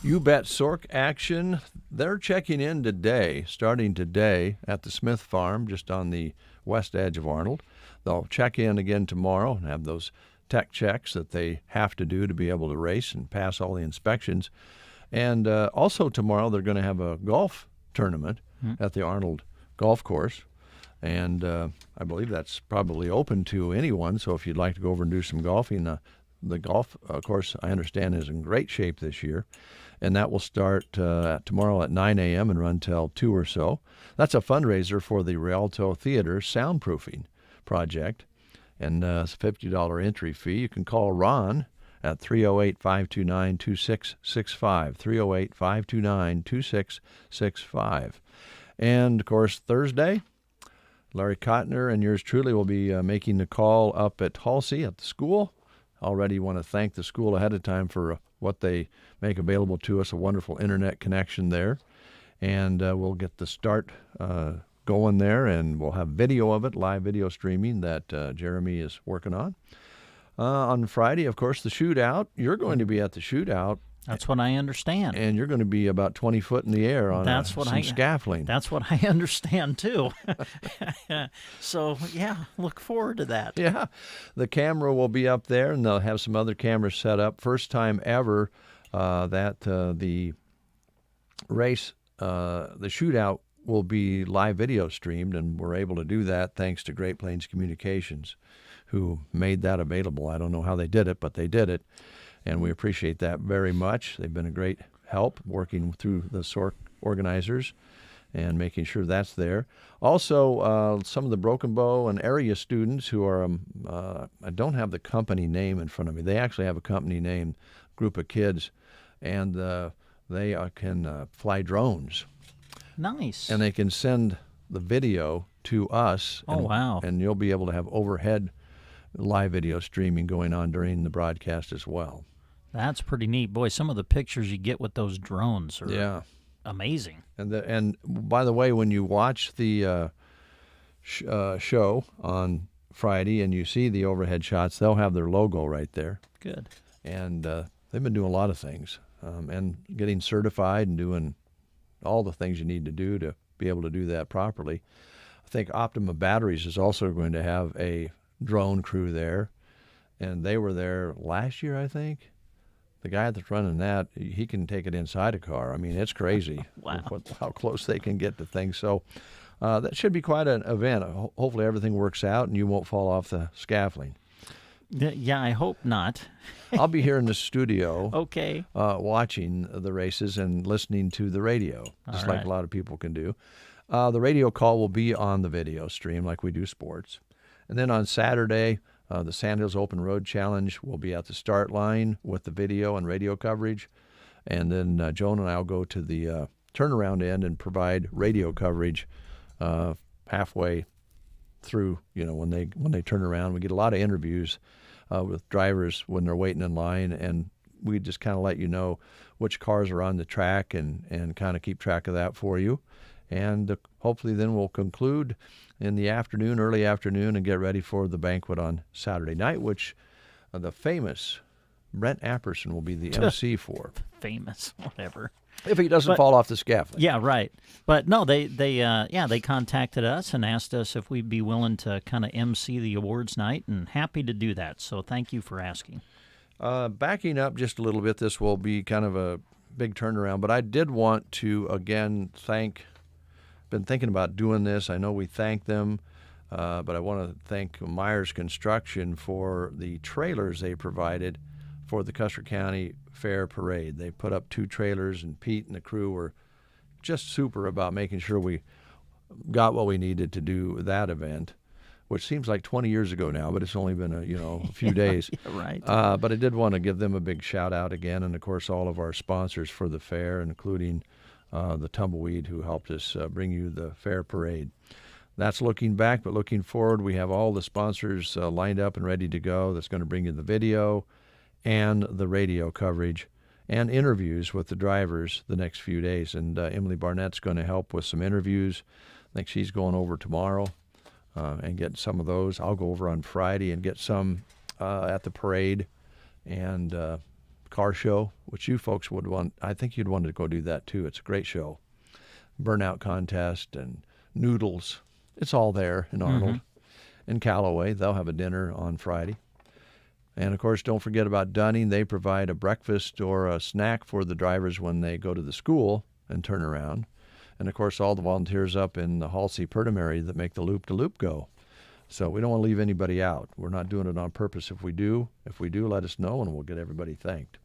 You Bet Sork Action, they're checking in today, starting today at the Smith Farm, just on the west edge of Arnold. They'll check in again tomorrow and have those tech checks that they have to do to be able to race and pass all the inspections. And also tomorrow they're going to have a golf tournament at the Arnold Golf Course. And I believe that's probably open to anyone, so if you'd like to go over and do some golfing, the golf course, I understand, is in great shape this year. And that will start tomorrow at 9 a.m. and run till 2 or so. That's a fundraiser for the Rialto Theater soundproofing project. And it's a $50 entry fee. You can call Ron at 308-529-2665, 308-529-2665. And, of course, Thursday, Larry Kottner and yours truly will be making the call up at Halsey at the school. Already want to thank the school ahead of time for what they make available to us, a wonderful internet connection there. And we'll get the start going there, and we'll have video of it, live video streaming that Jeremy is working on. On Friday, of course, the shootout. You're going to be at the shootout. That's what I understand. And you're going to be about 20 foot in the air on some scaffolding. That's what I understand, too. So, yeah, look forward to that. Yeah. The camera will be up there, and they'll have some other cameras set up. First time ever that the race, the shootout, will be live video streamed, and we're able to do that thanks to Great Plains Communications, who made that available. I don't know how they did it, but they did it. And we appreciate that very much. They've been a great help working through the SORC organizers and making sure that's there. Also, some of the Broken Bow and area students who are, I don't have the company name in front of me. They actually have a company name, group of kids, and they can fly drones. Nice. And they can send the video to us. Oh, wow. And you'll be able to have overhead live video streaming going on during the broadcast as well. That's pretty neat. Boy, some of the pictures you get with those drones are amazing. And by the way, when you watch the show on Friday and you see the overhead shots, they'll have their logo right there. Good. And they've been doing a lot of things and getting certified and doing all the things you need to do to be able to do that properly. I think Optima Batteries is also going to have a drone crew there, and they were there last year, I think. The guy that's running that, he can take it inside a car. I mean, it's crazy. Wow. How close they can get to things. So that should be quite an event. Hopefully everything works out and you won't fall off the scaffolding. Yeah, I hope not. I'll be here in the studio okay, watching the races and listening to the radio, just like right. a lot of people can do. The radio call will be on the video stream like we do sports. And then on Saturday, the Sandhills Open Road Challenge will be at the start line with the video and radio coverage. And then Joan and I will go to the turnaround end and provide radio coverage halfway through, when they turn around. We get a lot of interviews with drivers when they're waiting in line, and we just kind of let you know which cars are on the track and kind of keep track of that for you. And hopefully then we'll conclude in the afternoon, early afternoon, and get ready for the banquet on Saturday night, which the famous Brent Apperson will be the MC for. Famous, whatever. If he doesn't fall off the scaffolding. Yeah, right. But no, they contacted us and asked us if we'd be willing to kind of MC the awards night, and happy to do that. So thank you for asking. Backing up just a little bit, this will be kind of a big turnaround, but I did want to again been thinking about doing this. I know we thank them, but I want to thank Myers Construction for the trailers they provided for the Custer County Fair Parade. They put up 2 trailers, and Pete and the crew were just super about making sure we got what we needed to do that event, which seems like 20 years ago now, but it's only been a few days. Yeah, right. But I did want to give them a big shout out again, and of course all of our sponsors for the fair, including the Tumbleweed, who helped us bring you the fair parade. That's looking back, but looking forward, we have all the sponsors lined up and ready to go. That's going to bring you the video and the radio coverage and interviews with the drivers the next few days. And Emily Barnett's going to help with some interviews. I think she's going over tomorrow and get some of those. I'll go over on Friday and get some at the parade and car show, which you folks would want. I think you'd want to go do that too. It's a great show. Burnout contest and noodles. It's all there in Arnold. In Callaway, they'll have a dinner on Friday. And, of course, don't forget about Dunning. They provide a breakfast or a snack for the drivers when they go to the school and turn around. And, of course, all the volunteers up in the Halsey Pertimary that make the loop-to-loop go. So we don't want to leave anybody out. We're not doing it on purpose. If we do, let us know, and we'll get everybody thanked.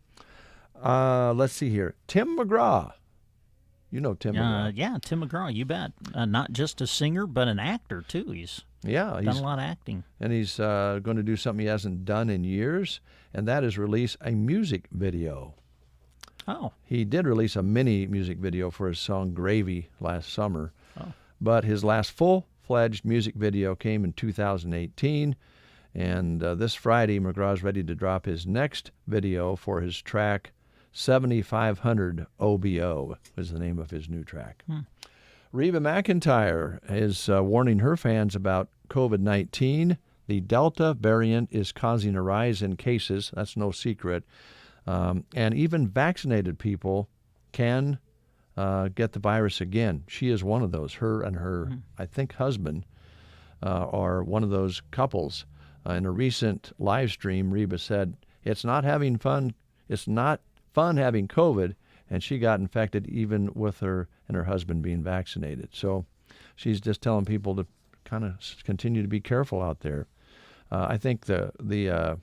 Let's see here. Tim McGraw. You know Tim McGraw. Yeah, Tim McGraw, you bet. Not just a singer, but an actor, too. He's done a lot of acting. And he's going to do something he hasn't done in years, and that is release a music video. Oh. He did release a mini music video for his song Gravy last summer. Oh. But his last full-fledged music video came in 2018. And this Friday, McGraw's ready to drop his next video for his track 7500 OBO is the name of his new track. Reba McEntire is warning her fans about COVID-19. The Delta variant is causing a rise in cases. That's no secret. And even vaccinated people can get the virus again. She is one of those. Her and her, I think, husband are one of those couples. In a recent live stream, Reba said, it's not fun having COVID, and she got infected even with her and her husband being vaccinated. So she's just telling people to kind of continue to be careful out there. I think the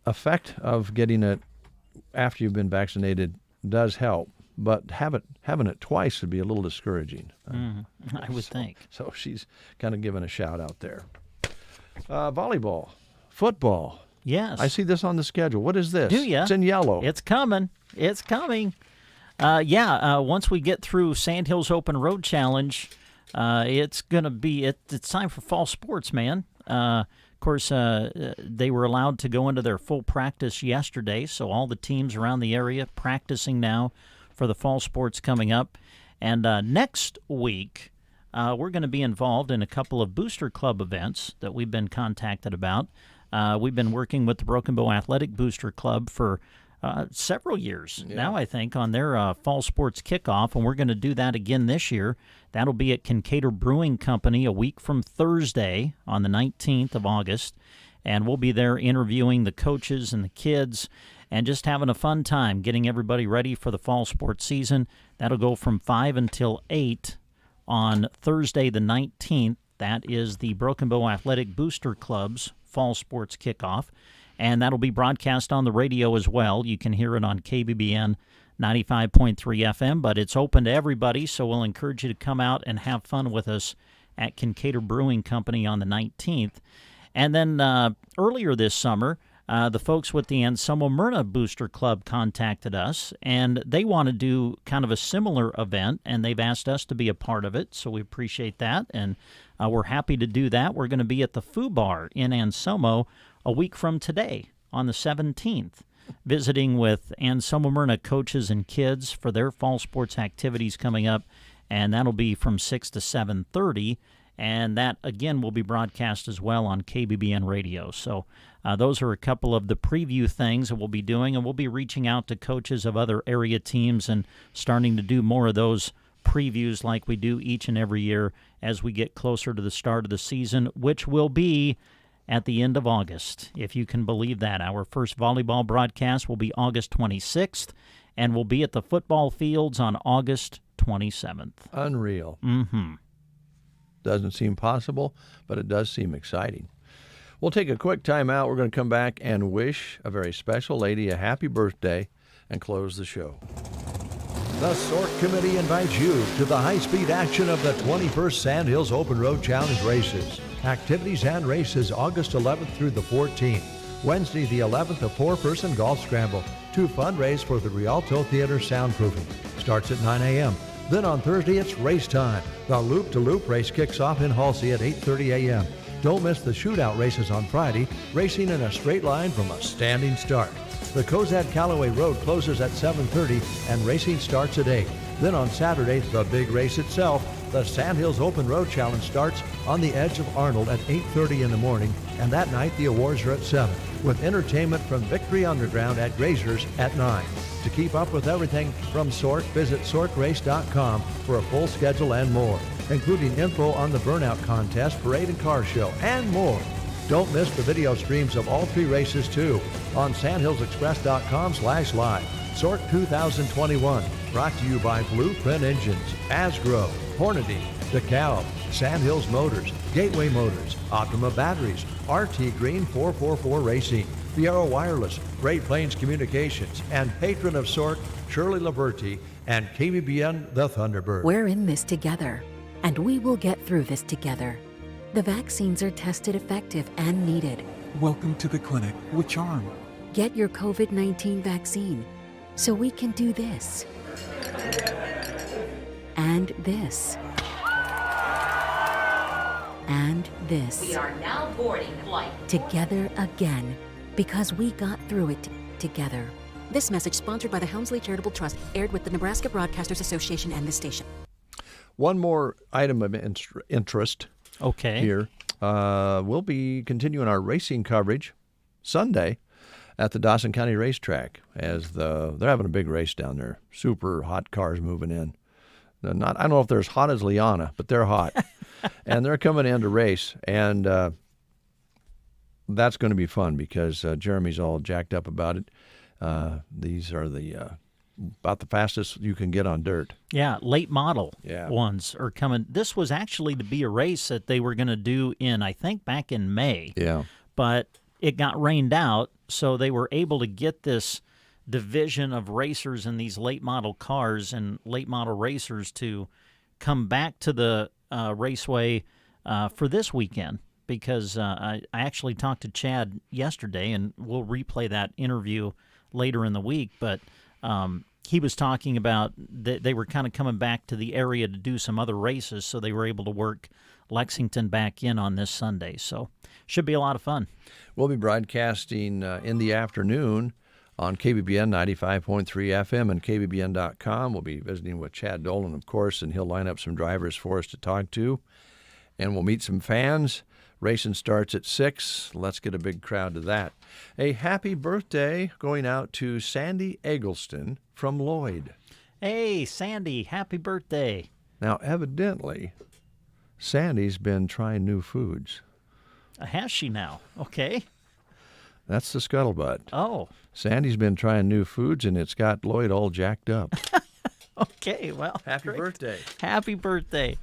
effect of getting it after you've been vaccinated does help, but having it twice would be a little discouraging. I would think. So she's kind of giving a shout out there. Volleyball, football. Yes. I see this on the schedule. What is this? Do ya? It's in yellow. It's coming. It's coming. Once we get through Sandhills Open Road Challenge, it's going to be it's time for fall sports, man. Of course, they were allowed to go into their full practice yesterday, so all the teams around the area practicing now for the fall sports coming up. And next week, we're going to be involved in a couple of Booster Club events that we've been contacted about. We've been working with the Broken Bow Athletic Booster Club for several years now, I think, on their fall sports kickoff, and we're going to do that again this year. That'll be at Kincaid Brewing Company a week from Thursday on the 19th of August, and we'll be there interviewing the coaches and the kids and just having a fun time getting everybody ready for the fall sports season. That'll go from 5 until 8 on Thursday the 19th. That is the Broken Bow Athletic Booster Club's fall sports kickoff, and that'll be broadcast on the radio as well. You can hear it on KBBN 95.3 FM, but it's open to everybody, so we'll encourage you to come out and have fun with us at Kincaid Brewing Company on the 19th. And then earlier this summer, the folks with the Anselmo Myrna Booster Club contacted us, and they want to do kind of a similar event, and they've asked us to be a part of it, so we appreciate that, and we're happy to do that. We're going to be at the Foo Bar in Anselmo a week from today on the 17th, visiting with Anselmo Myrna coaches and kids for their fall sports activities coming up, and that'll be from 6 to 7:30, and that, again, will be broadcast as well on KBBN Radio. So those are a couple of the preview things that we'll be doing, and we'll be reaching out to coaches of other area teams and starting to do more of those previews like we do each and every year as we get closer to the start of the season, which will be at the end of August, if you can believe that. Our first volleyball broadcast will be August 26th, and we'll be at the football fields on August 27th. Unreal. Mm-hmm. Doesn't seem possible, but it does seem exciting. We'll take a quick time out. We're going to come back and wish a very special lady a happy birthday and close the show. The SORC Committee invites you to the high-speed action of the 21st Sandhills Open Road Challenge races. Activities and races August 11th through the 14th. Wednesday the 11th, a 4-person golf scramble to fundraise for the Rialto Theater soundproofing. Starts at 9 a.m. Then on Thursday, it's race time. The Loop-to-Loop race kicks off in Halsey at 8:30 a.m. Don't miss the shootout races on Friday, racing in a straight line from a standing start. The Cozad-Callaway Road closes at 7:30 and racing starts at 8. Then on Saturday, the big race itself, the Sandhills Open Road Challenge, starts on the edge of Arnold at 8:30 in the morning, and that night the awards are at 7, with entertainment from Victory Underground at Grazers at 9. To keep up with everything from SORC, visit sorcrace.com for a full schedule and more, including info on the Burnout Contest, Parade and Car Show, and more. Don't miss the video streams of all 3 races, too, on sandhillsexpress.com/live. SORC 2021, brought to you by Blueprint Engines, Asgrow, Hornady, DeKalb, Sandhills Motors, Gateway Motors, Optima Batteries, RT Green 444 Racing, Fiero Wireless, Great Plains Communications, and patron of SORC, Shirley Liberty, and KBBN, the Thunderbird. We're in this together, and we will get through this together. The vaccines are tested effective and needed. Welcome to the clinic. Which arm? Get your COVID-19 vaccine so we can do this. And this. And this. We are now boarding flight. Together again, because we got through it together. This message sponsored by the Helmsley Charitable Trust, aired with the Nebraska Broadcasters Association and this station. One more item of interest. Okay. Here. We'll be continuing our racing coverage Sunday at the Dawson County Racetrack, as they're having a big race down there. Super hot cars moving in. I don't know if they're as hot as Liana, but they're hot. And they're coming in to race, and that's going to be fun because Jeremy's all jacked up about it. These are about the fastest you can get on dirt. Yeah, late model ones are coming. This was actually to be a race that they were going to do I think, back in May. Yeah. But it got rained out, so they were able to get this division of racers in these late model cars and late model racers to come back to the raceway for this weekend, because I actually talked to Chad yesterday, and we'll replay that interview later in the week, but He was talking about they were kind of coming back to the area to do some other races, so they were able to work Lexington back in on this Sunday. So should be a lot of fun. We'll be broadcasting in the afternoon on KBBN 95.3 FM and KBBN.com. We'll be visiting with Chad Dolan, of course, and he'll line up some drivers for us to talk to. And we'll meet some fans. Racing starts at 6. Let's get a big crowd to that. A happy birthday going out to Sandy Eggleston from Lloyd. Hey, Sandy, happy birthday. Now, evidently, Sandy's been trying new foods. Has she now? Okay. That's the scuttlebutt. Oh. Sandy's been trying new foods, and it's got Lloyd all jacked up. Okay, well. Happy birthday. Happy birthday.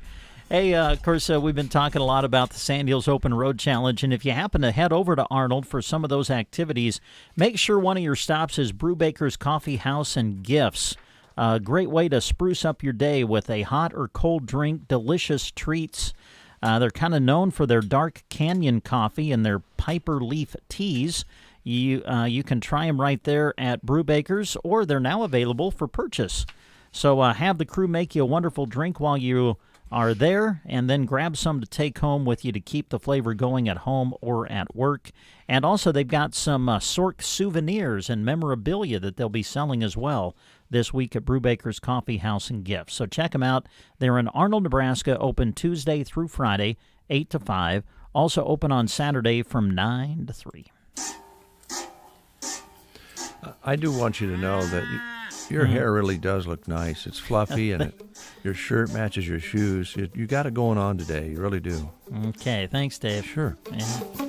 Hey, of course, we've been talking a lot about the Sand Hills Open Road Challenge, and if you happen to head over to Arnold for some of those activities, make sure one of your stops is Brubaker's Coffee House and Gifts. A great way to spruce up your day with a hot or cold drink, delicious treats. They're kind of known for their Dark Canyon coffee and their Piper Leaf teas. You can try them right there at Brubaker's, or they're now available for purchase. So have the crew make you a wonderful drink while you are there, and then grab some to take home with you to keep the flavor going at home or at work. And also, they've got some Sork souvenirs and memorabilia that they'll be selling as well this week at Brubaker's Coffee House and Gifts. So check them out. They're in Arnold, Nebraska, open Tuesday through Friday, 8 to 5. Also open on Saturday from 9 to 3. I do want you to know that your hair really does look nice. It's fluffy, and your shirt matches your shoes. You got it going on today. You really do. Okay, thanks, Dave. Sure. Yeah.